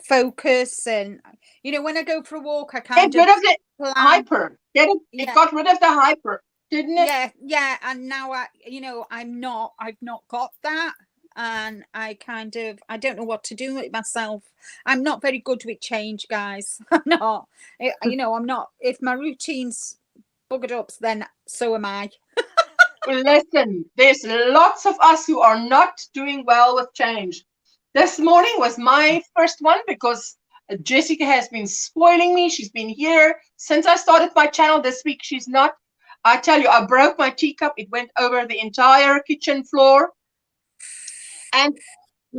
focus. And when I go for a walk, I Get rid of the hyper. It got rid of the hyper, didn't it? Yeah. And now I've not got that, and I don't know what to do with myself. I'm not very good with change, guys. I'm not. I'm not. If my routine's buggered up, then so am I. Listen, there's lots of us who are not doing well with change. This morning was my first one because Jessica has been spoiling me. She's been here since I started my channel this week. She's not. I tell you, I broke my teacup. It went over the entire kitchen floor. And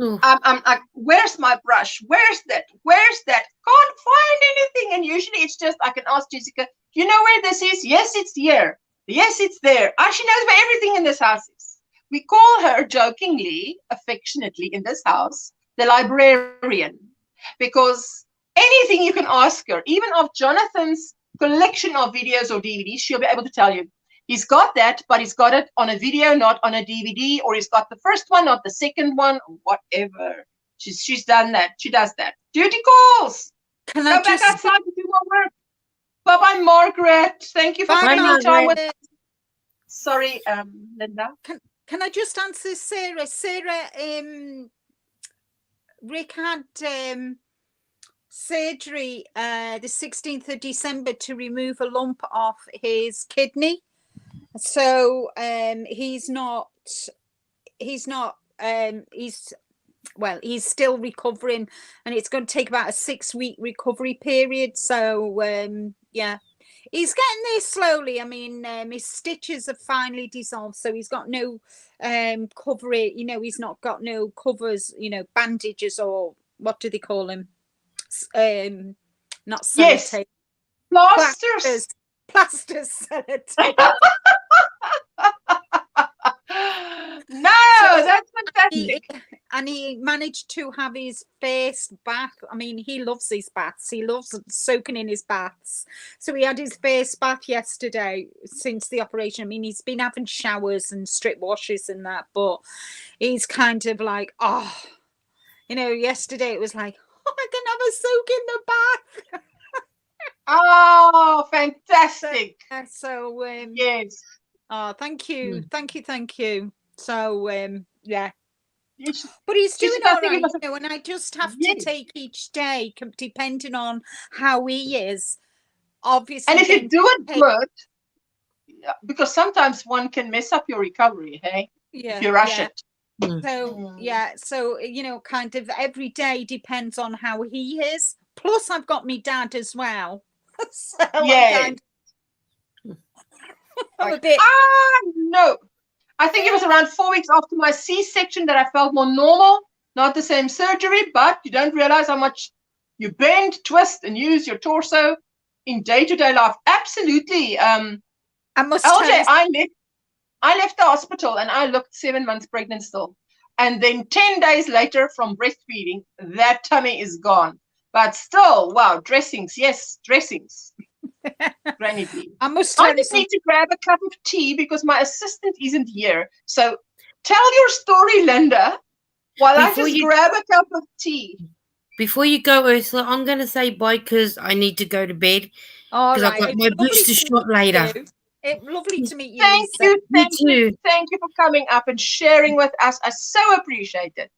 I'm like, where's my brush? Where's that? Can't find anything. And usually it's just, I can ask Jessica, you know where this is? Yes, it's here. Yes, it's there. She knows where everything in this house is. We call her jokingly, affectionately in this house, the librarian, because anything you can ask her, even of Jonathan's collection of videos or DVDs, she'll be able to tell you. He's got that, but he's got it on a video, not on a DVD, or he's got the first one, not the second one, or whatever. She's done that. She does that. Duty calls. Go back outside to do more work. Bye-bye, Margaret. Thank you for spending time with us. Sorry, Linda. Can I just answer Sarah? Sarah, Rick had surgery the 16th of December to remove a lump off his kidney. So he's still recovering, and it's going to take about a 6-week recovery period. So he's getting there slowly. I mean, his stitches have finally dissolved, so he's got no cover. He's not got no covers, bandages, or what do they call them? Not sellotape. Yes. Plasters. Sellotape. No, that's fantastic. And he managed to have his face bath. I mean, he loves his baths. He loves soaking in his baths. So he had his face bath yesterday since the operation. I mean, he's been having showers and strip washes and that, but he's kind of like, yesterday it was like, I can have a soak in the bath. Oh, fantastic. So yes. Oh, thank you. Thank you. So yeah. But he's doing all right, and I just have to take each day depending on how he is. Obviously, and if you do it good, because sometimes one can mess up your recovery, hey? Yeah, if you rush it. So kind of every day depends on how he is. Plus, I've got my dad as well. So yeah. I'm a bit. No. I think it was around 4 weeks after my C-section that I felt more normal. Not the same surgery, but you don't realize how much you bend, twist, and use your torso in day-to-day life. Absolutely. I must LJ, tell you, I left the hospital and I looked 7 months pregnant still. And then 10 days later from breastfeeding, that tummy is gone. But still, wow, dressings. Yes, dressings. Granny D. I must tell I you just something. need to grab a cup of tea because my assistant isn't here. So tell your story, Linda, while I just grab a cup of tea. Before you go, Ursula, I'm going to say bye because I need to go to bed. All Because right. I've got my booster shot later. Lovely to meet you, Thank Lisa. you, thank You you, too. thank you for coming up and sharing with us. I so appreciate it.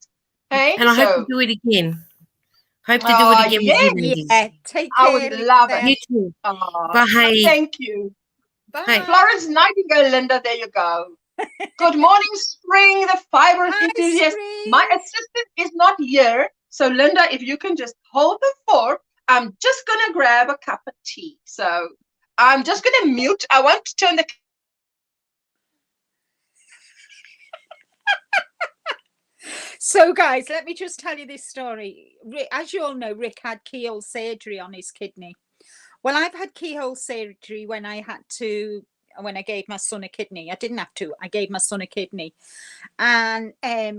Hey, And I hope to do it again. Hope to do it oh, again yes. with you ladies. Yeah, take I care. would love Lisa. it. You too. Oh, Bye. thank you. Bye. Hey. Florence Nightingale, Linda, there you go. Good morning, Spring, the fiber Hi, enthusiast. Spring. My assistant is not here. So, Linda, if you can just hold the fort, I'm just going to grab a cup of tea. So, I'm just going to mute. I want to turn the So, guys, let me just tell you this story. As you all know, Rick had keyhole surgery on his kidney. Well, I've had keyhole surgery when I gave my son a kidney. I didn't have to. I gave my son a kidney. And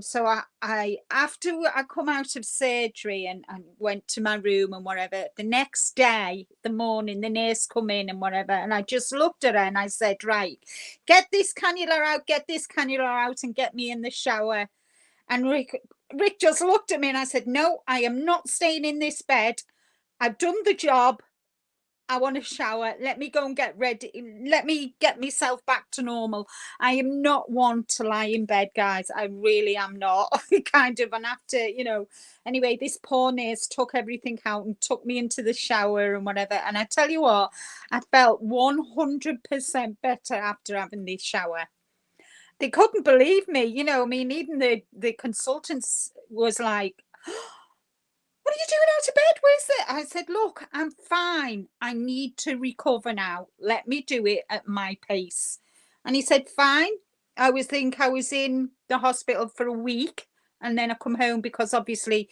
so I after I come out of surgery and went to my room and whatever, the next day, the morning, the nurse come in and whatever, and I just looked at her and I said, right, get this cannula out and get me in the shower. And Rick just looked at me and I said, no, I am not staying in this bed. I've done the job. I want to shower. Let me go and get ready. Let me get myself back to normal. I am not one to lie in bed, guys. I really am not. Kind of. And after, anyway, this poor nurse took everything out and took me into the shower and whatever. And I tell you what, I felt 100% better after having this shower. They couldn't believe me, even the consultants was like, what are you doing out of bed? Where's it? I said, look, I'm fine. I need to recover now. Let me do it at my pace. And he said, fine. I was in the hospital for a week and then I come home because obviously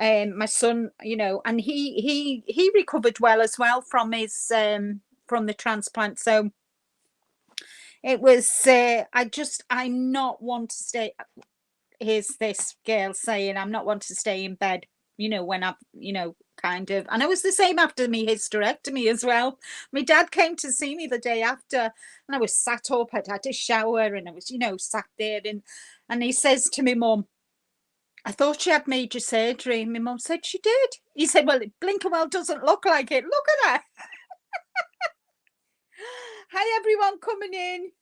my son, and he recovered well as well from his from the transplant. So it was I'm not one to stay. Here's this girl saying I'm not one to stay in bed, when I've, kind of. And it was the same after my hysterectomy as well. My dad came to see me the day after and I was sat up, I'd had a shower and I was, sat there and he says to me mum, I thought she had major surgery. And my mum said she did. He said, well, Blinkerwell doesn't look like it. Look at her. Hi everyone coming in.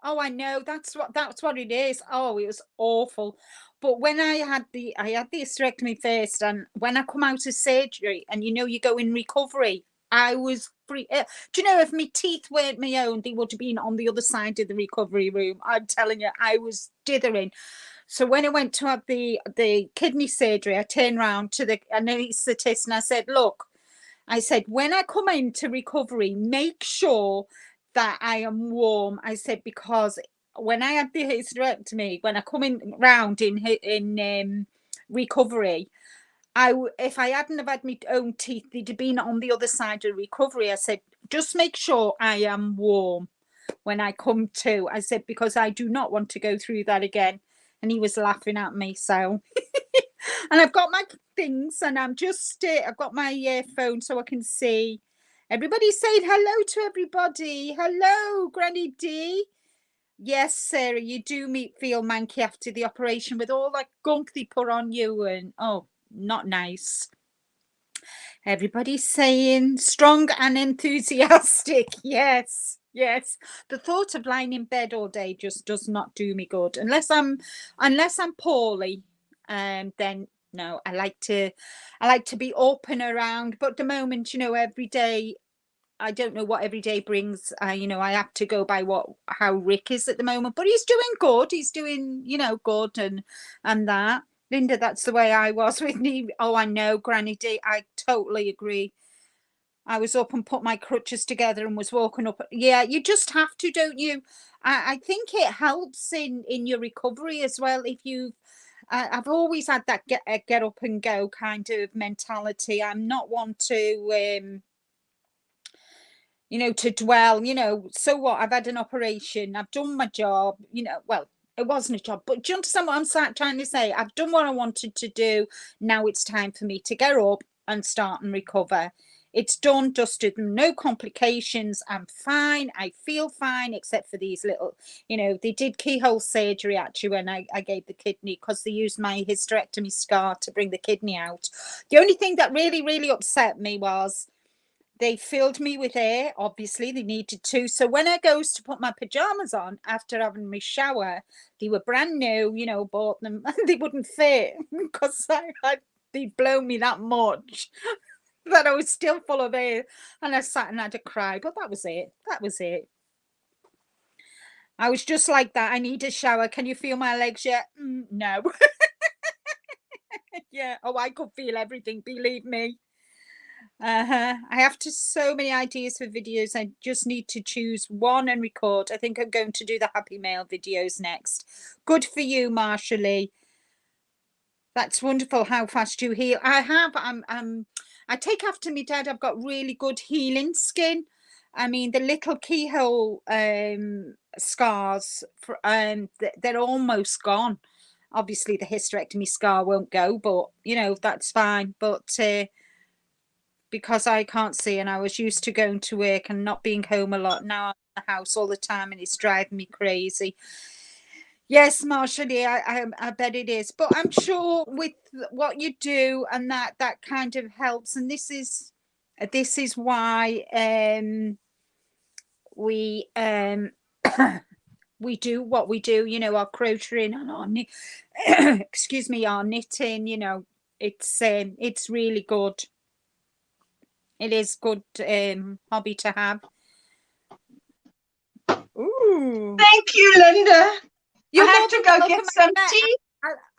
Oh, I know. That's what it is. Oh, it was awful. But when I had the hysterectomy first, and when I come out of surgery, and you go in recovery, I was free. Do you know, if my teeth weren't my own, they would have been on the other side of the recovery room. I'm telling you, I was dithering. So when I went to have the kidney surgery, I turned around to the anaesthetist and I said, look, I said, when I come into recovery, make sure that I am warm. I said, because when I had the hysterectomy, when I come in round in recovery, if I hadn't have had my own teeth, they'd have been on the other side of recovery. I said, just make sure I am warm when I come to. I said, because I do not want to go through that again. And he was laughing at me. So, and I've got my things, and I'm just I've got my phone so I can see. Everybody saying hello to everybody. Hello, Granny D. Yes, Sarah, you do feel manky after the operation with all that gunk they put on you, and oh, not nice. Everybody's saying strong and enthusiastic. Yes. Yes, the thought of lying in bed all day just does not do me good. Unless I'm poorly, then no. I like to be up and around. But at the moment, every day, I don't know what every day brings. I have to go by how Rick is at the moment. But he's doing good. He's doing good and that. Linda, that's the way I was with me. Oh, I know, Granny D. I totally agree. I was up and put my crutches together and was walking up. Yeah, you just have to, don't you? I think it helps in your recovery as well. If you've I've always had that get up and go kind of mentality. I'm not one to you know, to dwell, you know, so what? I've had an operation, I've done my job, you know, well, it wasn't a job, but do you understand what I'm trying to say? I've done what I wanted to do. Now it's time for me to get up and start and recover. It's done, dusted, no complications. I'm fine. I feel fine, except for these little, you know, they did keyhole surgery actually when I gave the kidney, because they used my hysterectomy scar to bring the kidney out. The only thing that really, really upset me was they filled me with air. Obviously, they needed to. So when I goes to put my pajamas on after having my shower, they were brand new, you know, bought them, and they wouldn't fit because they'd blown me that much that I was still full of air. And I sat and had a cry, but that was it. That was it. I was just like that. I need a shower. Can you feel my legs yet? No. Yeah. Oh, I could feel everything, believe me. I have so many ideas for videos. I just need to choose one and record. I think I'm going to do the Happy Mail videos next. Good for you, Marshallie. That's wonderful how fast you heal. I take after me dad. I've got really good healing skin. I mean, the little keyhole scars, they're almost gone. Obviously, the hysterectomy scar won't go, but, you know, that's fine. But because I can't see and I was used to going to work and not being home a lot, now I'm in the house all the time and it's driving me crazy. Yes, Marshallie, I bet it is. But I'm sure with what you do and that kind of helps. And this is why we we do what we do, you know, our crocheting and our excuse me, our knitting, you know, it's really good. It is good hobby to have. Ooh. Thank you, Linda. You have to go get some tea.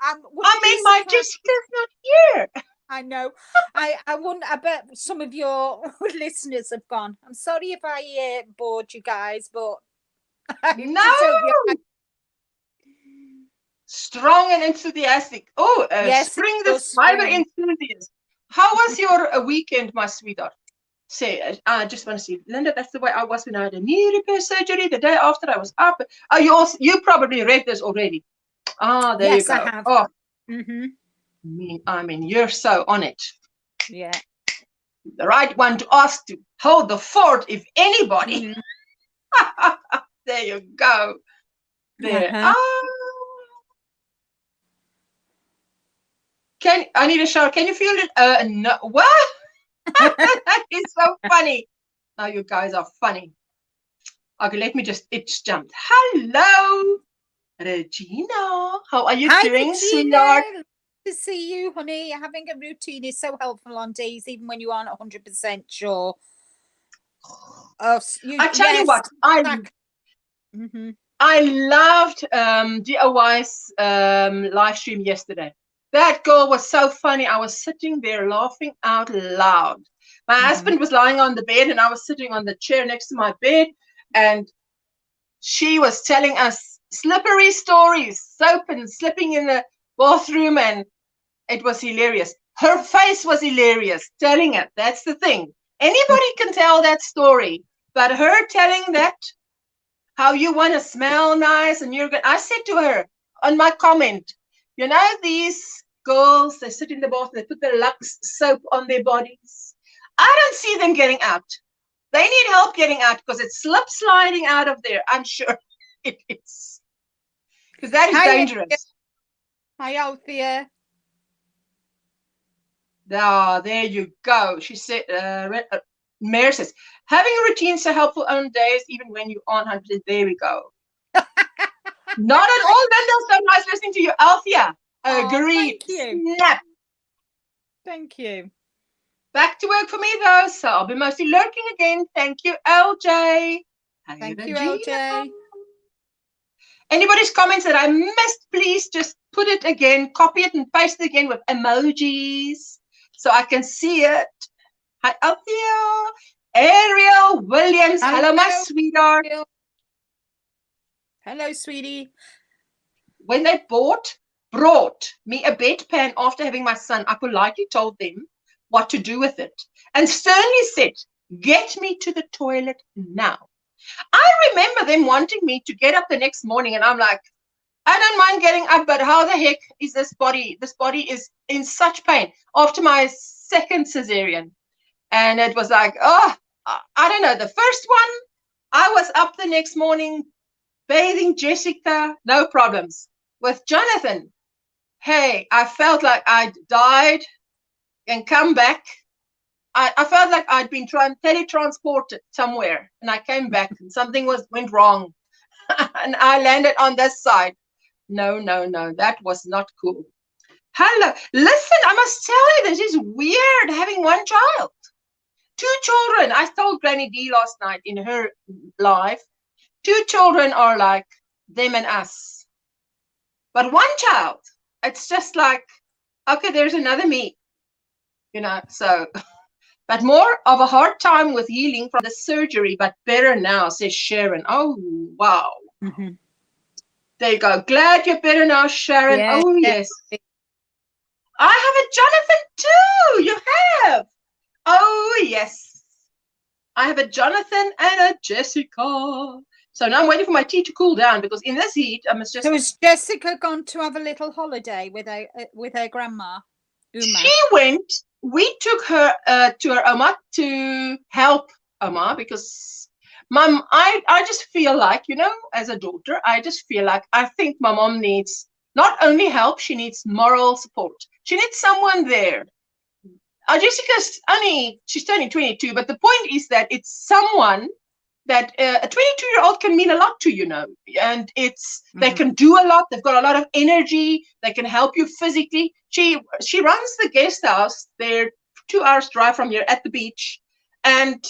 I mean, my Jessica's not here. I know. I wouldn't. I bet some of your listeners have gone. I'm sorry if I bored you guys, but no. Strong and enthusiastic. Oh, yes, spring the fiber enthusiast. How was your weekend, my sweetheart? Say, I just want to see, Linda, that's the way I was when I had a knee repair surgery. The day after I was up. Oh, you probably read this already. Ah, there you go. I have. Oh, I mean, you're so on it. Yeah. The right one to ask to hold the fort, if anybody. There you go. There. I need a shower. Can you feel it? No. What? That is so funny. Oh, you guys are funny. Okay, let me just jump. Hello, Regina. How are you doing, sweetheart? To see you, honey. Having a routine is so helpful on days, even when you aren't 100% sure. I tell you what, I loved DIY's live stream yesterday. That girl was so funny. I was sitting there laughing out loud. My husband was lying on the bed and I was sitting on the chair next to my bed, and she was telling us slippery stories, soap and slipping in the bathroom, and it was hilarious. Her face was hilarious telling it. That's the thing. Anybody can tell that story, but her telling that, how you want to smell nice and you're good. I said to her on my comment, you know, these girls, they sit in the bath, they put the Lux soap on their bodies. I don't see them getting out. They need help getting out because it's sliding out of there. I'm sure it is. Because that is dangerous. Hi, Althea. Ah, there you go. She said, Mary says, having a routine so helpful on days, even when you aren't 100%. There we go. Not at all, Linda. So nice listening to you, Althea. Agreed. Thank you. Snap. Thank you. Back to work for me, though, so I'll be mostly lurking again. Thank you, LJ. Thank you, LJ. Anybody's comments that I missed, please just put it again, copy it and paste it again with emojis so I can see it. Hi, Althea. Ariel Williams. Hello, my Hello. sweetheart. Hello, sweetie. When they brought me a bedpan after having my son, I politely told them what to do with it and sternly said, get me to the toilet now. I remember them wanting me to get up the next morning, and I'm like, I don't mind getting up, but how the heck is this body? This body is in such pain after my second cesarean. And it was like, oh, I don't know. The first one, I was up the next morning bathing Jessica, no problems. With Jonathan, hey, I felt like I'd died and come back. I felt like I'd been teletransported somewhere, and I came back and something went wrong. And I landed on this side. No, that was not cool. Hello. Listen, I must tell you, this is weird having one child. 2 children. I told Granny D last night in her live, 2 children are like them and us. But one child, it's just like, okay, there's another me. So, but more of a hard time with healing from the surgery, but better now, says Sharon. Oh, wow. Mm-hmm. There you go. Glad you're better now, Sharon. Yeah, oh, yes. I have a Jonathan too. You have. Oh, yes. I have a Jonathan and a Jessica. So now I'm waiting for my tea to cool down, because in this heat, I must just... So has Jessica gone to have a little holiday with her grandma, Uma? She went. We took her to her Oma to help Oma, because Mum, I just feel like, as a daughter, I just feel like I think my mom needs not only help, she needs moral support. She needs someone there. Jessica's she's turning 22, but the point is that it's someone that a 22-year-old can mean a lot to, and they can do a lot. They've got a lot of energy. They can help you physically. She runs the guest house there, 2 hours drive from here at the beach. And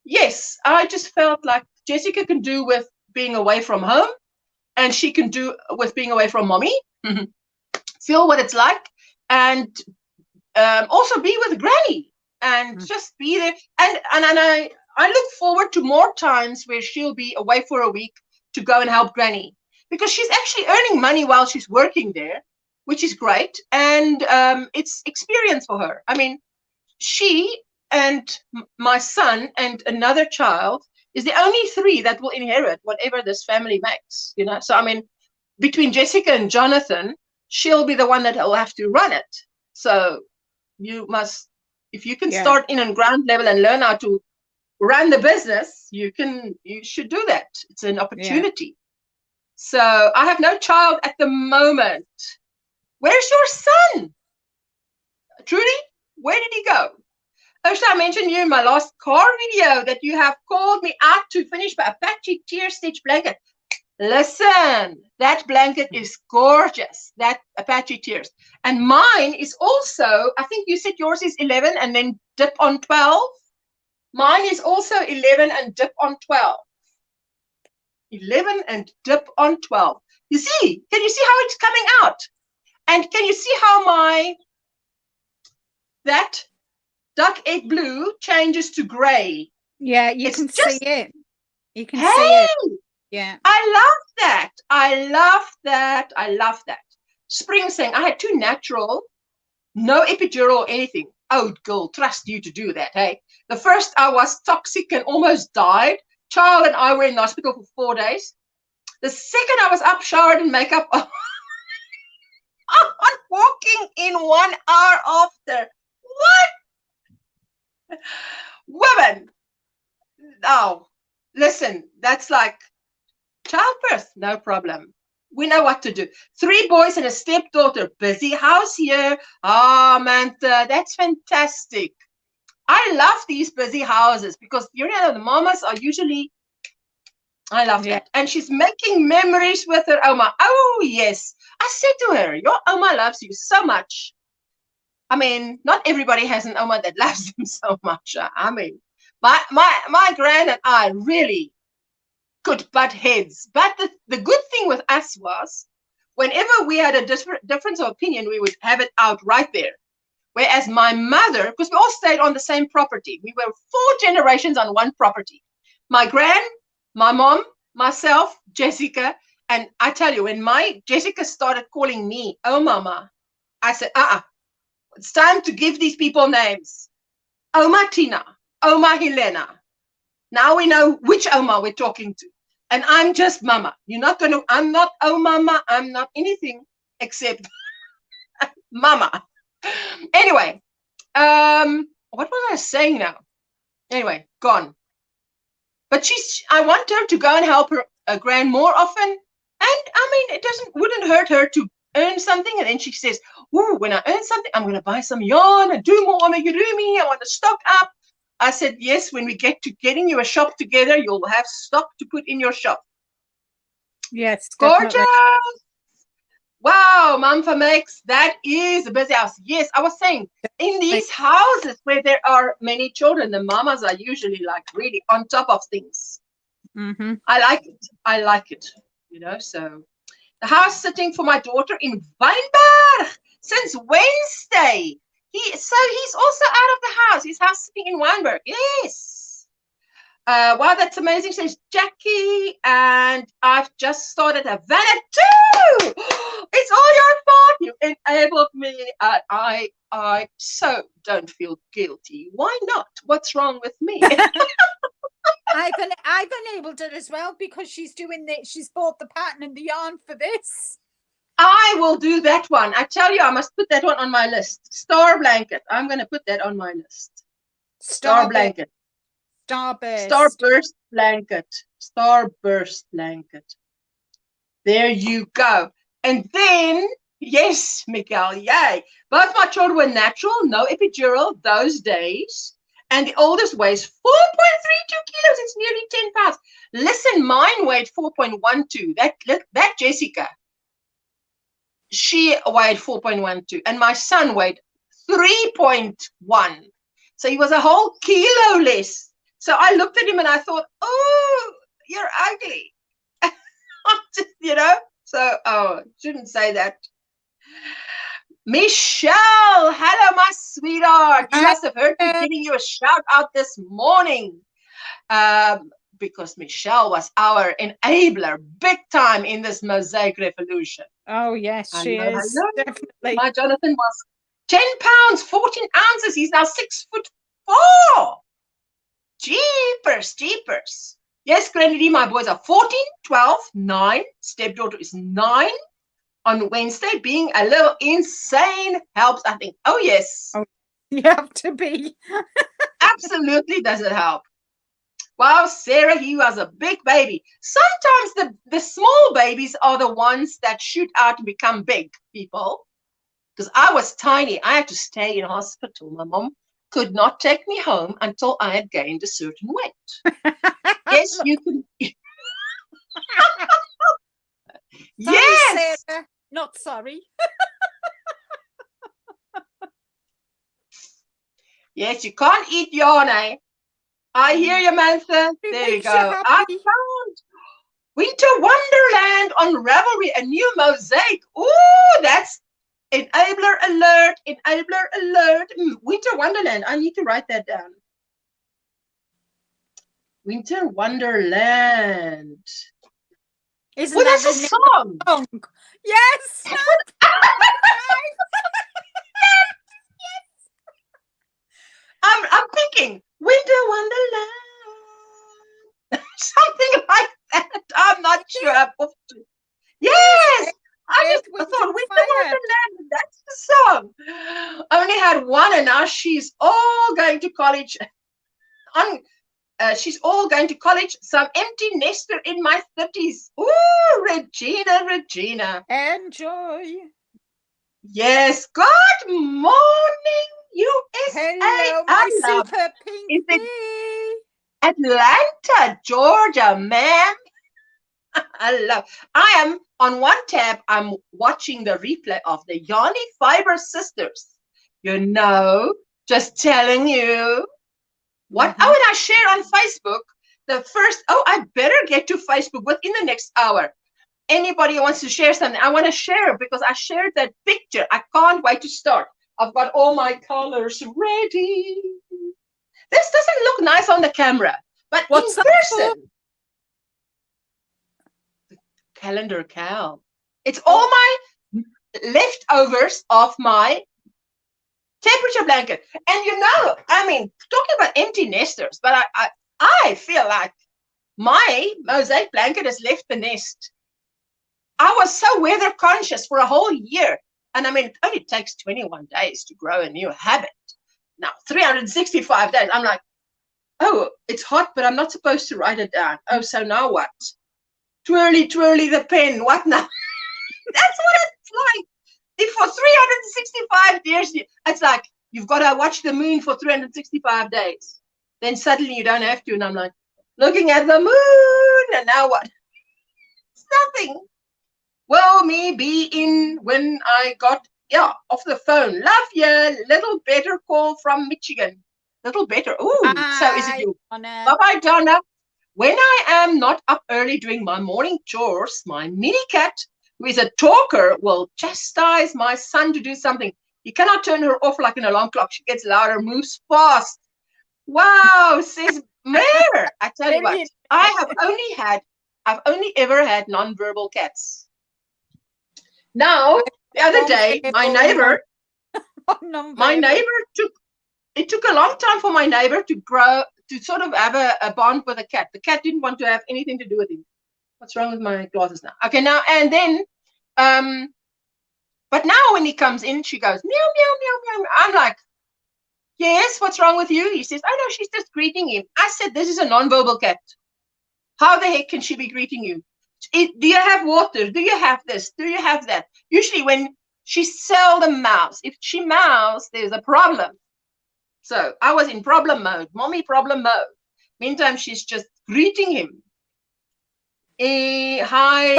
yes, I just felt like Jessica can do with being away from home, and she can do with being away from mommy, feel what it's like, and also be with Granny and just be there. And I look forward to more times where she'll be away for a week to go and help Granny, because she's actually earning money while she's working there, which is great. And it's experience for her. I mean, she and my son and another child is the only 3 that will inherit whatever this family makes, So, I mean, between Jessica and Jonathan, she'll be the one that will have to run it. So you must, if you can start in on ground level and learn how to run the business, you should do that. It's an opportunity. So I have no child at the moment. Where's your son? Trudy, where did he go? First, I mentioned you in my last car video that you have called me out to finish my Apache tear stitch blanket. Listen, that blanket is gorgeous, that Apache tears. And mine is also, I think you said yours is 11 and then dip on 12. Mine is also 11 and dip on 12. 11 and dip on 12. You see, can you see how it's coming out? And can you see how that duck egg blue changes to gray? Yeah, you can see it. You can see it. Yeah. I love that. I love that. I love that. Spring saying, I had 2 natural, no epidural or anything. Oh, girl, trust you to do that, hey? The first, I was toxic and almost died. Child and I were in the hospital for 4 days. The second, I was up, showered, and makeup. I'm walking in 1 hour after. What? Women. Oh, listen, that's like childbirth, no problem. We know what to do. 3 boys and a stepdaughter. Busy house here. Ah, Mantha, that's fantastic. I love these busy houses because, the mamas are usually, I love that. And she's making memories with her Oma. Oh, yes. I said to her, your Oma loves you so much. I mean, not everybody has an Oma that loves them so much. I mean, my grand and I really could butt heads. But the good thing with us was, whenever we had a difference of opinion, we would have it out right there. Whereas my mother, because we all stayed on the same property, we were 4 generations on one property. My my mom, myself, Jessica, and I tell you, when my Jessica started calling me, oh mama, I said, it's time to give these people names. Oma Tina, Oma Helena. Now we know which Oma we're talking to. And I'm just mama. I'm not oh mama, I'm not anything except mama. Anyway, what was I saying now? Anyway, gone. But I want her to go and help her grand more often. And I mean, wouldn't hurt her to earn something. And then she says, "Ooh, when I earn something, I'm going to buy some yarn and do more amigurumi. I want to stock up." I said, "Yes, when we get to getting you a shop together, you'll have stock to put in your shop." Yes, gorgeous. Definitely. Wow, Mamfa makes, that is a busy house. Yes, I was saying, in these houses where there are many children, the mamas are usually like really on top of things. Mm-hmm. I like it, so the house sitting for my daughter in Wynberg since Wednesday. He's also out of the house. His house sitting in Wynberg. Yes. Wow, that's amazing, says Jackie. And I've just started a Havana too. It's all your fault. You enabled me. I so don't feel guilty. Why not? What's wrong with me? I've enabled it as well because she's doing this. She's bought the pattern and the yarn for this. I will do that one. I tell you, I must put that one on my list. Star blanket. I'm going to put that on my list. Star blanket. Starburst. Starburst blanket. Starburst blanket. There you go. And then, yes, Miguel, yay. Both my children were natural, no epidural those days. And the oldest weighs 4.32 kilos. It's nearly 10 pounds. Listen, mine weighed 4.12. That Jessica, she weighed 4.12. And my son weighed 3.1. So he was a whole kilo less. So I looked at him and I thought, oh, you're ugly. So, shouldn't say that. Michelle, hello, my sweetheart. You must have heard me giving you a shout out this morning. Because Michelle was our enabler big time in this mosaic revolution. Oh, yes, she is. Definitely. My Jonathan was 10 pounds, 14 ounces. He's now 6'4". Jeepers. Yes, Granny D, my boys are 14, 12, 9. Stepdaughter is 9. On Wednesday, being a little insane helps, I think. Oh, yes. Oh, you have to be. Absolutely doesn't help. Wow, Sarah, he was a big baby. Sometimes the small babies are the ones that shoot out and become big people. Because I was tiny. I had to stay in hospital. My mom could not take me home until I had gained a certain weight. Yes, you can. Yes. Sarah. Not sorry. Yes, you can't eat yarn, eh? I hear you, Mantha. There you go. I found Winter Wonderland on Ravelry, a new mosaic. Ooh, that's enabler alert, enabler alert. Winter Wonderland. I need to write that down. Winter Wonderland. Isn't that that's a song? Yes. Yes. I'm thinking Winter Wonderland. Something like that. I'm not sure. Yes. I thought Winter Wonderland. That's the song. I only had one, and now she's all going to college. She's all going to college. Some empty nester in my 30s. Ooh, Regina. Enjoy. Yes. Good morning, USA. Hello, my super pink bee. Atlanta, Georgia, ma'am. I am on one tab. I'm watching the replay of the Yarny Fiber Sisters. Just telling you. What? Oh, and I share on Facebook the first. Oh, I better get to Facebook within the next hour. Anybody who wants to share something, I want to share because I shared that picture. I can't wait to start I've got all my colors ready. This doesn't look nice on the camera, but What's in that person, the calendar cow. It's all my leftovers of my temperature blanket. And you know, I mean, talking about empty nesters, but I feel like my mosaic blanket has left the nest. I was so weather conscious for a whole year. And I mean, it only takes 21 days to grow a new habit. Now, 365 days. I'm like, oh, it's hot, but I'm not supposed to write it down. Oh, so now what? Twirly, twirly the pen. What now? That's what it's like. If for 365 years, it's like, you've got to watch the moon for 365 days. Then suddenly you don't have to. And I'm like, looking at the moon. And now what? It's nothing. Well, me be in when I got, off the phone. Love you. Little better call from Michigan. Little better. Ooh, so is it you? Bye-bye, Donna. When I am not up early doing my morning chores, my mini cat, who is a talker, will chastise my son to do something. He cannot turn her off like an alarm clock. She gets louder, moves fast. Wow, says Mare. I tell you what, I've only ever had non-verbal cats. Now, the other day, my neighbor it took a long time for my neighbor to grow, to sort of have a bond with a cat. The cat didn't want to have anything to do with him. What's wrong with my glasses now? Okay, now, and then, but now when he comes in, she goes, meow, meow, meow, meow. I'm like, yes, what's wrong with you? He says, oh, no, she's just greeting him. I said, this is a non-verbal cat. How the heck can she be greeting you? Do you have water? Do you have this? Do you have that? Usually when she seldom mows. If she mows, there's a problem. So I was in problem mode, mommy problem mode. Meantime, she's just greeting him. Hi,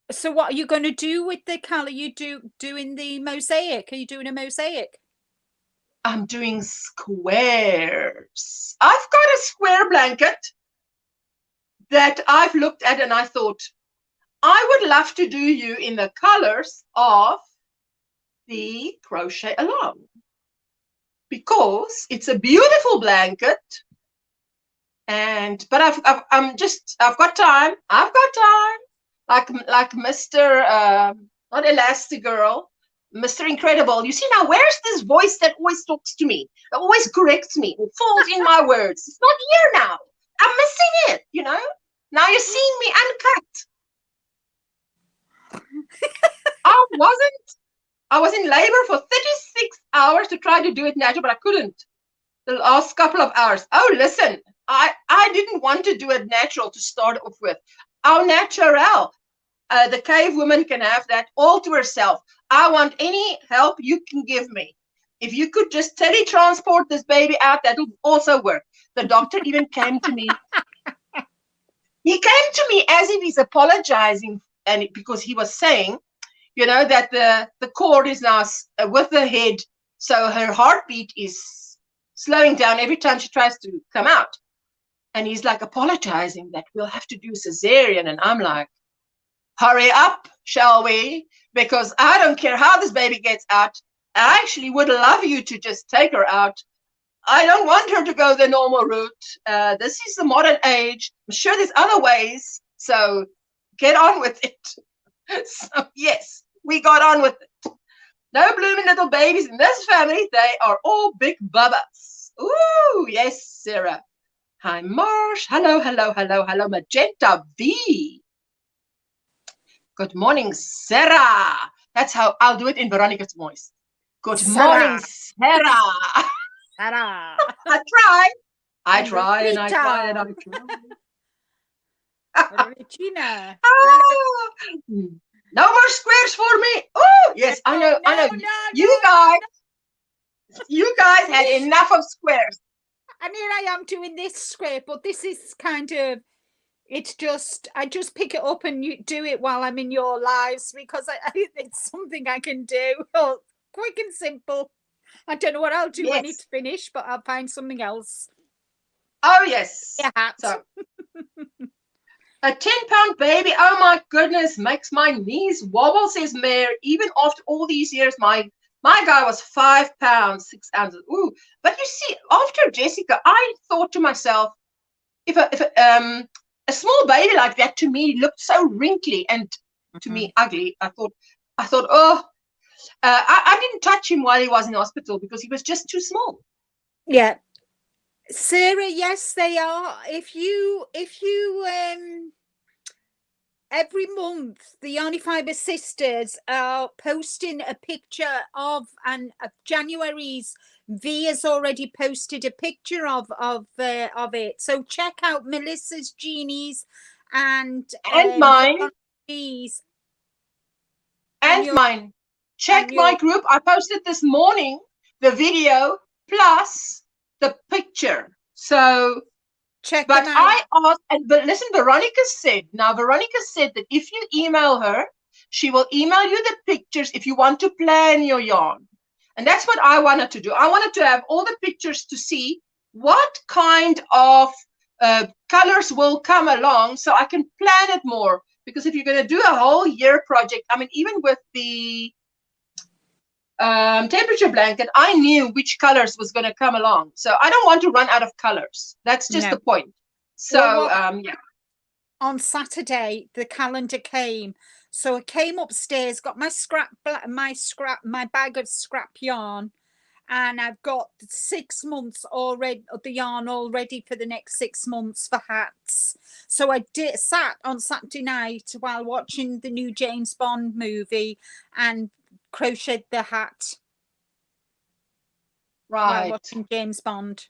so what are you going to do with the color? You doing the mosaic? Are you doing a mosaic? I'm doing squares. I've got a square blanket that I've looked at and I thought, I would love to do you in the colors of the crochet along, because it's a beautiful blanket. But I've got time. Like Mr. Not Elastigirl, Mr. Incredible. You see, now where's this voice that always talks to me, that always corrects me, and falls in my words? It's not here now. I'm missing it, you know. Now you're seeing me uncut. I was in labor for 36 hours to try to do it natural, but I couldn't. The last couple of hours. Oh, listen, I didn't want to do it natural to start off with. Au naturel. The cave woman can have that all to herself. I want any help you can give me. If you could just teletransport this baby out, that'll also work. The doctor even came to me. He came to me as if he's apologizing, and because he was saying, you know, that the cord is now with the head, so her heartbeat is slowing down every time she tries to come out. And he's like apologizing that we'll have to do cesarean. And I'm like, hurry up, shall we? Because I don't care how this baby gets out. I actually would love you to just take her out. I don't want her to go the normal route. This is the modern age. I'm sure there's other ways. So get on with it. So yes, we got on with it. No blooming little babies in this family. They are all big bubbas. Ooh, yes, Sarah. Hi, Marsh. Hello, hello, hello, hello, Magenta V. Good morning, Sarah. That's how I'll do it in Veronica's voice. Good morning, Sarah. Sarah. I try and I try. Regina. Oh, no more squares for me. Oh, yes, I know. You guys had enough of squares. And here I am doing this square, but this is kind of, it's just, I just pick it up and you do it while I'm in your lives, because it's something I can do. Quick and simple. I don't know what I'll do when it's finished, but I'll find something else. Oh, yes. Yeah. So, a 10-pound newborn baby. Oh my goodness, makes my knees wobble, says Mare. Even after all these years, my guy was 5 pounds, 6 ounces. Ooh, but you see, after Jessica, I thought to myself, if a small baby like that to me looked so wrinkly and to me ugly. I thought, oh, I didn't touch him while he was in hospital because he was just too small. Yeah. Sarah, yes, they are. If you every month the Yarny Fiber sisters are posting a picture of, and January's V has already posted a picture of it. So check out Melissa's, Jeannie's, and mine. V's. And mine. Check my group. I posted this morning the video plus the picture. So check but them out. I asked, but listen, Veronica said that if you email her, she will email you the pictures if you want to plan your yarn. And that's what I wanted to do. I wanted to have all the pictures to see what kind of colors will come along so I can plan it more. Because if you're going to do a whole year project, I mean, even with the temperature blanket, I knew which colors was going to come along. So I don't want to run out of colors. That's just the point. So, yeah. On Saturday, the calendar came. So I came upstairs, got my bag of scrap yarn, and I've got 6 months already of the yarn already for the next 6 months for hats. So I sat on Saturday night while watching the new James Bond movie and crocheted the hat. Right. While watching James Bond.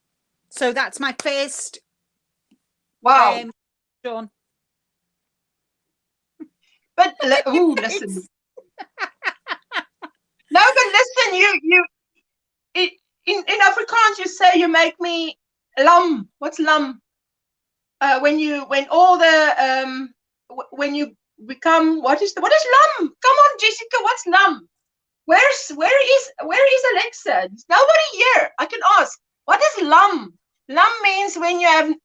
So that's my first. Wow. Done. But listen. No, but listen, you in Afrikaans you say you make me lam. What's lam? When you become what is lam? Come on, Jessica, what's lam? Where is Alexa? There's nobody here. I can ask. What is lam? Lam means when you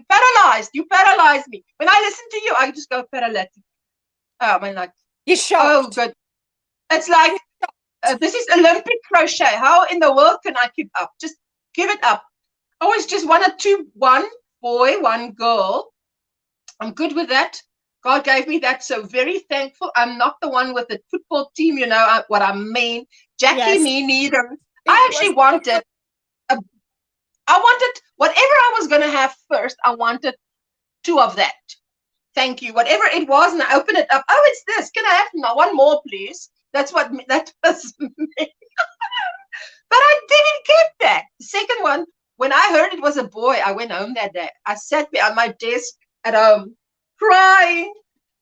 paralyzed. You paralyze me. When I listen to you, I just go paralytic. Oh, I'm like, you're shocked. Oh, good. It's like this is Olympic crochet. How in the world can I keep up? Just give it up. Always just one boy, one girl. I'm good with that. God gave me that, so very thankful. I'm not the one with the football team, you know what I mean. Jackie, me neither. I actually wanted, whatever I was going to have first, I wanted 2 of that. Thank you. Whatever it was, and I opened it up. Oh, it's this. Can I have one more, please? That was me. But I didn't get that. The second one, when I heard it was a boy, I went home that day. I sat behind my desk at home crying.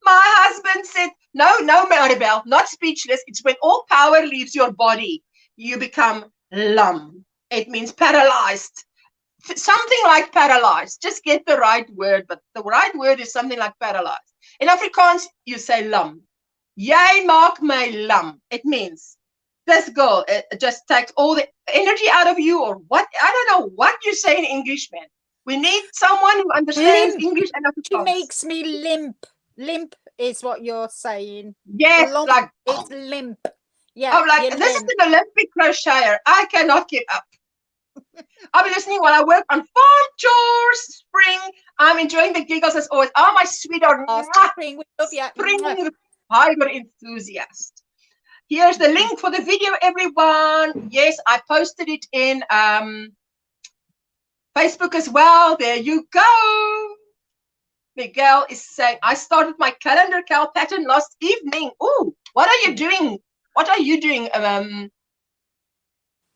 My husband said, no, Maribel, not speechless. It's when all power leaves your body, you become lam. It means paralyzed. Something like paralyzed. Just get the right word, but the right word is something like paralyzed. In Afrikaans, you say lam. Jy maak my lam. It means this girl, it just takes all the energy out of you, or what? I don't know what you say in English, man. We need someone who understands English and Afrikaans. She makes me limp. Limp is what you're saying. Yes, like it's limp. Yeah. I'm like, this is an Olympic crocheter. I cannot keep up. I'll be listening while I work on farm chores. Spring. I'm enjoying the giggles as always. Oh, my sweetheart. Spring, we love you. Spring hyper enthusiast. Here's the link for the video, everyone. Yes, I posted it in Facebook as well. There you go. Miguel is saying, I started my calendar cal pattern last evening. Oh, what are you doing? What are you doing,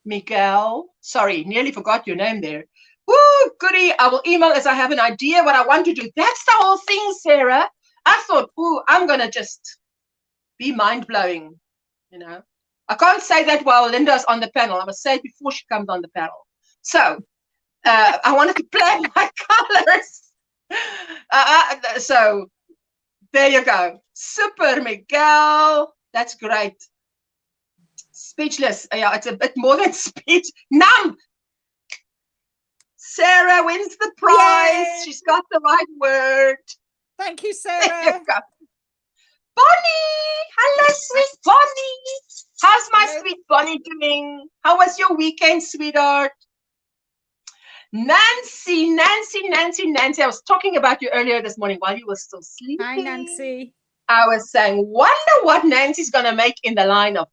Miguel? Sorry, nearly forgot your name there. Woo, goody. I will email as I have an idea what I want to do. That's the whole thing, Sarah. I thought, ooh, I'm going to just be mind-blowing, you know. I can't say that while Linda's on the panel. I must say it before she comes on the panel. So I wanted to plan my colors. So there you go. Super, Miguel. That's great. Speechless. Yeah, it's a bit more than speech. Numb. Sarah wins the prize. Yay. She's got the right word. Thank you, There you Sarah. go. Bonnie! Hello, sweet Bonnie. How's my Hello. sweet Bonnie doing? How was your weekend, sweetheart? Nancy. I was talking about you earlier this morning while you were still sleeping. Hi, Nancy. I was saying, wonder what Nancy's going to make in the line of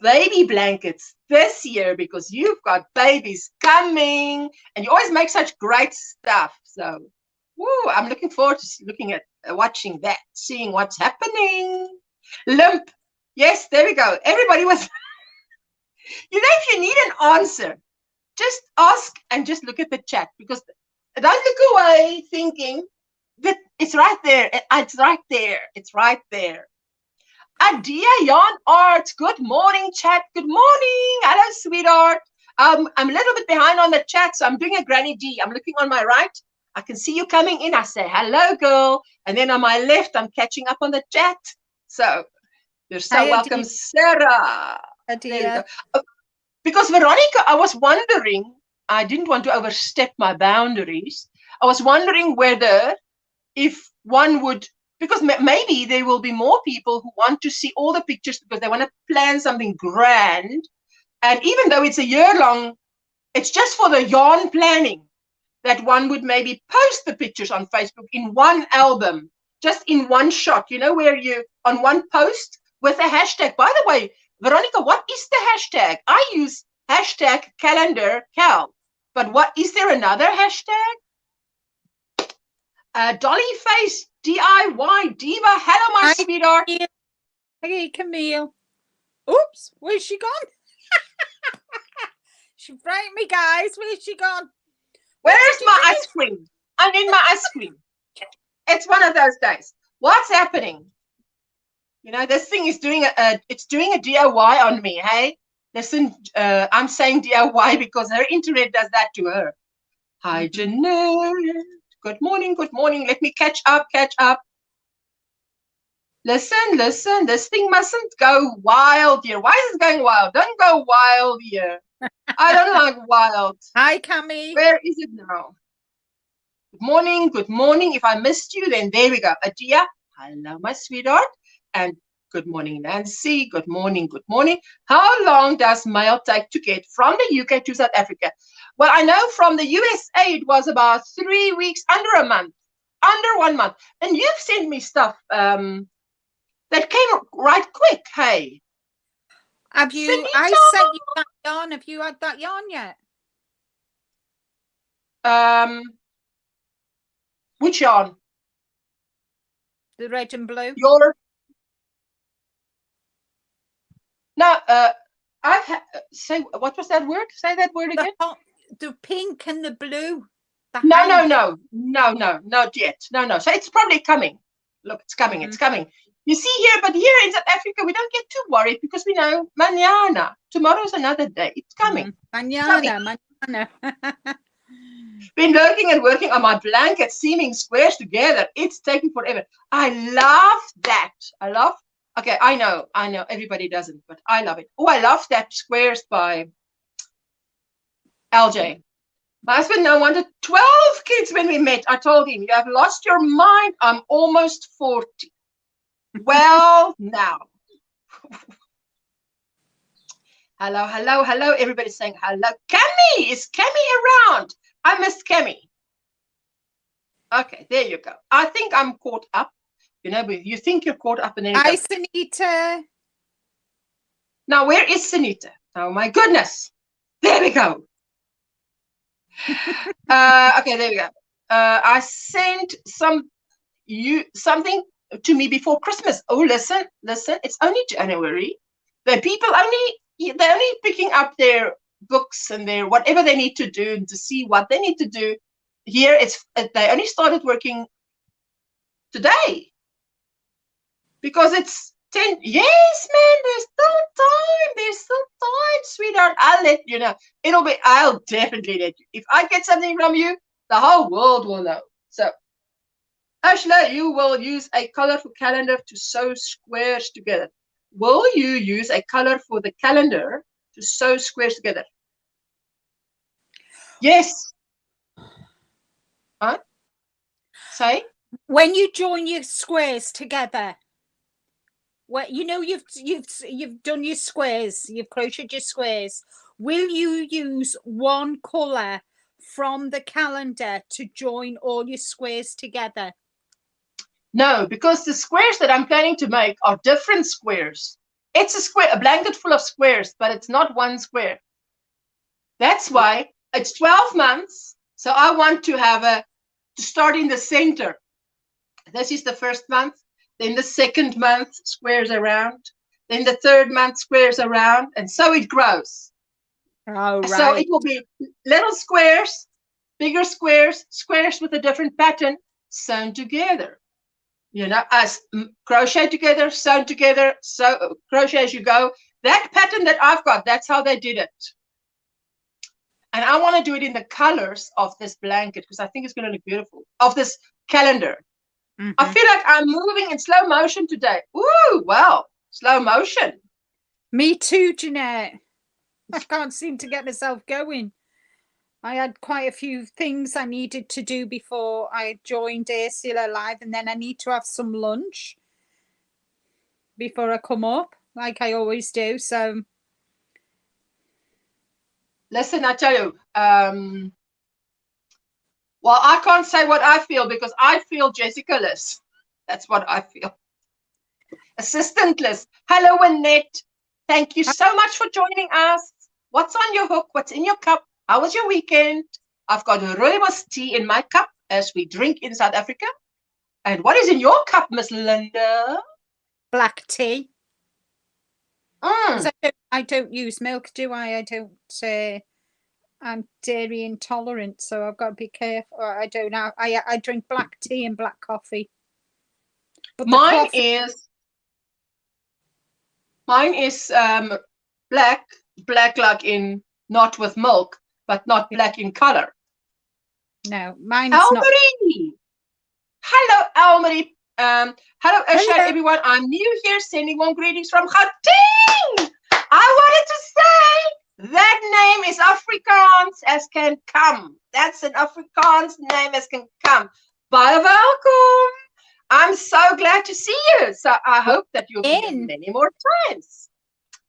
baby blankets this year, because you've got babies coming and you always make such great stuff. So, woo, I'm looking forward to looking at watching that, seeing what's happening. Limp. Yes, there we go. Everybody was, if you need an answer, just ask and just look at the chat, because don't look away thinking that it's right there. It's right there. It's right there. Adia Jan Art. Good morning, chat. Good morning. Hello, sweetheart. I'm a little bit behind on the chat, so I'm doing a Granny D. I'm looking on my right. I can see you coming in. I say, hello, girl. And then on my left, I'm catching up on the chat. So you're so Hi, welcome, Adia. Sarah. Adia. There we go. Because Veronica, I was wondering, I didn't want to overstep my boundaries. I was wondering whether if one would, because maybe there will be more people who want to see all the pictures because they want to plan something grand. And even though it's a year long, it's just for the yarn planning that one would maybe post the pictures on Facebook in one album, just in one shot, where you on one post with a hashtag. By the way, Veronica, what is the hashtag? I use hashtag calendar cal, but what is there another hashtag? Dolly Face DIY Diva. Hello, my sweetheart. Hey, Camille. Oops, where's she gone? She frightened me, guys. Where's she gone? Where's my ice cream? I need my ice cream. It's one of those days. What's happening? This thing is doing it's doing a DIY on me. Hey, listen, I'm saying DIY because her internet does that to her. Hi, Jeanette. Good morning. Good morning. Let me catch up. Listen. This thing mustn't go wild here. Why is it going wild? Don't go wild here. I don't like wild. Hi, Cammy. Where is it now? Good morning. If I missed you, then there we go. Adia, hello, my sweetheart. And good morning, Nancy. Good morning. How long does mail take to get from the UK to South Africa? Well, I know from the USA it was about 3 weeks, under a month, under 1 month. And you've sent me stuff that came right quick, hey. I sent you that yarn. Have you had that yarn yet? Which yarn? The red and blue. No, say, what was that word? Say that word again. The pink and the blue. No, not yet. No. So it's probably coming. Look, it's coming. It's coming. You see here, but here in South Africa, we don't get too worried because we know mañana. Tomorrow's another day. It's coming. Mañana. Been working on my blanket, seaming squares together. It's taking forever. I love that. Okay, I know everybody doesn't, but I love it. Oh, I love that squares by LJ. My husband now wanted 12 kids when we met. I told him, you have lost your mind. I'm almost 40. Well, now. Hello. Everybody's saying hello. Cammy, is Cammy around? I missed Cammy. Okay, there you go. I think I'm caught up. You think you're caught up and then Hi, Sunita. Now, where is Sunita? Oh, my goodness. There we go. Okay, there we go. I sent something to me before Christmas. Oh, listen. It's only January. They're only picking up their books and their whatever they need to do to see what they need to do. Here, they only started working today because it's 10. Yes, man. There's still time, sweetheart. I'll let you know. I'll definitely let you. If I get something from you, the whole world will know. So, Ashla, you will use a colorful calendar to sew squares together. Will you use a color for the calendar to sew squares together? Yes. Huh? Say? When you join your squares together, you've done your squares, you've crocheted your squares. Will you use one color from the calendar to join all your squares together? No, because the squares that I'm planning to make are different squares. It's a blanket full of squares, but it's not one square. That's why it's 12 months. So I want to start in the center. This is the first month. Then the second month, squares around. Then the third month, squares around. And so it grows. Oh, right. So it will be little squares, bigger squares, squares with a different pattern sewn together. You know, as crochet together, sewn together, so crochet as you go. That pattern that I've got, that's how they did it. And I want to do it in the colors of this blanket because I think it's going to look beautiful, of this calendar. Mm-hmm. I feel like I'm moving in slow motion today. Ooh, wow, slow motion. Me too, Jeanette. I can't seem to get myself going. I had quite a few things I needed to do before I joined Ursula Live, and then I need to have some lunch before I come up, like I always do. So, listen, I tell you, well, I can't say what I feel because I feel Jessica-less. That's what I feel. Assistant-less. Hello, Annette. Thank you so much for joining us. What's on your hook? What's in your cup? How was your weekend? I've got a rooibos tea in my cup as we drink in South Africa. And what is in your cup, Miss Linda? Black tea. I don't use milk, do I? I don't. I'm dairy intolerant, so I've got to be careful. I don't know. I drink black tea and black coffee. But mine is black like in not with milk, but not black in color. No, mine's Elmarie. Hello, Elmarie. Hello, Usha, everyone. I'm new here, sending warm greetings from Gauteng. I wanted to say that name is Afrikaans as can come. That's an Afrikaans name as can come. Baie welkom. I'm so glad to see you. So I hope that you'll be in many more times.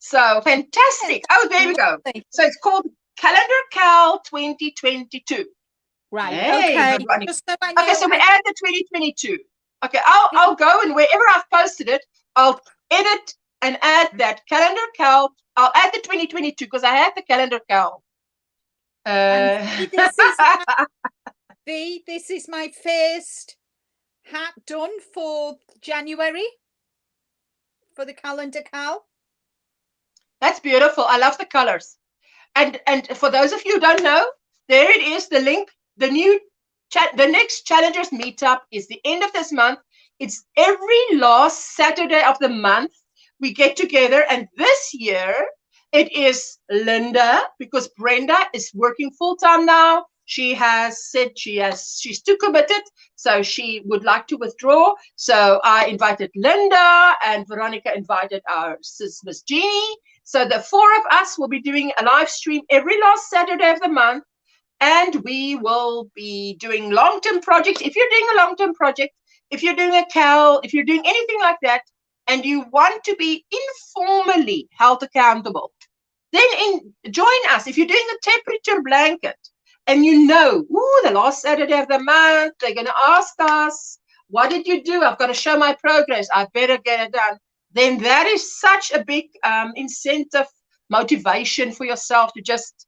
So fantastic. Oh, there we go. So it's called Calendar Cal 2022. Right. Hey, okay. Okay, so we add the 2022. Okay, I'll go and wherever I've posted it, I'll edit and add that Calendar Cal. I'll add the 2022 because I have the Calendar Cal. This is my first hat done for January for the Calendar Cal. That's beautiful. I love the colors. And for those of you who don't know, there it is, the link. The next Challengers meetup is the end of this month. It's every last Saturday of the month. We get together, and this year it is Linda because Brenda is working full-time now. She has said she's too committed, so she would like to withdraw. So I invited Linda, and Veronica invited our sis Miss Jeannie. So the four of us will be doing a live stream every last Saturday of the month. And we will be doing long-term projects. If you're doing a long-term project, if you're doing a cal, if you're doing anything like that, and you want to be informally held accountable, then join us. If you're doing a temperature blanket, and you know, the last Saturday of the month, they're going to ask us, what did you do? I've got to show my progress. I better get it done. Then that is such a big incentive, motivation for yourself to just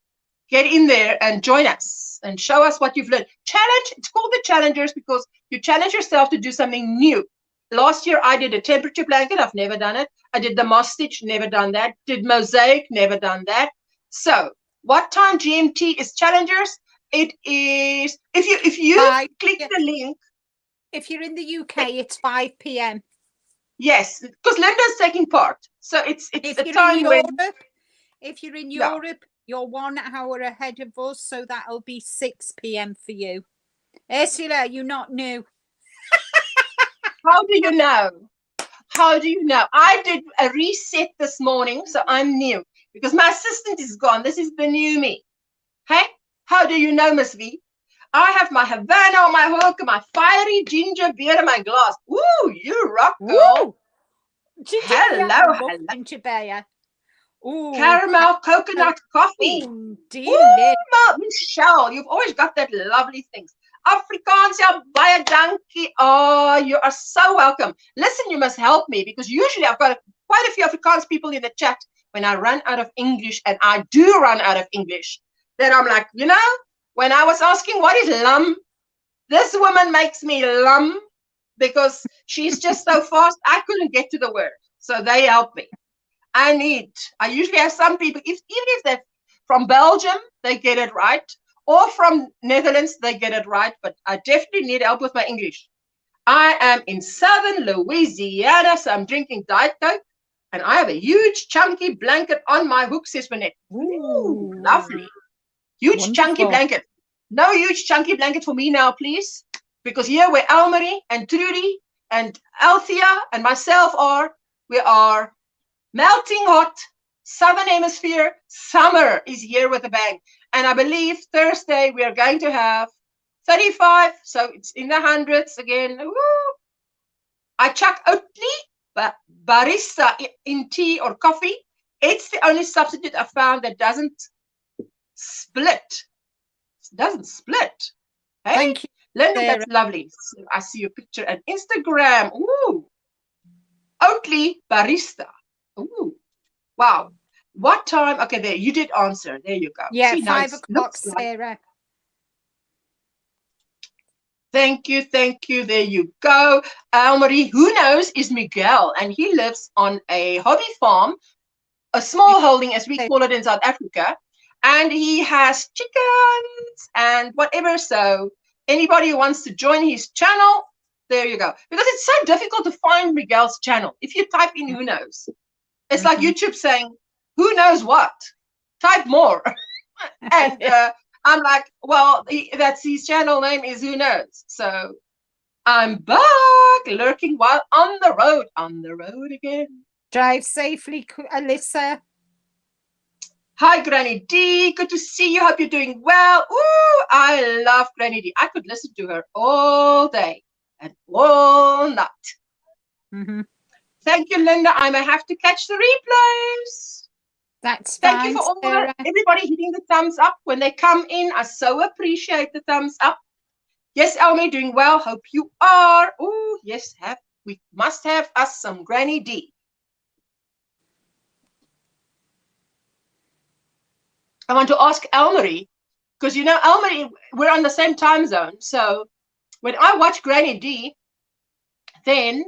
get in there and join us and show us what you've learned. Challenge, it's called the Challengers because you challenge yourself to do something new. Last year, I did a temperature blanket. I've never done it. I did the moss stitch, never done that. Did mosaic, never done that. So what time GMT is Challengers? It is, if you click the link. If you're in the UK, it's 5 p.m. Yes, because Linda's taking part. So it's a time when. If you're in Europe, you're 1 hour ahead of us, so that'll be 6 p.m. for you. Ursula, you not new. How do you know? How do you know? I did a reset this morning, so I'm new because my assistant is gone. This is the new me. Hey, how do you know, Miss V? I have my Havana on my hook, my fiery ginger beer in my glass. Ooh, you rock, girl. Woo! Ginger beer, Hello, I love hello. ginger beer. Ooh, Caramel coconut coffee. ooh, Ooh, Michelle, you've always got that lovely things. Afrikaans, ja, baie dankie. Oh, you are so welcome. Listen, you must help me because usually I've got quite a few Afrikaans people in the chat when I run out of English, and I do run out of English. Then I'm like, you know, when I was asking what is lam, this woman makes me lam because she's just so fast. I couldn't get to the word. So they help me. I usually have some people, even if they're from Belgium, they get it right. Or from Netherlands, they get it right. But I definitely need help with my English. I am in southern Louisiana, so I'm drinking Diet Coke. And I have a huge chunky blanket on my hook, says Manette. Ooh, lovely. Huge wonderful. Chunky blanket. No huge chunky blanket for me now, please. Because here where Elmarie and Trudy and Althea and myself are, we are melting hot. Southern hemisphere summer is here with a bang. And I believe Thursday we are going to have 35. So it's in the hundreds again. Woo. I chuck Oatly, barista in tea or coffee. It's the only substitute I found that doesn't split. It doesn't split. Hey, Thank you, Linda, Sarah. that's lovely. I see your picture on Instagram. Ooh. Oatly barista. Ooh. Wow. What time? Okay, there, you did answer. There you go. Yeah, See, 5 nice. o'clock, Looks like. Sarah. Thank you, thank you. There you go. Elmarie, who knows, is Miguel, and he lives on a hobby farm, a small holding, as we call it in South Africa, and he has chickens and whatever. So anybody who wants to join his channel, there you go. Because it's so difficult to find Miguel's channel. If you type in who knows, it's like YouTube saying, who knows what? Type more. And I'm like, well, that's his channel name is Who Knows. So I'm back, lurking while on the road again. Drive safely, Alyssa. Hi, Granny D. Good to see you. Hope you're doing well. Ooh, I love Granny D. I could listen to her all day and all night. Thank you, Linda. I may have to catch the replays. That's Thank fine, you for all Sarah. everybody hitting the thumbs up when they come in. I so appreciate the thumbs up. Yes, Elmi, doing well. Hope you are. Oh, yes, we must have us some Granny D. I want to ask Elmarie, because you know, Elmarie, we're on the same time zone. So when I watch Granny D, then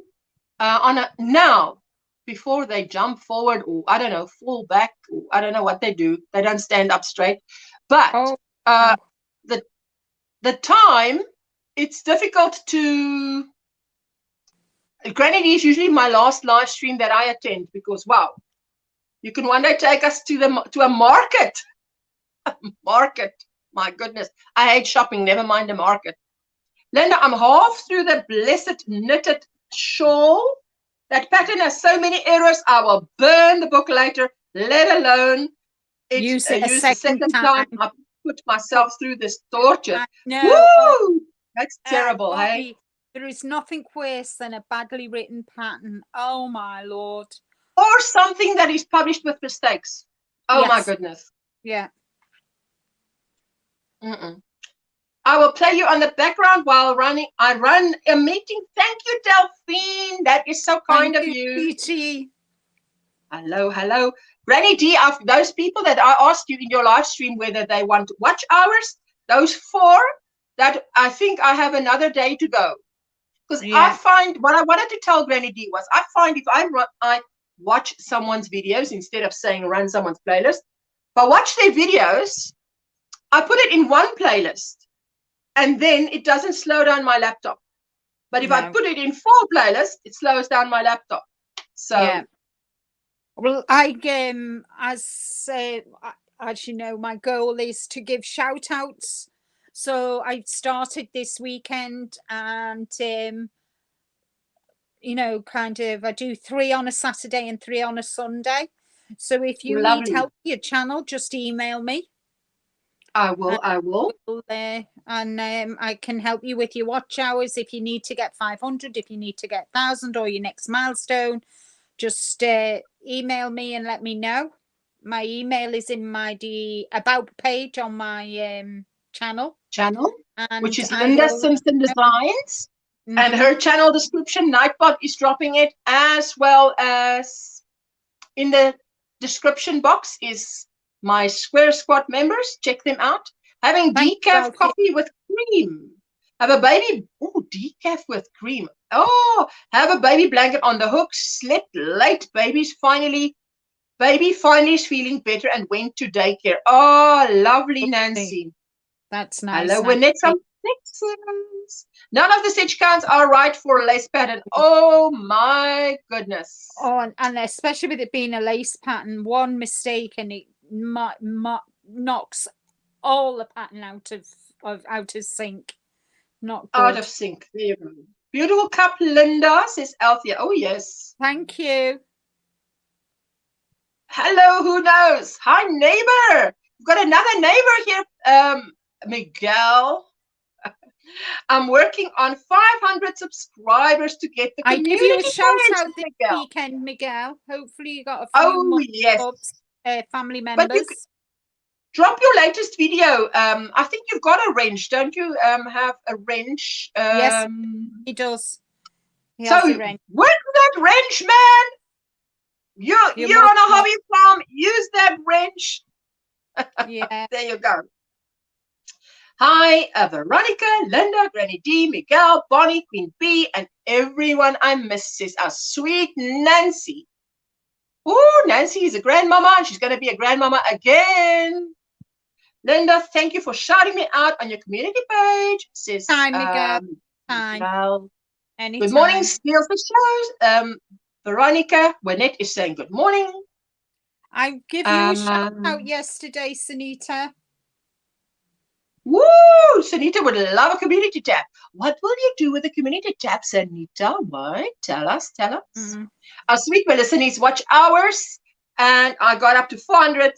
now, before they jump forward or I don't know, fall back, or I don't know what they do. They don't stand up straight. But the time, it's difficult to. Granny D is usually my last live stream that I attend because wow, you can one day take us to a market. Market, my goodness, I hate shopping. Never mind the market. Linda, I'm half through the blessed knitted shawl. That pattern has so many errors. I will burn the book later. Let alone use it a second time. I put myself through this torture. No, woo! That's terrible, hey? There is nothing worse than a badly written pattern. Oh my lord! Or something that is published with mistakes. Oh my goodness. Yeah. I will play you on the background while running. I run a meeting. Thank you, Delphine. That is so kind of you. Peachy. Hello, hello. Granny D, of those people that I asked you in your live stream whether they want watch hours, those 4, that I think I have another day to go. Because I find, what I wanted to tell Granny D was, I find if I watch someone's videos instead of saying run someone's playlist, if I watch their videos, I put it in one playlist. And then it doesn't slow down my laptop. But if I put it in 4 playlists, it slows down my laptop. So, well, as you know, my goal is to give shout outs. So I started this weekend, and you know, kind of I do 3 on a Saturday and 3 on a Sunday. So if you need help with your channel, just email me. I will. And I can help you with your watch hours if you need to get 500, if you need to get 1,000 or your next milestone. Just email me and let me know. My email is in my about page on my channel, and which is Linda Simpson Designs, and her channel description, Nightbot is dropping it, as well as in the description box is my Square Squad members. Check them out. Having decaf coffee with cream. Have a baby, decaf with cream. Oh, have a baby blanket on the hook. Slept late. Baby finally is feeling better and went to daycare. Oh, lovely, Nancy. That's nice. Hello, Annette from Texas. None of the stitch counts are right for lace pattern. Oh my goodness. Oh, and especially with it being a lace pattern, one mistake and it knocks all the pattern out of sync. Not good. Out of sync. There you go. Beautiful cup, Linda, says Althea. Oh yes. Thank you. Hello, who knows? Hi, neighbor. We've got another neighbor here, Miguel. I'm working on 500 subscribers to get the community. I give you a shout out this weekend, Miguel. Hopefully you got a few more subs, family members. Drop your latest video. I think you've got a wrench, don't you? Have a wrench. Yes, he does. He has a wrench. Work with that wrench, man. You're on a hobby farm. Use that wrench. Yeah. There you go. Hi, Veronica, Linda, Granny D, Miguel, Bonnie, Queen B, and everyone I miss, says our sweet Nancy. Oh, Nancy is a grandmama, and she's going to be a grandmama again. Linda, thank you for shouting me out on your community page, says Miguel. Miguel. Anytime. Good morning, Steel for shows. Veronica, Wynette is saying good morning. I give you a shout out yesterday, Sunita. Woo! Sunita would love a community tab. What will you do with a community tab, Sunita? What? Tell us. Our sweet Melissa needs watch hours, and I got up to 400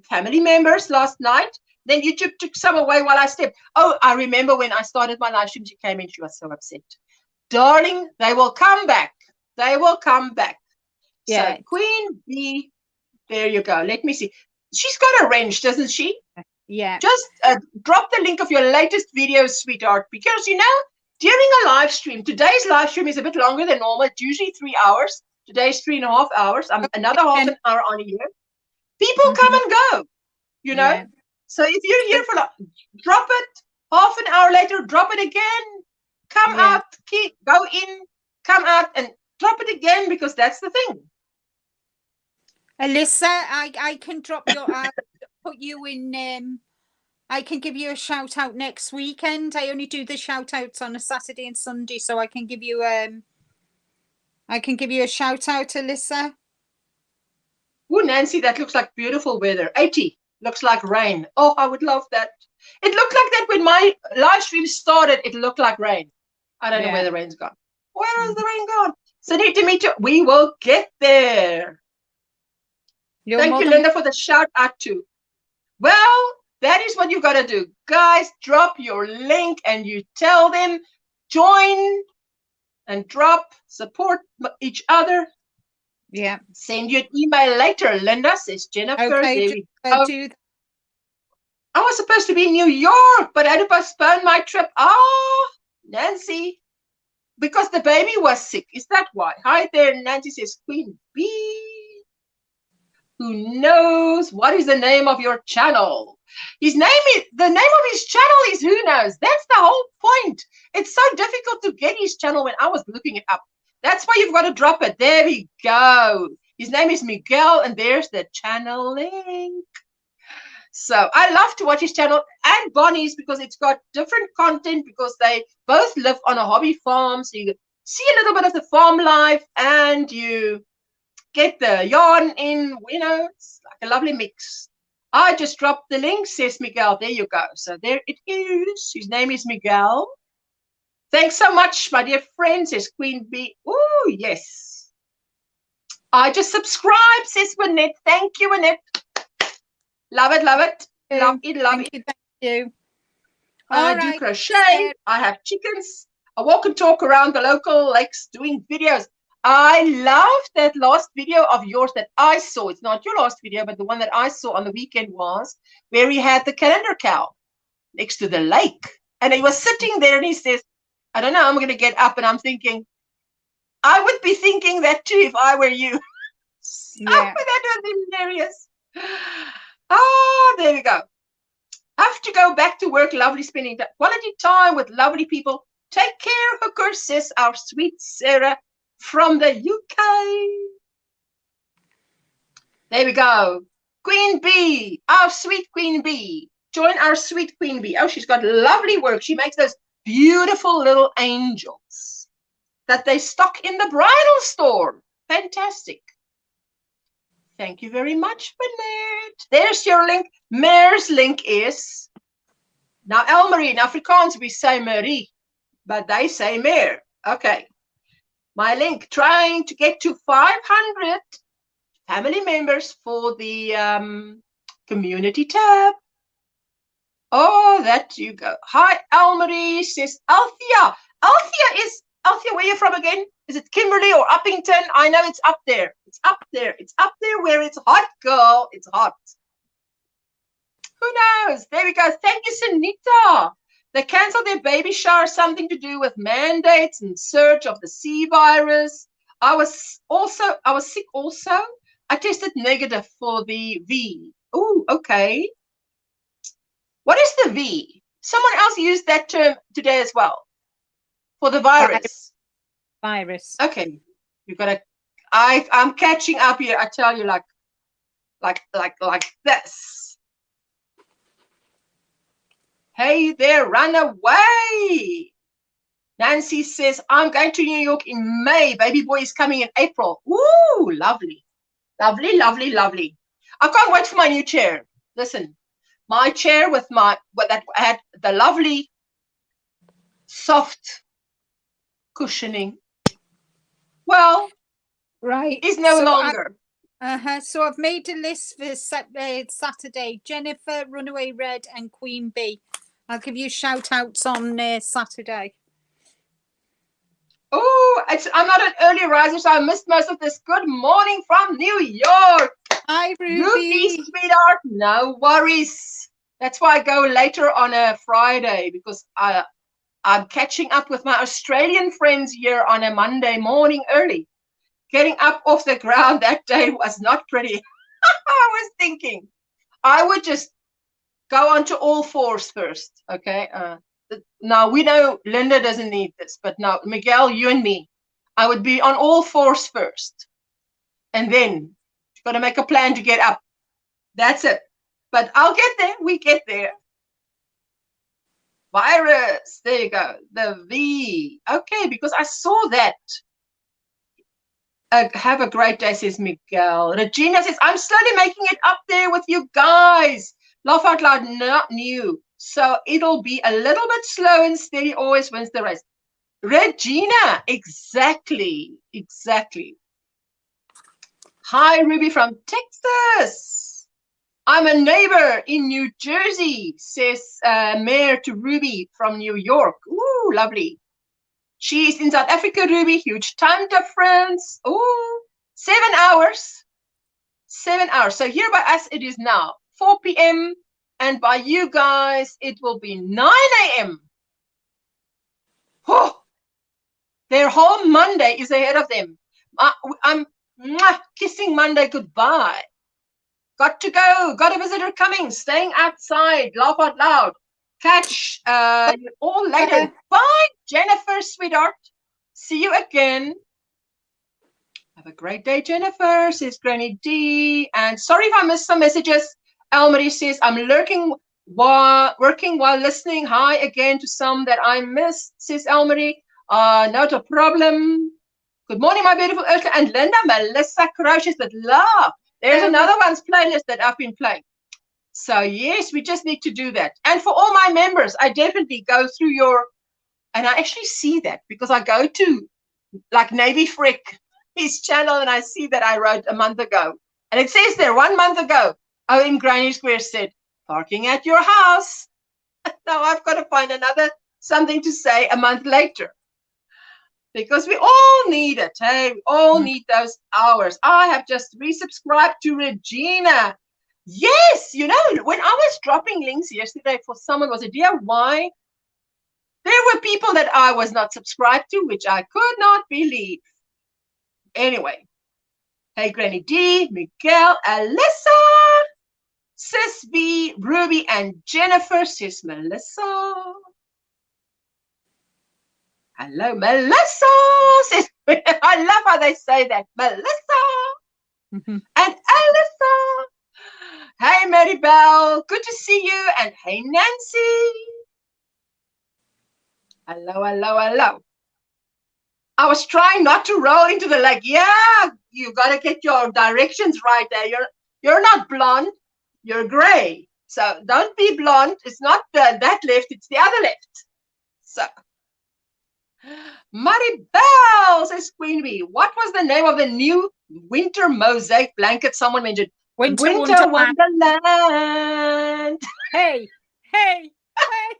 family members last night. Then YouTube took some away while I slept. Oh, I remember when I started my live stream, she came in, she was so upset. Darling, they will come back. They will come back. Yeah. So Queen B, there you go. Let me see. She's got a wrench, doesn't she? Yeah. Just drop the link of your latest video, sweetheart, because during a live stream, today's live stream is a bit longer than normal. It's usually 3 hours. Today's 3.5 hours. Another half an hour on here. People come and go, you know. Yeah. So if you're here for drop it. Half an hour later, drop it again. Come out, go in, come out, and drop it again, because that's the thing. Alyssa, I can drop your put you in. I can give you a shout out next weekend. I only do the shout outs on a Saturday and Sunday, so I can give you a shout out, Alyssa. Oh, Nancy, that looks like beautiful weather. 80 looks like rain. Oh, I would love that. It looked like that when my live stream started. It looked like rain. I don't know where the rain's gone. Where is the rain gone? So need to meet you. We will get there. Thank you, Linda, for the shout out too. Well, that is what you got to do. Guys, drop your link and you tell them, join and drop, support each other. Yeah. Send you an email later, Linda, says Jennifer. Okay, I was supposed to be in New York, but I had to postpone my trip. Oh, Nancy, because the baby was sick. Is that why? Hi there, Nancy, says Queen B. Who knows? What is the name of your channel? The name of his channel is who knows. That's the whole point. It's so difficult to get his channel when I was looking it up. That's why you've got to drop it. There we go. His name is Miguel, and there's the channel link. So I love to watch his channel and Bonnie's, because it's got different content, because they both live on a hobby farm. So you see a little bit of the farm life and you get the yarn in, it's like a lovely mix. I just dropped the link, says Miguel. There you go. So there it is. His name is Miguel. Thanks so much, my dear friend, says Queen B. Oh, yes. I just subscribed, says Wynette. Thank you, Wynette. Love it, love it. Love it, love it. Thank you. I do crochet. I have chickens. I walk and talk around the local lakes doing videos. I love that last video of yours that I saw. It's not your last video, but the one that I saw on the weekend was where he had the calendar cow next to the lake. And he was sitting there and he says, I don't know, I'm going to get up. And I'm thinking, I would be thinking that too if I were you. So that was hilarious. Ah, there we go. Have to go back to work. Lovely spending quality time with lovely people. Take care, hooker, says our sweet Sarah from the UK. There we go. Queen Bee, our sweet Queen Bee. Join our sweet Queen Bee. Oh, she's got lovely work. She makes those beautiful little angels that they stock in the bridal store. Fantastic. Thank you very much, Bernard. There's your link. Mare's link is, now Elmarie, in Afrikaans we say Marie, but they say Mare. Okay. My link, trying to get to 500 family members for the community tab. Oh, that you go. Hi, Elmarie, says Althea. Althea, where are you from again? Is it Kimberley or Uppington? I know it's up there. It's up there. It's up there where it's hot, girl. It's hot. Who knows? There we go. Thank you, Sunita. They cancelled their baby shower, something to do with mandates and surge of the C virus. I was sick also. I tested negative for the V. Oh, okay. What is the V? Someone else used that term today as well. For the virus. Virus. Okay. You've got to, I'm catching up here. I tell you, like this. Hey there, run away. Nancy says, I'm going to New York in May. Baby boy is coming in April. Ooh, lovely. Lovely, lovely, lovely. I can't wait for my new chair. Listen, my chair with that had the lovely soft cushioning. Well, right, is no longer. So I've made a list for Saturday. Jennifer, Runaway Red, and Queen Bee. I'll give you shout outs on Saturday. Oh, I'm not an early riser, so I missed most of this. Good morning from New York. Hi, Ruby. Ruby, sweetheart. No worries. That's why I go later on a Friday, because I'm catching up with my Australian friends here on a Monday morning early. Getting up off the ground that day was not pretty. I was thinking I would just go onto all fours first, okay? Now, we know Linda doesn't need this, but now, Miguel, you and me, I would be on all fours first. And then you've got to make a plan to get up. That's it. But I'll get there. We get there. Virus. There you go. The V. Okay, because I saw that. Have a great day, says Miguel. Regina says, I'm slowly making it up there with you guys. Laugh out loud, not new. So it'll be a little bit slow and steady, always wins the race. Regina, exactly. Hi, Ruby from Texas. I'm a neighbor in New Jersey, says Mayor to Ruby from New York. Ooh, lovely. She's in South Africa, Ruby. Huge time difference. Ooh, 7 hours. 7 hours. So here by us, it is now 4 p.m. And by you guys, it will be 9 a.m. Oh, their whole Monday is ahead of them. I'm kissing Monday goodbye. Got to go. Got a visitor coming. Staying outside. Laugh out loud. Catch you all later. Bye, Jennifer, sweetheart. See you again. Have a great day, Jennifer, says Granny D. And sorry if I missed some messages. Elmarie says, I'm working while listening. Hi again to some that I missed, says Elmarie. Not a problem. Good morning, my beautiful Ursula and Linda. Melissa Crocheting with love. There's another one's playlist that I've been playing. So yes, we just need to do that. And for all my members, I definitely go through your, and I actually see that because I go to like Navy Frick, his channel, and I see that I wrote a month ago. And it says there 1 month ago, OMGrannySquare said, parking at your house. Now I've got to find something to say a month later. Because we all need it, hey? We all need those hours. I have just resubscribed to Regina. Yes, you know, when I was dropping links yesterday for someone was a DIY, there were people that I was not subscribed to, which I could not believe. Anyway, hey, Granny D, Miguel, Alyssa, Sis B, Ruby, and Jennifer, Sis Melissa. Hello, Melissa. Sis, I love how they say that, Melissa. And Alyssa. Hey, Maribel, good to see you. And hey, Nancy. Hello, hello, hello. I was trying not to roll into the lake. Yeah, you got to get your directions right there. You're not blonde, you're gray. So don't be blonde. It's not that left, it's the other left. So, Maribel, says Queen Bee. What was the name of the new winter mosaic blanket someone mentioned? Winter Wonderland. Hey, hey, hey.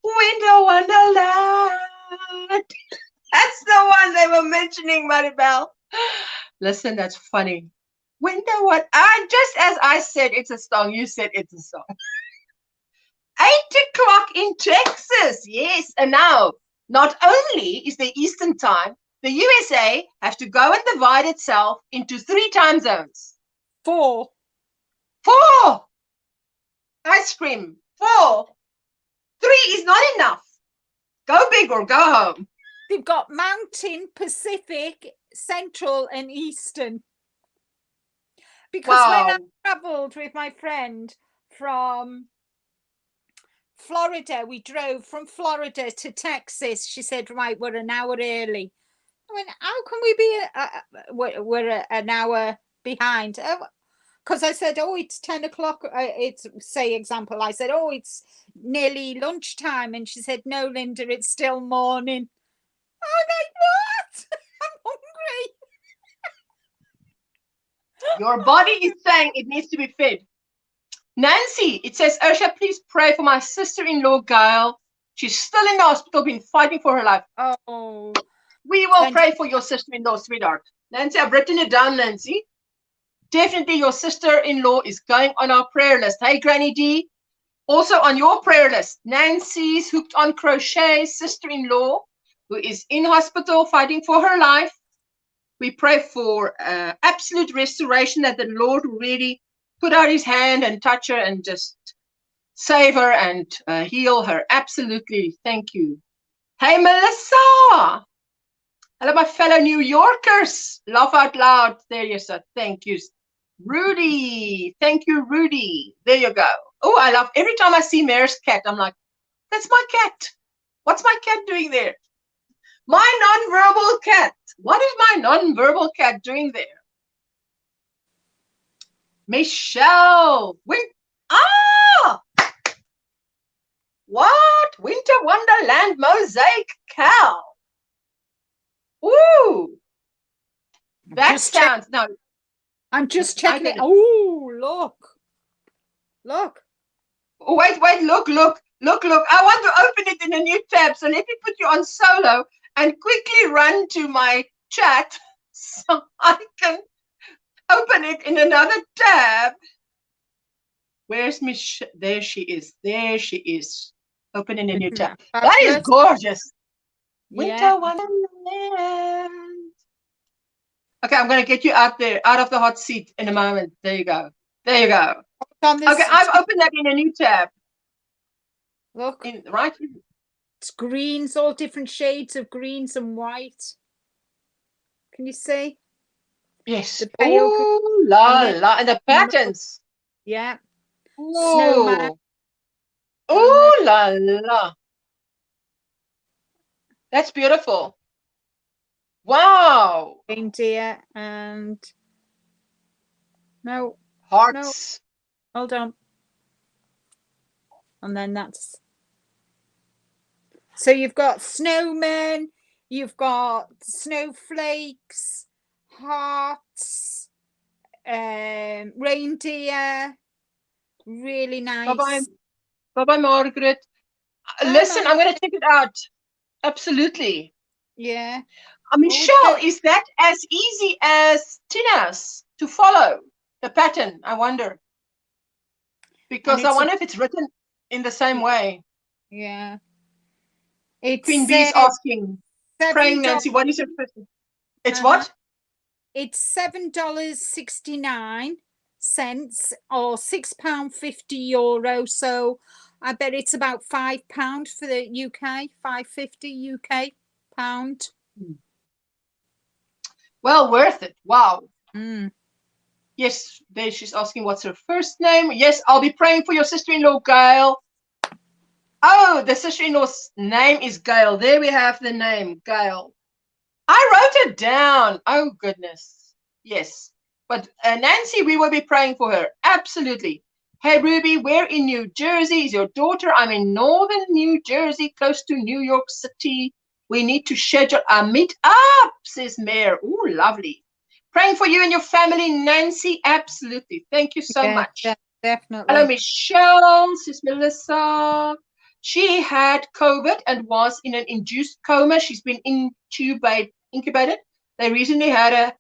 Winter Wonderland. That's the one they were mentioning, Maribel. Listen, that's funny. Winter what? Just as I said it's a song, you said it's a song. 8 o'clock in Texas. Yes, and now not only is the Eastern time, the USA have to go and divide itself into 3 time zones. 4. 4. Ice cream. 4. 3 is not enough. Go big or go home. They've got Mountain, Pacific, Central, and Eastern. Because when I traveled with my friend from Florida, we drove from Florida to Texas. She said, right, we're an hour early. I went, how can we be we're an hour behind? Because I said, oh, it's 10 o'clock. It's, say, example, I said, oh, it's nearly lunchtime. And she said, no, Linda, it's still morning. I'm like, what? I'm hungry. Your body is saying it needs to be fed. Nancy, it says, Ursha, please pray for my sister-in-law, Gail. She's still in the hospital, been fighting for her life. Oh. We will pray for your sister-in-law, sweetheart. Nancy, I've written it down, Nancy. Definitely your sister-in-law is going on our prayer list. Hey, Granny D. Also on your prayer list, Nancy's Hooked on Crochet sister-in-law, who is in hospital fighting for her life. We pray for absolute restoration, that the Lord really put out his hand and touch her and just save her and heal her. Absolutely. Thank you. Hey, Melissa. Hello, my fellow New Yorkers. Laugh out loud. There you go. Thank you. Rudy. Thank you, Rudy. There you go. Oh, I love every time I see Mare's cat. I'm like, that's my cat. What's my cat doing there? My non-verbal cat. What is my non-verbal cat doing there? Michelle. What? Winter Wonderland Mosaic Cow. Ooh. That sounds, no. I'm just checking it. Oh, look. Look. Oh, wait, look. I want to open it in a new tab. So let me put you on solo and quickly run to my chat so I can open it in another tab. Where's Michelle? There she is. There she is. Open in a new tab. That is gorgeous. Winter Wonderland. Okay, I'm going to get you out there, out of the hot seat in a moment. There you go. There you go. Okay, I've opened that in a new tab. Look. Right. It's greens, all different shades of greens and white. Can you see? Yes. Ooh, la. And the patterns. Yeah. Ooh. Snowman. Ooh, la. That's beautiful. Wow. Reindeer and no hearts. No. Hold on. And then that's so you've got snowmen, you've got snowflakes, hearts, reindeer. Really nice. Bye-bye. Bye-bye, Margaret. Bye, Listen, I'm going Margaret. to check it out. Absolutely. Yeah. Michelle, is that as easy as Tina's to follow the pattern? I wonder. Because I wonder if it's written in the same way. Yeah. It's Queen Bee's asking, praying $7. Nancy, what is your first? It's what? It's $7.69 or €6.50. So I bet it's about £5 for the UK, $5.50 UK pound. Well, worth it. Wow. Mm. Yes, there she's asking what's her first name. Yes, I'll be praying for your sister-in-law, Gail. Oh, the sister-in-law's name is Gail. There we have the name, Gail. I wrote it down. Oh, goodness. Yes. But Nancy, we will be praying for her. Absolutely. Hey, Ruby, where in New Jersey is your daughter? I'm in northern New Jersey, close to New York City. We need to schedule a meet-up, says Mayor. Oh, lovely. Praying for you and your family, Nancy. Absolutely. Thank you so much. Definitely. Hello, Michelle, says Melissa. She had COVID and was in an induced coma. She's been incubated. They recently had a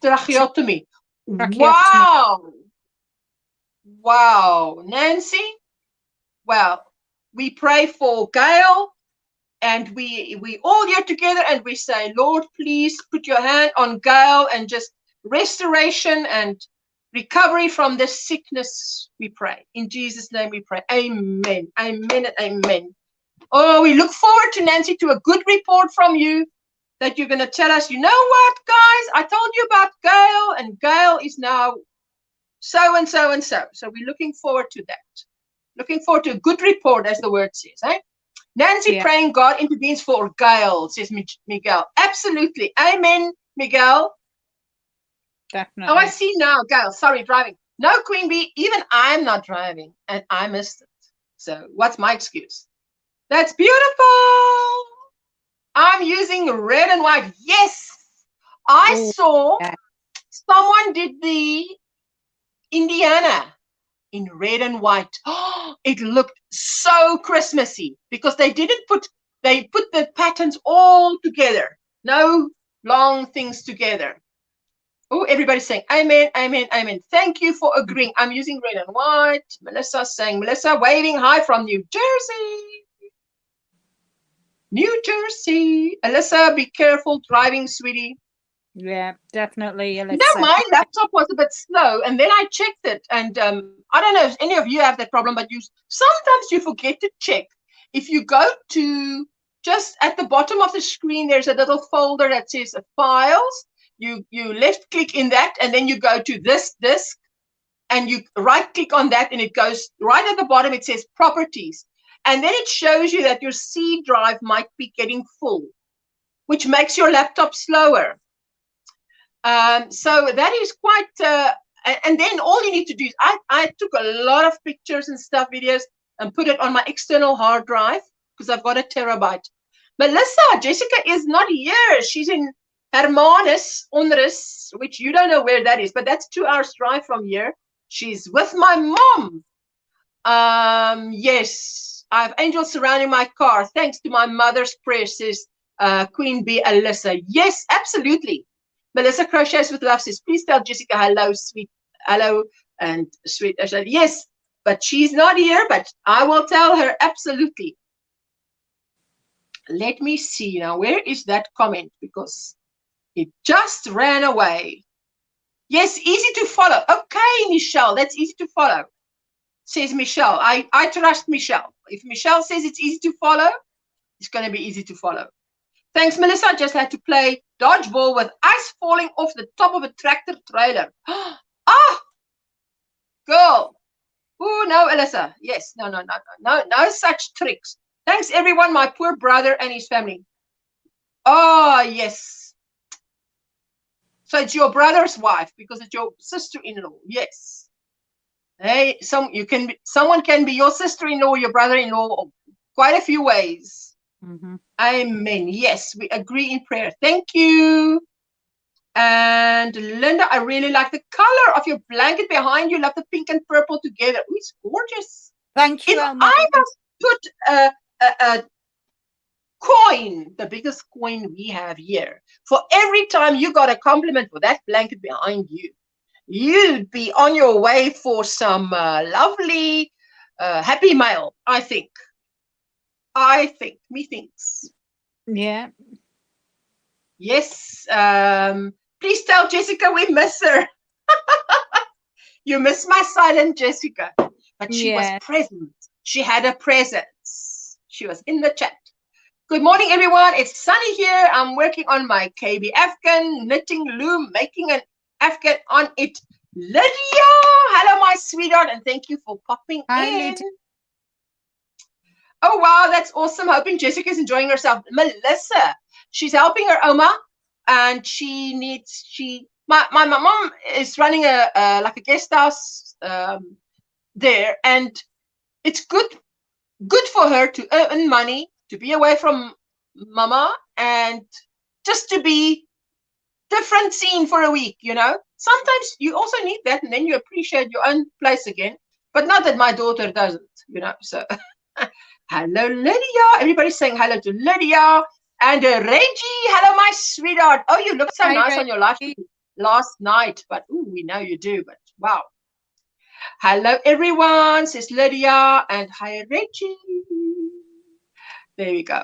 tracheotomy. Wow. Wow. Nancy, well, we pray for Gail, and we all get together and we say, Lord, please put your hand on Gail and just restoration and recovery from this sickness, we pray. In Jesus' name we pray. Amen. Amen and amen. Oh, we look forward to, Nancy, to a good report from you that you're going to tell us, you know what, guys, I told you about Gail, and Gail is now so and so and so. So we're looking forward to that. Looking forward to a good report, as the word says. Eh? Nancy praying God intervenes for Gail, says Miguel. Absolutely. Amen, Miguel. Definitely. Oh, I see now, Gail. Sorry, driving. No, Queen Bee, even I'm not driving, and I missed it. So what's my excuse? That's beautiful. I'm using red and white. Yes, I saw someone did the Indiana in red and white. Oh, it looked so Christmassy because they put the patterns all together. No long things together. Oh, everybody's saying amen, amen, amen. Thank you for agreeing. I'm using red and white. Melissa saying, Melissa waving hi from New Jersey. New Jersey. Alyssa, be careful driving, sweetie. Yeah, definitely. You know, my laptop was a bit slow, and then I checked it, and I don't know if any of you have that problem, but sometimes you forget to check. If you go to just at the bottom of the screen, there's a little folder that says files. You left click in that, and then you go to this disk, and you right click on that, and it goes right at the bottom. It says properties, and then it shows you that your C drive might be getting full, which makes your laptop slower. So that is quite, and then all you need to do is, I took a lot of pictures and stuff, videos, and put it on my external hard drive because I've got a terabyte. Melissa, Jessica is not here. She's in Hermanus, Onrus, which you don't know where that is, but that's 2 hours drive from here. She's with my mom. Yes, I have angels surrounding my car. Thanks to my mother's prayers, says Queen Bee Alyssa. Yes, absolutely. Melissa Crochets with Love says, please tell Jessica hello, sweet, hello, and sweet. I said, yes, but she's not here, but I will tell her absolutely. Let me see now, where is that comment? Because it just ran away. Yes, easy to follow. Okay, Michelle, that's easy to follow, says Michelle. I trust Michelle. If Michelle says it's easy to follow, it's going to be easy to follow. Thanks, Melissa. I just had to play dodgeball with ice falling off the top of a tractor trailer. Ah, girl. Oh, no, Alyssa. Yes, no such tricks. Thanks, everyone, my poor brother and his family. Oh, yes. So it's your brother's wife because it's your sister-in-law. Yes. Hey, someone can be your sister-in-law, your brother-in-law, quite a few ways. Mm-hmm. Amen. Yes, we agree in prayer. Thank you. And Linda, I really like the color of your blanket behind you. Love the pink and purple together. Ooh, it's gorgeous. Thank you, If Elma. I must put a coin, the biggest coin we have here, for every time you got a compliment for that blanket behind you, you'd be on your way for some lovely happy mail, I think. Methinks. Yeah. Yes. Please tell Jessica we miss her. You miss my silent Jessica. But she was present. She had a presence. She was in the chat. Good morning, everyone. It's sunny here. I'm working on my KB Afghan knitting loom, making an Afghan on it. Lydia, hello, my sweetheart, and thank you for popping in. Lydia. Oh, wow, that's awesome. Hoping Jessica's enjoying herself. Melissa, she's helping her Oma, and my mom is running a like a guest house there, and it's good for her to earn money, to be away from mama, and just to be different scene for a week, you know. Sometimes you also need that, and then you appreciate your own place again. But not that my daughter doesn't, you know. So hello, Lydia. Everybody's saying hello to Lydia. And Reggie, hello, my sweetheart. Oh, you look so nice on your live stream last night. But ooh, we know you do. But wow. Hello, everyone, says Lydia. And hi, Reggie. There we go.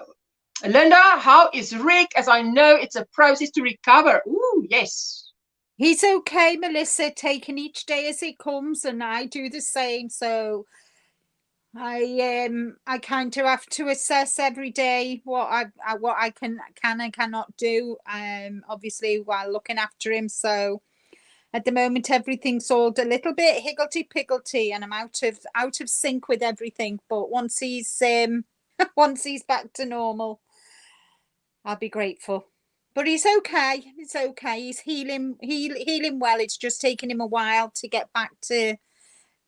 Linda, how is Rick? As I know, it's a process to recover. Ooh, yes. He's okay, Melissa, taking each day as it comes, and I do the same. So I kind of have to assess every day what I can and cannot do. Obviously while looking after him. So at the moment everything's all a little bit higgledy-piggledy, and I'm out of sync with everything. But once he's back to normal, I'll be grateful. But he's okay. It's okay. He's healing well. It's just taking him a while to get back to.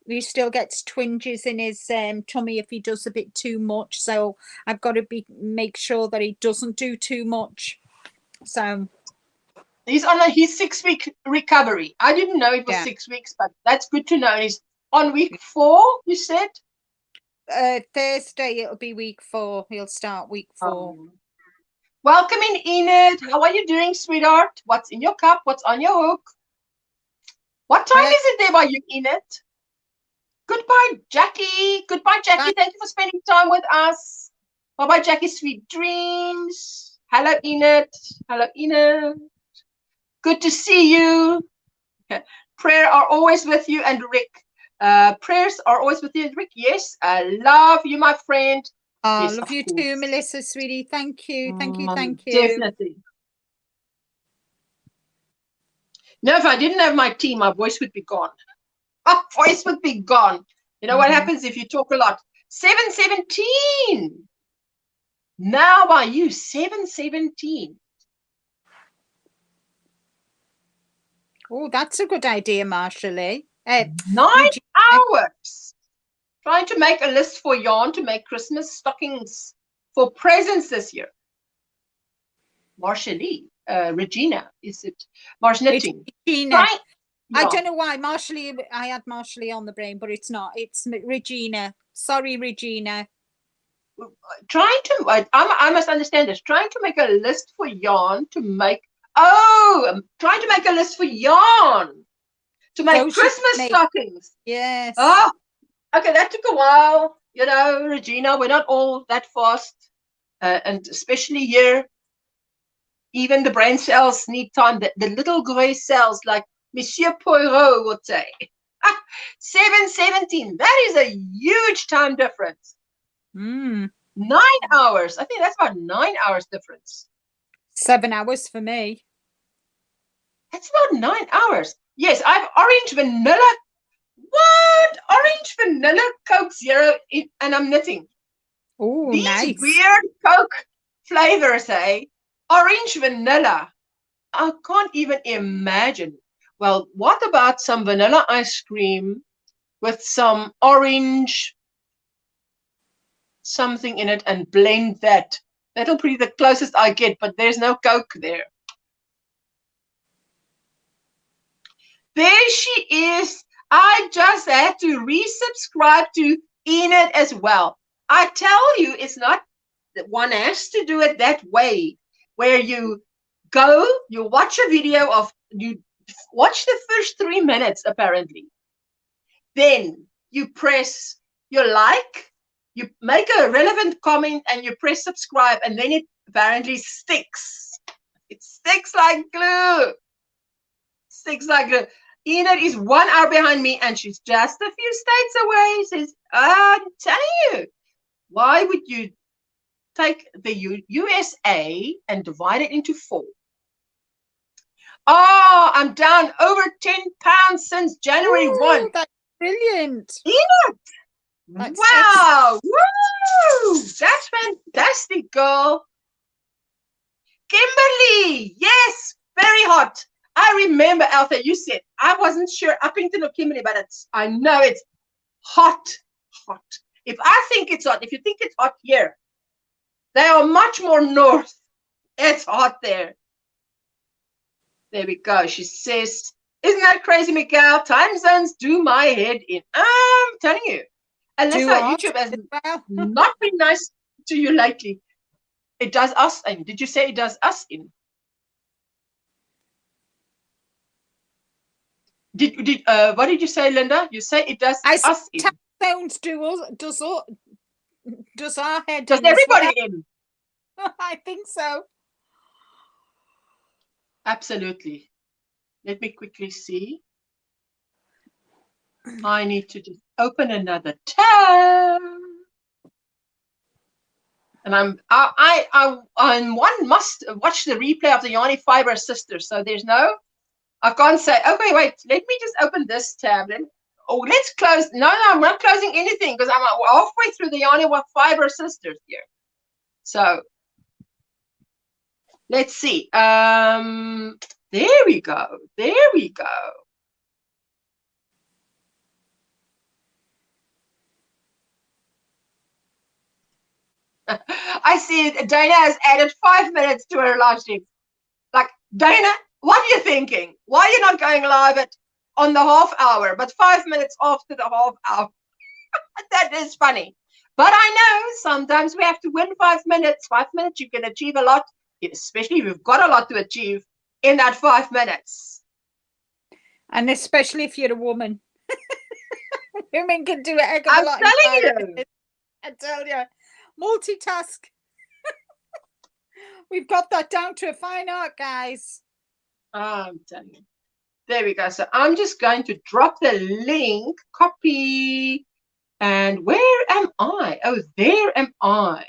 He still gets twinges in his tummy if he does a bit too much. So I've got to make sure that he doesn't do too much. So he's on his 6-week recovery. I didn't know it was 6 weeks, but that's good to know. He's on week 4, you said? Thursday it'll be week 4. He'll start week 4. Welcome in, Enid. How are you doing, sweetheart? What's in your cup? What's on your hook? What time is it there by you, Enid? Goodbye, Jackie. Goodbye, Jackie. Thank you for spending time with us. Bye-bye, Jackie. Sweet dreams. Hello, Enid. Hello, Enid. Good to see you. Prayer are always with you, and Rick. Prayers are always with you, Rick. Yes, I love you, my friend. Oh, yes, love you too, Melissa, sweetie. Thank you. Thank you. Definitely. No, if I didn't have my tea, my voice would be gone. My voice would be gone. You know what happens if you talk a lot? 7:17. Now by you, 7:17. Oh, that's a good idea, Marshallie. 9 hours. Trying to make a list for yarn to make Christmas stockings for presents this year. Marshallie, Regina, is it? Marsh Knitting. Regina. I don't know why Marshallie. I had Marshallie on the brain, but it's not. It's Regina. Sorry, Regina. Trying to. I must understand this. Trying to make a list for yarn to make. Oh, I'm trying to make a list for yarn to make Christmas stockings. Yes. Oh, okay. That took a while. You know, Regina, we're not all that fast, and especially here. Even the brain cells need time. The little grey cells, like Monsieur Poirot would say. 7:17. That is a huge time difference. 9 hours. I think that's about 9 hours difference. 7 hours for me. That's about 9 hours. Yes, I have orange vanilla. What? Orange vanilla Coke Zero and I'm knitting. Oh, nice. Weird Coke flavors, eh? Orange vanilla. I can't even imagine. Well, what about some vanilla ice cream with some orange something in it and blend that? That'll be the closest I get, but there's no Coke there. There she is. I just had to resubscribe to Enid as well. I tell you, it's not that one has to do it that way, where you go, you watch a video of, you watch the first 3 minutes apparently. Then you press your like, you make a relevant comment, and you press subscribe, and then it apparently sticks. It sticks like glue. Sticks like glue. Enid is 1 hour behind me, and she's just a few states away. Says, I'm telling you, why would you take the USA and divide it into 4? Oh, I'm down over 10 pounds since January 1. That's brilliant. Enid! That's Wow! Woo! That's fantastic, girl. Kimberly, yes, very hot. I remember, Alta, you said, I wasn't sure Uppington or Kimberly, but I know it's hot, hot. If I think it's hot, if you think it's hot here, they are much more north. It's hot there. There we go. She says, isn't that crazy, Miguel? Time zones do my head in. I'm telling you. Alyssa, YouTube has not been nice to you lately. It does us in. Did you say it does us in? What did you say, Linda? You say it does us in. Sounds does our head does everybody in? I think so. Absolutely. Let me quickly see. I need to just open another tab. And I'm one must watch the replay of the Yarny Fiber Sisters. So there's no, I can't say, okay, wait, let me just open this tab. Let's close. No, I'm not closing anything because I'm halfway through the Yarny Fiber Sisters here. So let's see. There we go. There we go. I see Dana has added 5 minutes to her live stream. Like, Dana, what are you thinking? Why are you not going live on the half hour, but 5 minutes after the half hour? That is funny. But I know sometimes we have to win 5 minutes. 5 minutes, you can achieve a lot, especially if you've got a lot to achieve in that 5 minutes. And especially if you're a woman. Women can do a heck of a lot. I'm telling you. I tell you. Multitask. We've got that down to a fine art, guys. I'm telling you. There we go. So I'm just going to drop the link, copy, and where am I? Oh, there am I.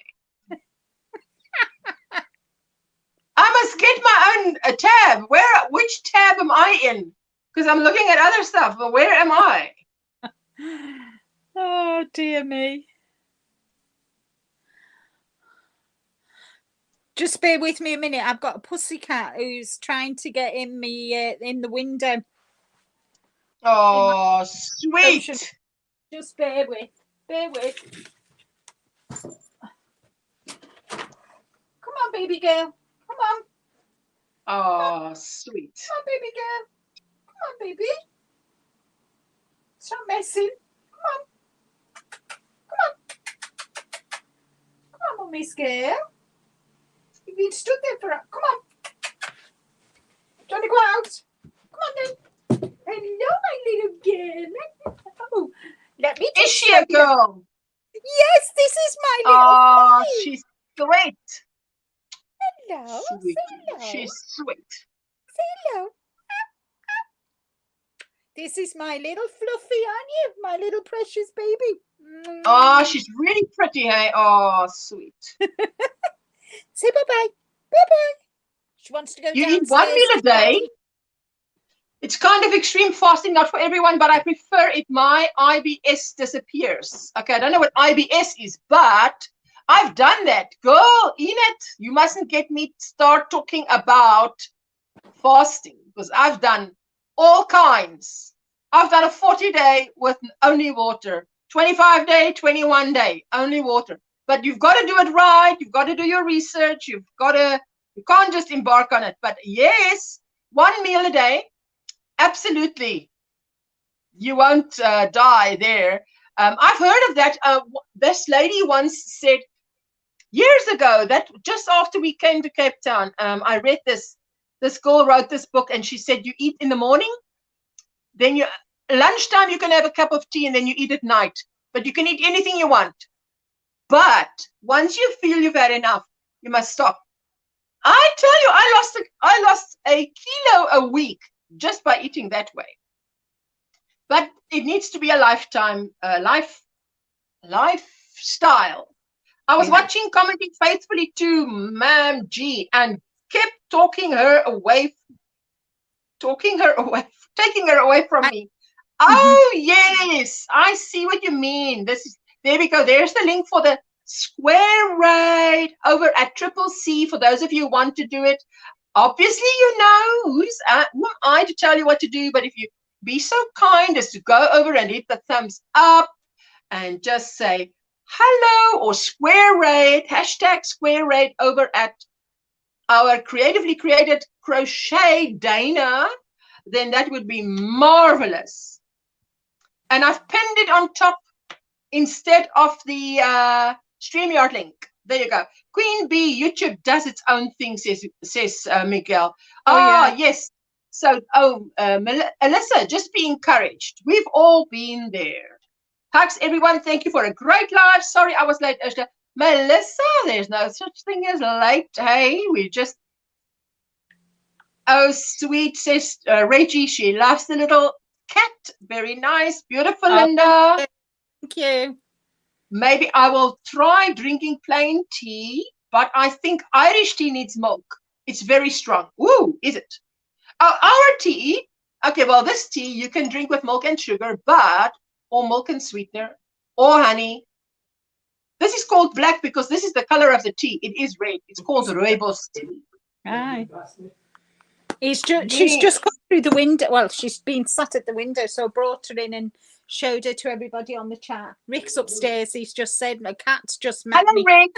I must get my own tab. Which tab am I in? Because I'm looking at other stuff, but where am I? Oh, dear me. Just bear with me a minute. I've got a pussycat who's trying to get in me in the window. Oh, sweet. Just bear with. Bear with. Come on, baby girl. Come on. Oh, sweet. Come on, baby girl. Come on, baby. Stop messing. Come on. Come on. Come on, Miss Girl. You've been stood there for come on. Do you want to go out? Come on then. Hello, my little girl. Oh, let me Is she a girl? Yes, this is my little Oh, friend. she's sweet. Hello. Sweet. Hello. She's sweet. Hello. This is my little fluffy, aren't you? My little precious baby. Oh, she's really pretty, hey? Oh, sweet. Say bye-bye. Bye-bye. She wants to go You downstairs. eat 1 meal a day. It's kind of extreme fasting, not for everyone, but I prefer it. My IBS disappears. Okay, I don't know what IBS is, but I've done that. Girl, Enid, you mustn't get me start talking about fasting because I've done all kinds. I've done a 40-day with only water, 25-day, 21-day, only water. But you've got to do it right. You've got to do your research. You can't just embark on it. But yes, 1 meal a day. Absolutely. You won't die there. I've heard of that. This lady once said years ago that just after we came to Cape Town, I read this. This girl wrote this book, and she said you eat in the morning, then you lunchtime you can have a cup of tea, and then you eat at night. But you can eat anything you want. But once you feel you've had enough, you must stop. I tell you, I lost a kilo a week just by eating that way. But it needs to be a lifetime lifestyle. I was watching, commenting faithfully to Ma'am G, and kept taking her away from me. Oh yes, I see what you mean. There we go. There's the link for the square raid over at Triple C for those of you who want to do it. Obviously, you know who am I to tell you what to do, but if you be so kind as to go over and hit the thumbs up and just say hello or square raid, hashtag square raid over at our creatively created crochet Dana, then that would be marvelous. And I've pinned it on top instead of the StreamYard link. There you go. Queen Bee, YouTube does its own thing, says Miguel. Oh, yes. So, Alyssa, just be encouraged. We've all been there. Hugs, everyone. Thank you for a great live. Sorry I was late, Ursula. Melissa, there's no such thing as late. Hey, we just... Oh, sweet, says Reggie. She loves the little cat. Very nice. Beautiful, Linda. Thank you. Maybe I will try drinking plain tea, but I think Irish tea needs milk. It's very strong. Ooh, is it? Our tea, okay, well, this tea you can drink with milk and sugar, or milk and sweetener, or honey. This is called black because this is the color of the tea. It is red. It's called rooibos tea. Aye. She's just come through the window. Well, she's been sat at the window, so I brought her in and showed her to everybody on the chat. Rick's upstairs. He's just said my cat's just met me. Hello, Rick.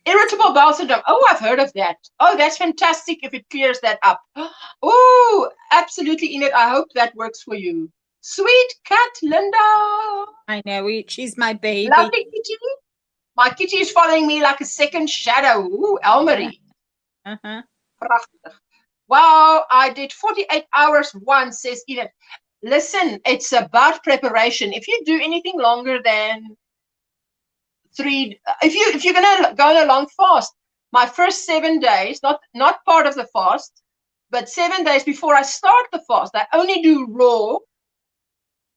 Irritable bowel syndrome. Oh, I've heard of that. Oh, that's fantastic if it clears that up. Oh, absolutely, Enid. I hope that works for you. Sweet cat, Linda. I know. She's my baby. Lovely kitty. My kitty is following me like a second shadow. Ooh, Elmarie. Prachtig. Wow, I did 48 hours once, says Enid. Listen, it's about preparation. If you do anything longer than 3, if you're gonna go on a long fast, my first 7 days, not part of the fast, but 7 days before I start the fast, I only do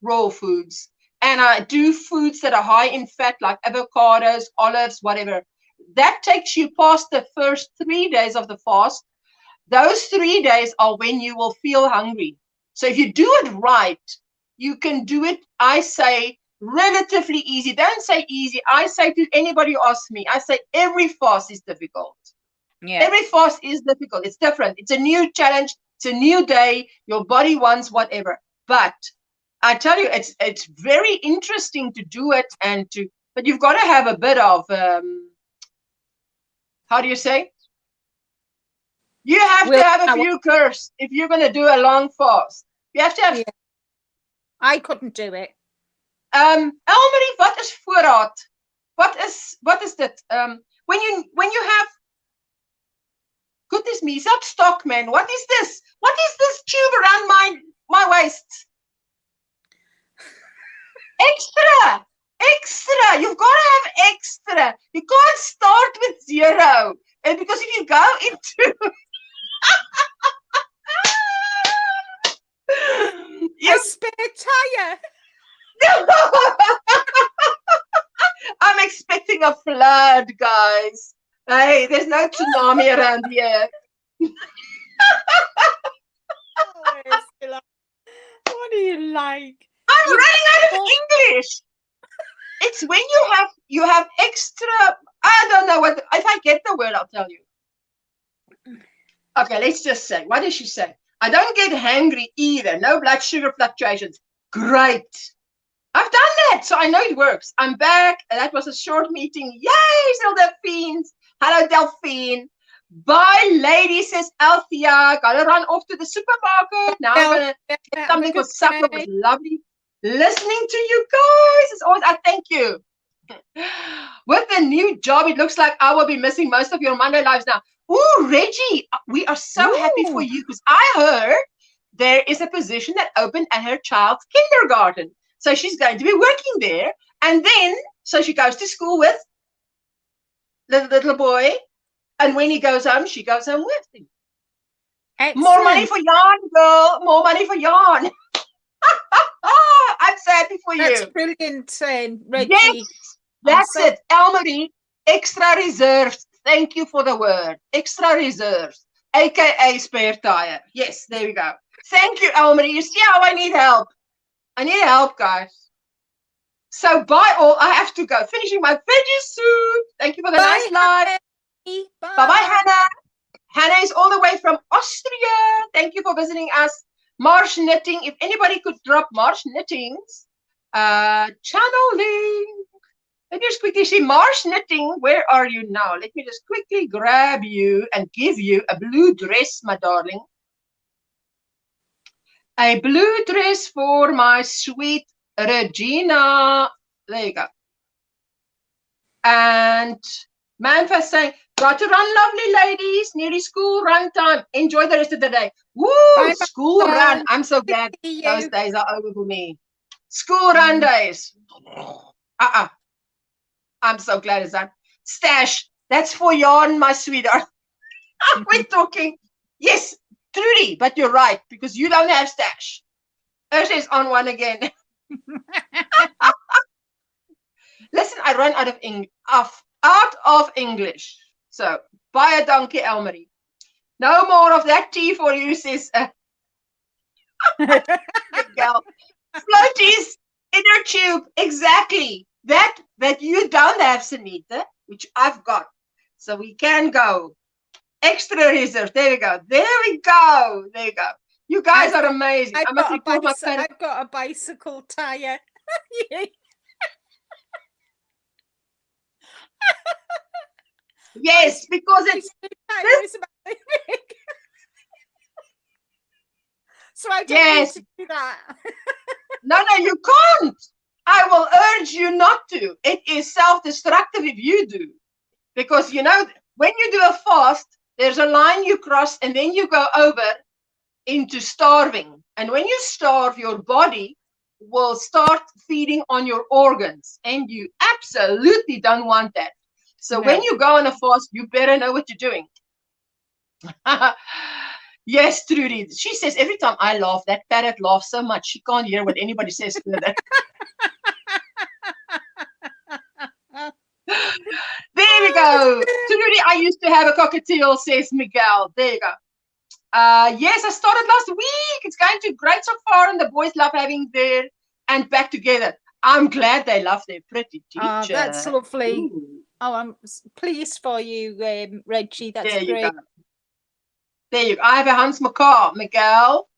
raw foods, and I do foods that are high in fat, like avocados, olives, whatever. That takes you past the first 3 days of the fast. Those 3 days are when you will feel hungry. So if you do it right, you can do it, I say, relatively easy. Don't say easy. I say to anybody who asks me, I say every fast is difficult. Yeah. Every fast is difficult. It's different. It's a new challenge. It's a new day. Your body wants whatever. But I tell you, it's very interesting to do it but you've got to have a bit of how do you say? You have to have a few curves if you're going to do a long fast. You have to have. Yeah. I couldn't do it. Elmarie, wat is voorraad? Wat is dit? When you have, goodness me, is that stock, man? What is this? What is this tube around my waist? Extra. You've got to have extra. You can't start with 0. And because if you go into a spare tire. I'm expecting a flood, guys. Hey, there's no tsunami around here. What do you like? I'm running out of English. It's when you have extra. I don't know what. If I get the word, I'll tell you. Okay, let's just say. What does she say? I don't get hangry either. No blood sugar fluctuations. Great. I've done that, so I know it works. I'm back. That was a short meeting. Yay, still Delphines. Hello, Delphine. Bye, lady, says Althea. Gotta run off to the supermarket. Now I'm going to get something for supper. It was lovely listening to you guys. As always, I thank you. With the new job, it looks like I will be missing most of your Monday lives now. Ooh, Reggie, we are so happy for you because I heard there is a position that opened at her child's kindergarten. So she's going to be working there. And then, so she goes to school with the little boy. And when he goes home, she goes home with him. Excellent. More money for yarn, girl. More money for yarn. I'm so happy for you. That's brilliant, Reggie. Yes, that's it. Elmarie, extra reserves. Thank you for the word. Extra reserves, a.k.a. spare tire. Yes, there we go. Thank you, Elmarie. You see how I need help? I need help, guys. So bye all. I have to go. Finishing my veggie soup. Thank you for the nice live. Bye-bye, Hannah. Hannah is all the way from Austria. Thank you for visiting us. Marsh Knitting. If anybody could drop Marsh Knitting's channel link. Let me just quickly see. Marsh Knitting, where are you now? Let me just quickly grab you and give you a blue dress, my darling. A blue dress for my sweet Regina. There you go. And Manfa saying, got to run, lovely ladies. Nearly school run time. Enjoy the rest of the day. Woo! Bye, school run. I'm so glad those days are over for me. School run days. I'm so glad it's done. Stash. That's for yarn, my sweetheart. We're talking. Yes, Trudy, but you're right, because you don't have stash. Ursula's on one again. Listen, I run out of English. So, buy a donkey, Elmarie. No more of that tea for you, says girl. Floaties, inner tube, exactly. That you don't have, Sunita, which I've got. So we can go. Extra reserve. There we go. There we go. There you go. You guys are amazing. I've got a bicycle tire. Yes, because it's about big. So I don't need to do that. No, you can't. I will urge you not to. It is self-destructive if you do. Because, you know, when you do a fast, there's a line you cross and then you go over into starving. And when you starve, your body will start feeding on your organs. And you absolutely don't want that. So when you go on a fast, you better know what you're doing. Yes, Trudy. She says every time I laugh, that parrot laughs so much she can't hear what anybody says further. There we go. Trudy, I used to have a cockatiel, says Miguel. There you go. Yes, I started last week. It's going to great so far, and the boys love having their and back together. I'm glad they love their pretty teacher. Oh, that's lovely. Ooh. Oh, I'm pleased for you, Reggie. That's there great. You go. There you go. I have a Hans McCaw, Miguel.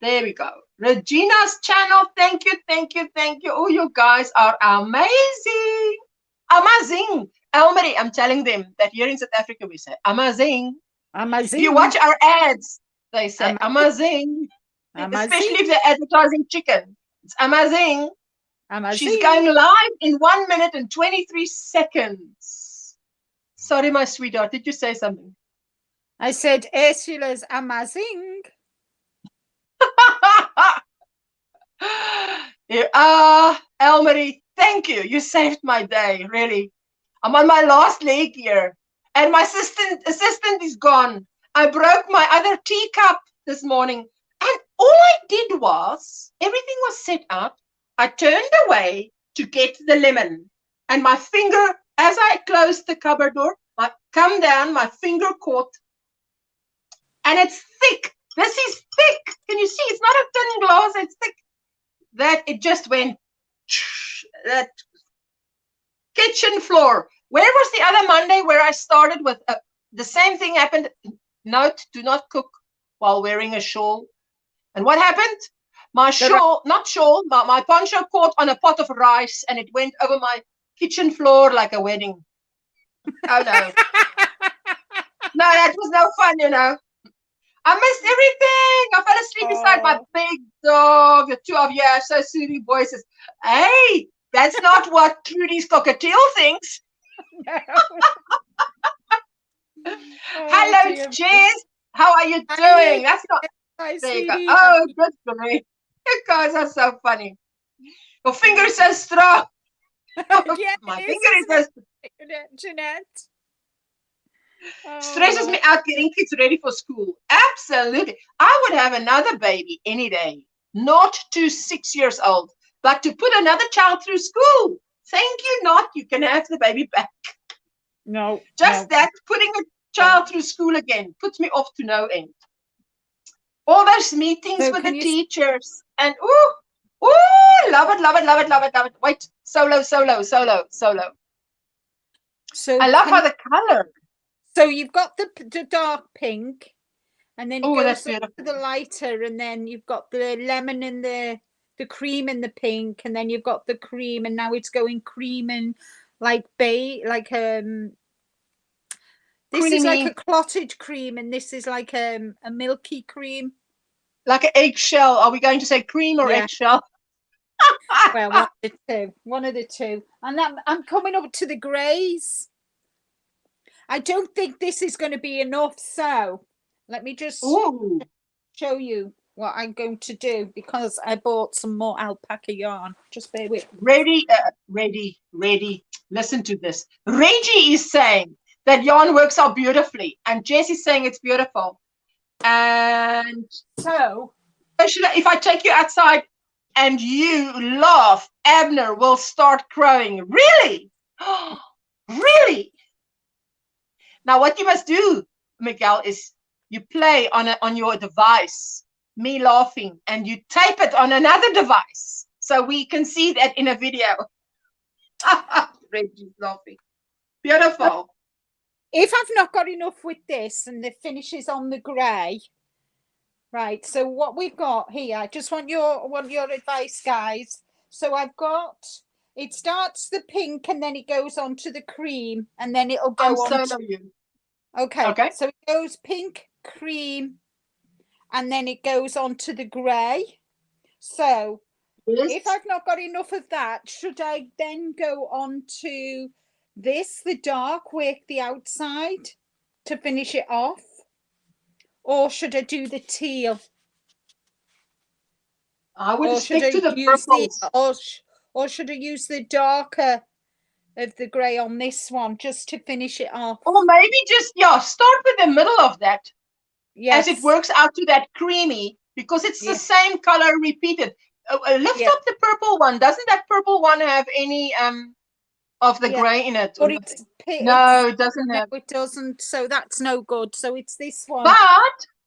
There we go. Regina's channel. Thank you, thank you, thank you. Oh, you guys are amazing. Amazing. Elmarie, I'm telling them that here in South Africa we say amazing. Amazing. If you watch our ads, they say amazing. Especially if they're advertising chicken. It's amazing. Amazing. She's going live in 1 minute and 23 seconds. Sorry, my sweetheart. Did you say something? I said Ursula's amazing. Elmarie, thank you. You saved my day, really. I'm on my last leg here. And my assistant is gone. I broke my other teacup this morning. And all I did was, everything was set up. I turned away to get the lemon. And my finger, as I closed the cupboard door, I come down, my finger caught. And it's thick. This is thick. Can you see? It's not a thin glass. It's thick. That it just went. That kitchen floor. Where was the other Monday where I started with the same thing happened? Note, do not cook while wearing a shawl. And what happened? My shawl, my poncho caught on a pot of rice and it went over my kitchen floor like a wedding. Oh no. No, that was no fun, you know. I missed everything. I fell asleep beside my big dog. The two of you have so soothing voices. Hey, that's not what Trudy's cockatiel thinks. No. Hello, Jess. How are you doing? That's not. Hi, There you go. sweetie. Oh, good for me. You guys are so funny. Your finger is so strong. Yeah, My it finger is isn't so it, Jeanette? stresses me out getting kids ready for school. Absolutely. I would have another baby any day, not to 6 years old, but to put another child through school. Thank you, not. You can have the baby back. No. Just that, putting a child through school again puts me off to no end. All those meetings So with can the you teachers and ooh, love it, love it, love it, love it, love it. Wait, solo. So I love how the color. So you've got the dark pink, and then it Oh, that's goes up to the lighter, and then you've got the lemon and the cream and the pink, and then you've got the cream, and now it's going cream and like this Creamy. is like a clotted cream, and this is like a milky cream. Like an eggshell. Are we going to say cream or eggshell? Well, one of the two. And I'm coming up to the greys. I don't think this is going to be enough, so let me just show you what I'm going to do, because I bought some more alpaca yarn. Just bear with me. Ready. Listen to this. Reggie is saying that yarn works out beautifully, and Jess is saying it's beautiful. And so, if I take you outside and you laugh, Abner will start crowing. Really? Really? Now, what you must do, Miguel, is you play on your device, me laughing, and you tape it on another device so we can see that in a video. Reggie's laughing. Beautiful. If I've not got enough with this and the finish is on the grey, right, so what we've got here, I just want your advice, guys. So I've got, it starts the pink and then it goes on to the cream, and then it'll go on to you. Okay, so it goes pink, cream, and then it goes on to the grey. So if I've not got enough of that, should I then go on to this, the dark, work the outside to finish it off? Or should I do the teal? I would stick to the purples. Or should I use the darker of the grey on this one just to finish it off? Or maybe just, start with the middle of that. Yes. As it works out to that creamy, because it's the same color repeated. Lift up the purple one. Doesn't that purple one have any of the grey in it? But it's no, it doesn't have. No, it doesn't. So that's no good. So it's this one.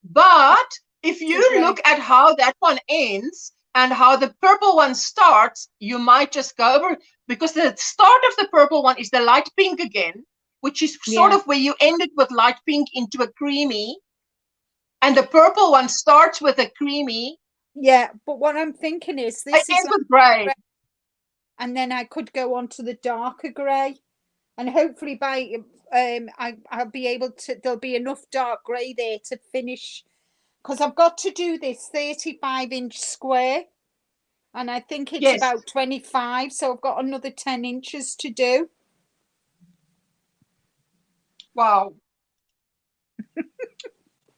But if you look at how that one ends and how the purple one starts, you might just go over, because the start of the purple one is the light pink again, which is sort of where you ended with light pink into a creamy, and the purple one starts with a creamy. Yeah, but what I'm thinking is this ends with grey, and then I could go on to the darker grey, and hopefully by I'll be able to. There'll be enough dark grey there to finish, because I've got to do this 35-inch square, and I think it's about 25, so I've got another 10 inches to do. Wow.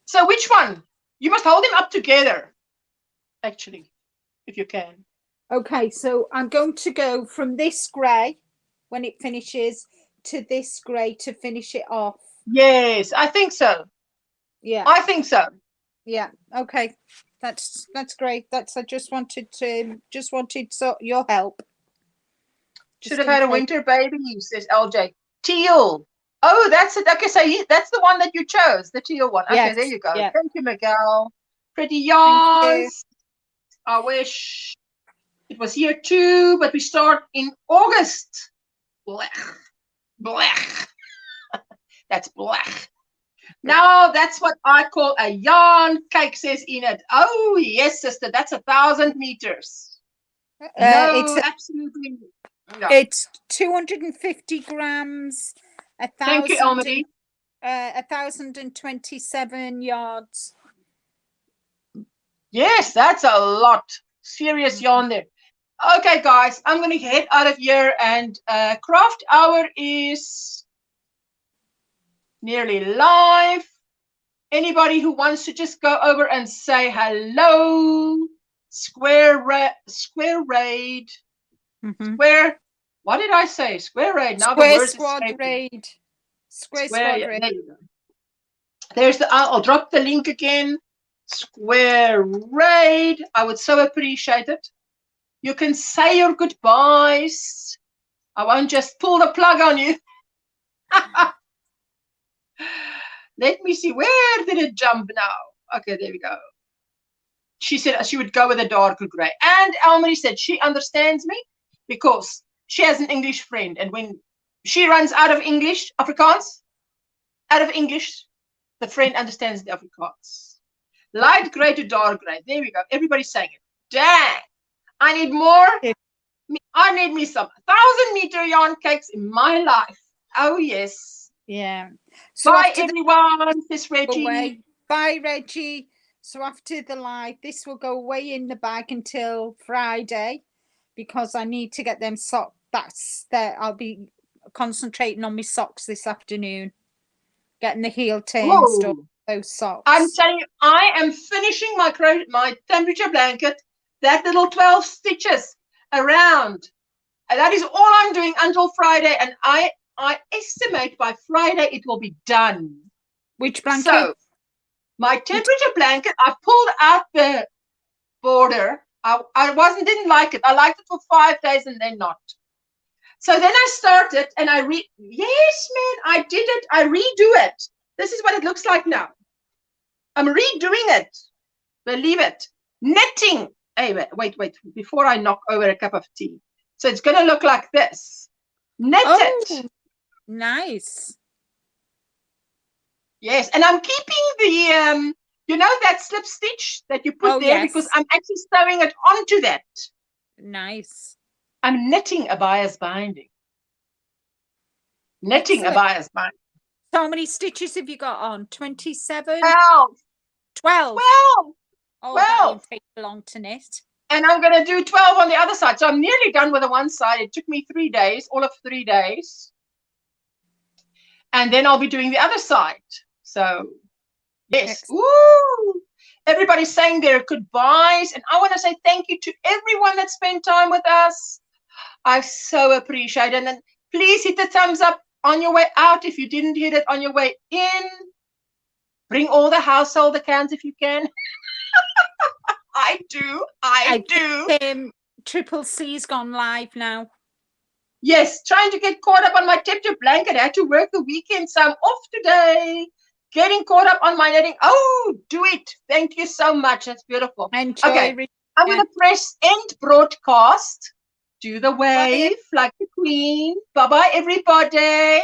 So which one? You must hold them up together, actually, if you can. Okay, so I'm going to go from this grey when it finishes to this grey to finish it off. Yes, I think so. Yeah, I think so. Yeah. Okay, that's great. I just wanted your help. Should have had a winter baby, says LJ. Teal. Oh, that's it. Okay, so that's the one that you chose, the teal one. Okay, there you go. Yeah. Thank you, Miguel. Pretty yarns. I wish it was here too, but we start in August. Blech. Blech. That's blech. Now that's what I call a yarn cake, says Enid. Oh, yes, sister, that's 1,000 meters. No, absolutely. No. It's 250 grams. Thank you, Elmarie. 1,027 yards. Yes, that's a lot. Serious yarn there. Okay, guys, I'm going to head out of here, and craft hour is nearly live. Anybody who wants to just go over and say hello, square raid, square. What did I say? Square raid. Now Square the words squad escaped me. raid. Square Square, squad yeah, raid. there you go. There's the. I'll drop the link again. Square raid. I would so appreciate it. You can say your goodbyes. I won't just pull the plug on you. Let me see. Where did it jump now? Okay, there we go. She said she would go with a darker grey. And Elmarie said she understands me because she has an English friend. And when she runs out of English, Afrikaans, out of English, the friend understands the Afrikaans. Light grey to dark grey. There we go. Everybody's saying it. Dang. I need more. I need me some 1,000-meter yarn cakes in my life. Oh, yes. Yeah. So bye, everyone. This Reggie. Away. Bye, Reggie. So after the live, this will go away in the bag until Friday because I need to get them socks. That's there. I'll be concentrating on my socks this afternoon, getting the heel turn stuff. Those socks. I'm telling you, I am finishing my temperature blanket. That little 12 stitches around. And that is all I'm doing until Friday. And I estimate by Friday it will be done. Which blanket? So my temperature blanket, I pulled out the border. I didn't like it. I liked it for 5 days and then not. So then I started and yes, man, I did it. I redo it. This is what it looks like now. I'm redoing it. Believe it. Knitting. Hey, wait. Before I knock over a cup of tea. So it's going to look like this. Knit it. Nice. Yes, and I'm keeping the, that slip stitch that you put there because I'm actually sewing it onto that. Nice. I'm knitting a bias binding. Knitting a bias binding. So how many stitches have you got on? 27? 12. Oh, 12. that won't take long to knit. And I'm going to do 12 on the other side. So I'm nearly done with the one side. It took me 3 days, all of 3 days. And then I'll be doing the other side. So, yes. Woo! Everybody's saying their goodbyes. And I want to say thank you to everyone that spent time with us. I so appreciate it. And then please hit the thumbs up on your way out if you didn't hit it on your way in. Bring all the household accounts if you can. I do. Triple C's gone live now. Yes, trying to get caught up on my temperature blanket. I had to work the weekend, so I'm off today. Getting caught up on my knitting. Oh, do it. Thank you so much. That's beautiful. Enjoy. Okay, I'm going to press end broadcast. Do the wave like the queen. Bye-bye, everybody.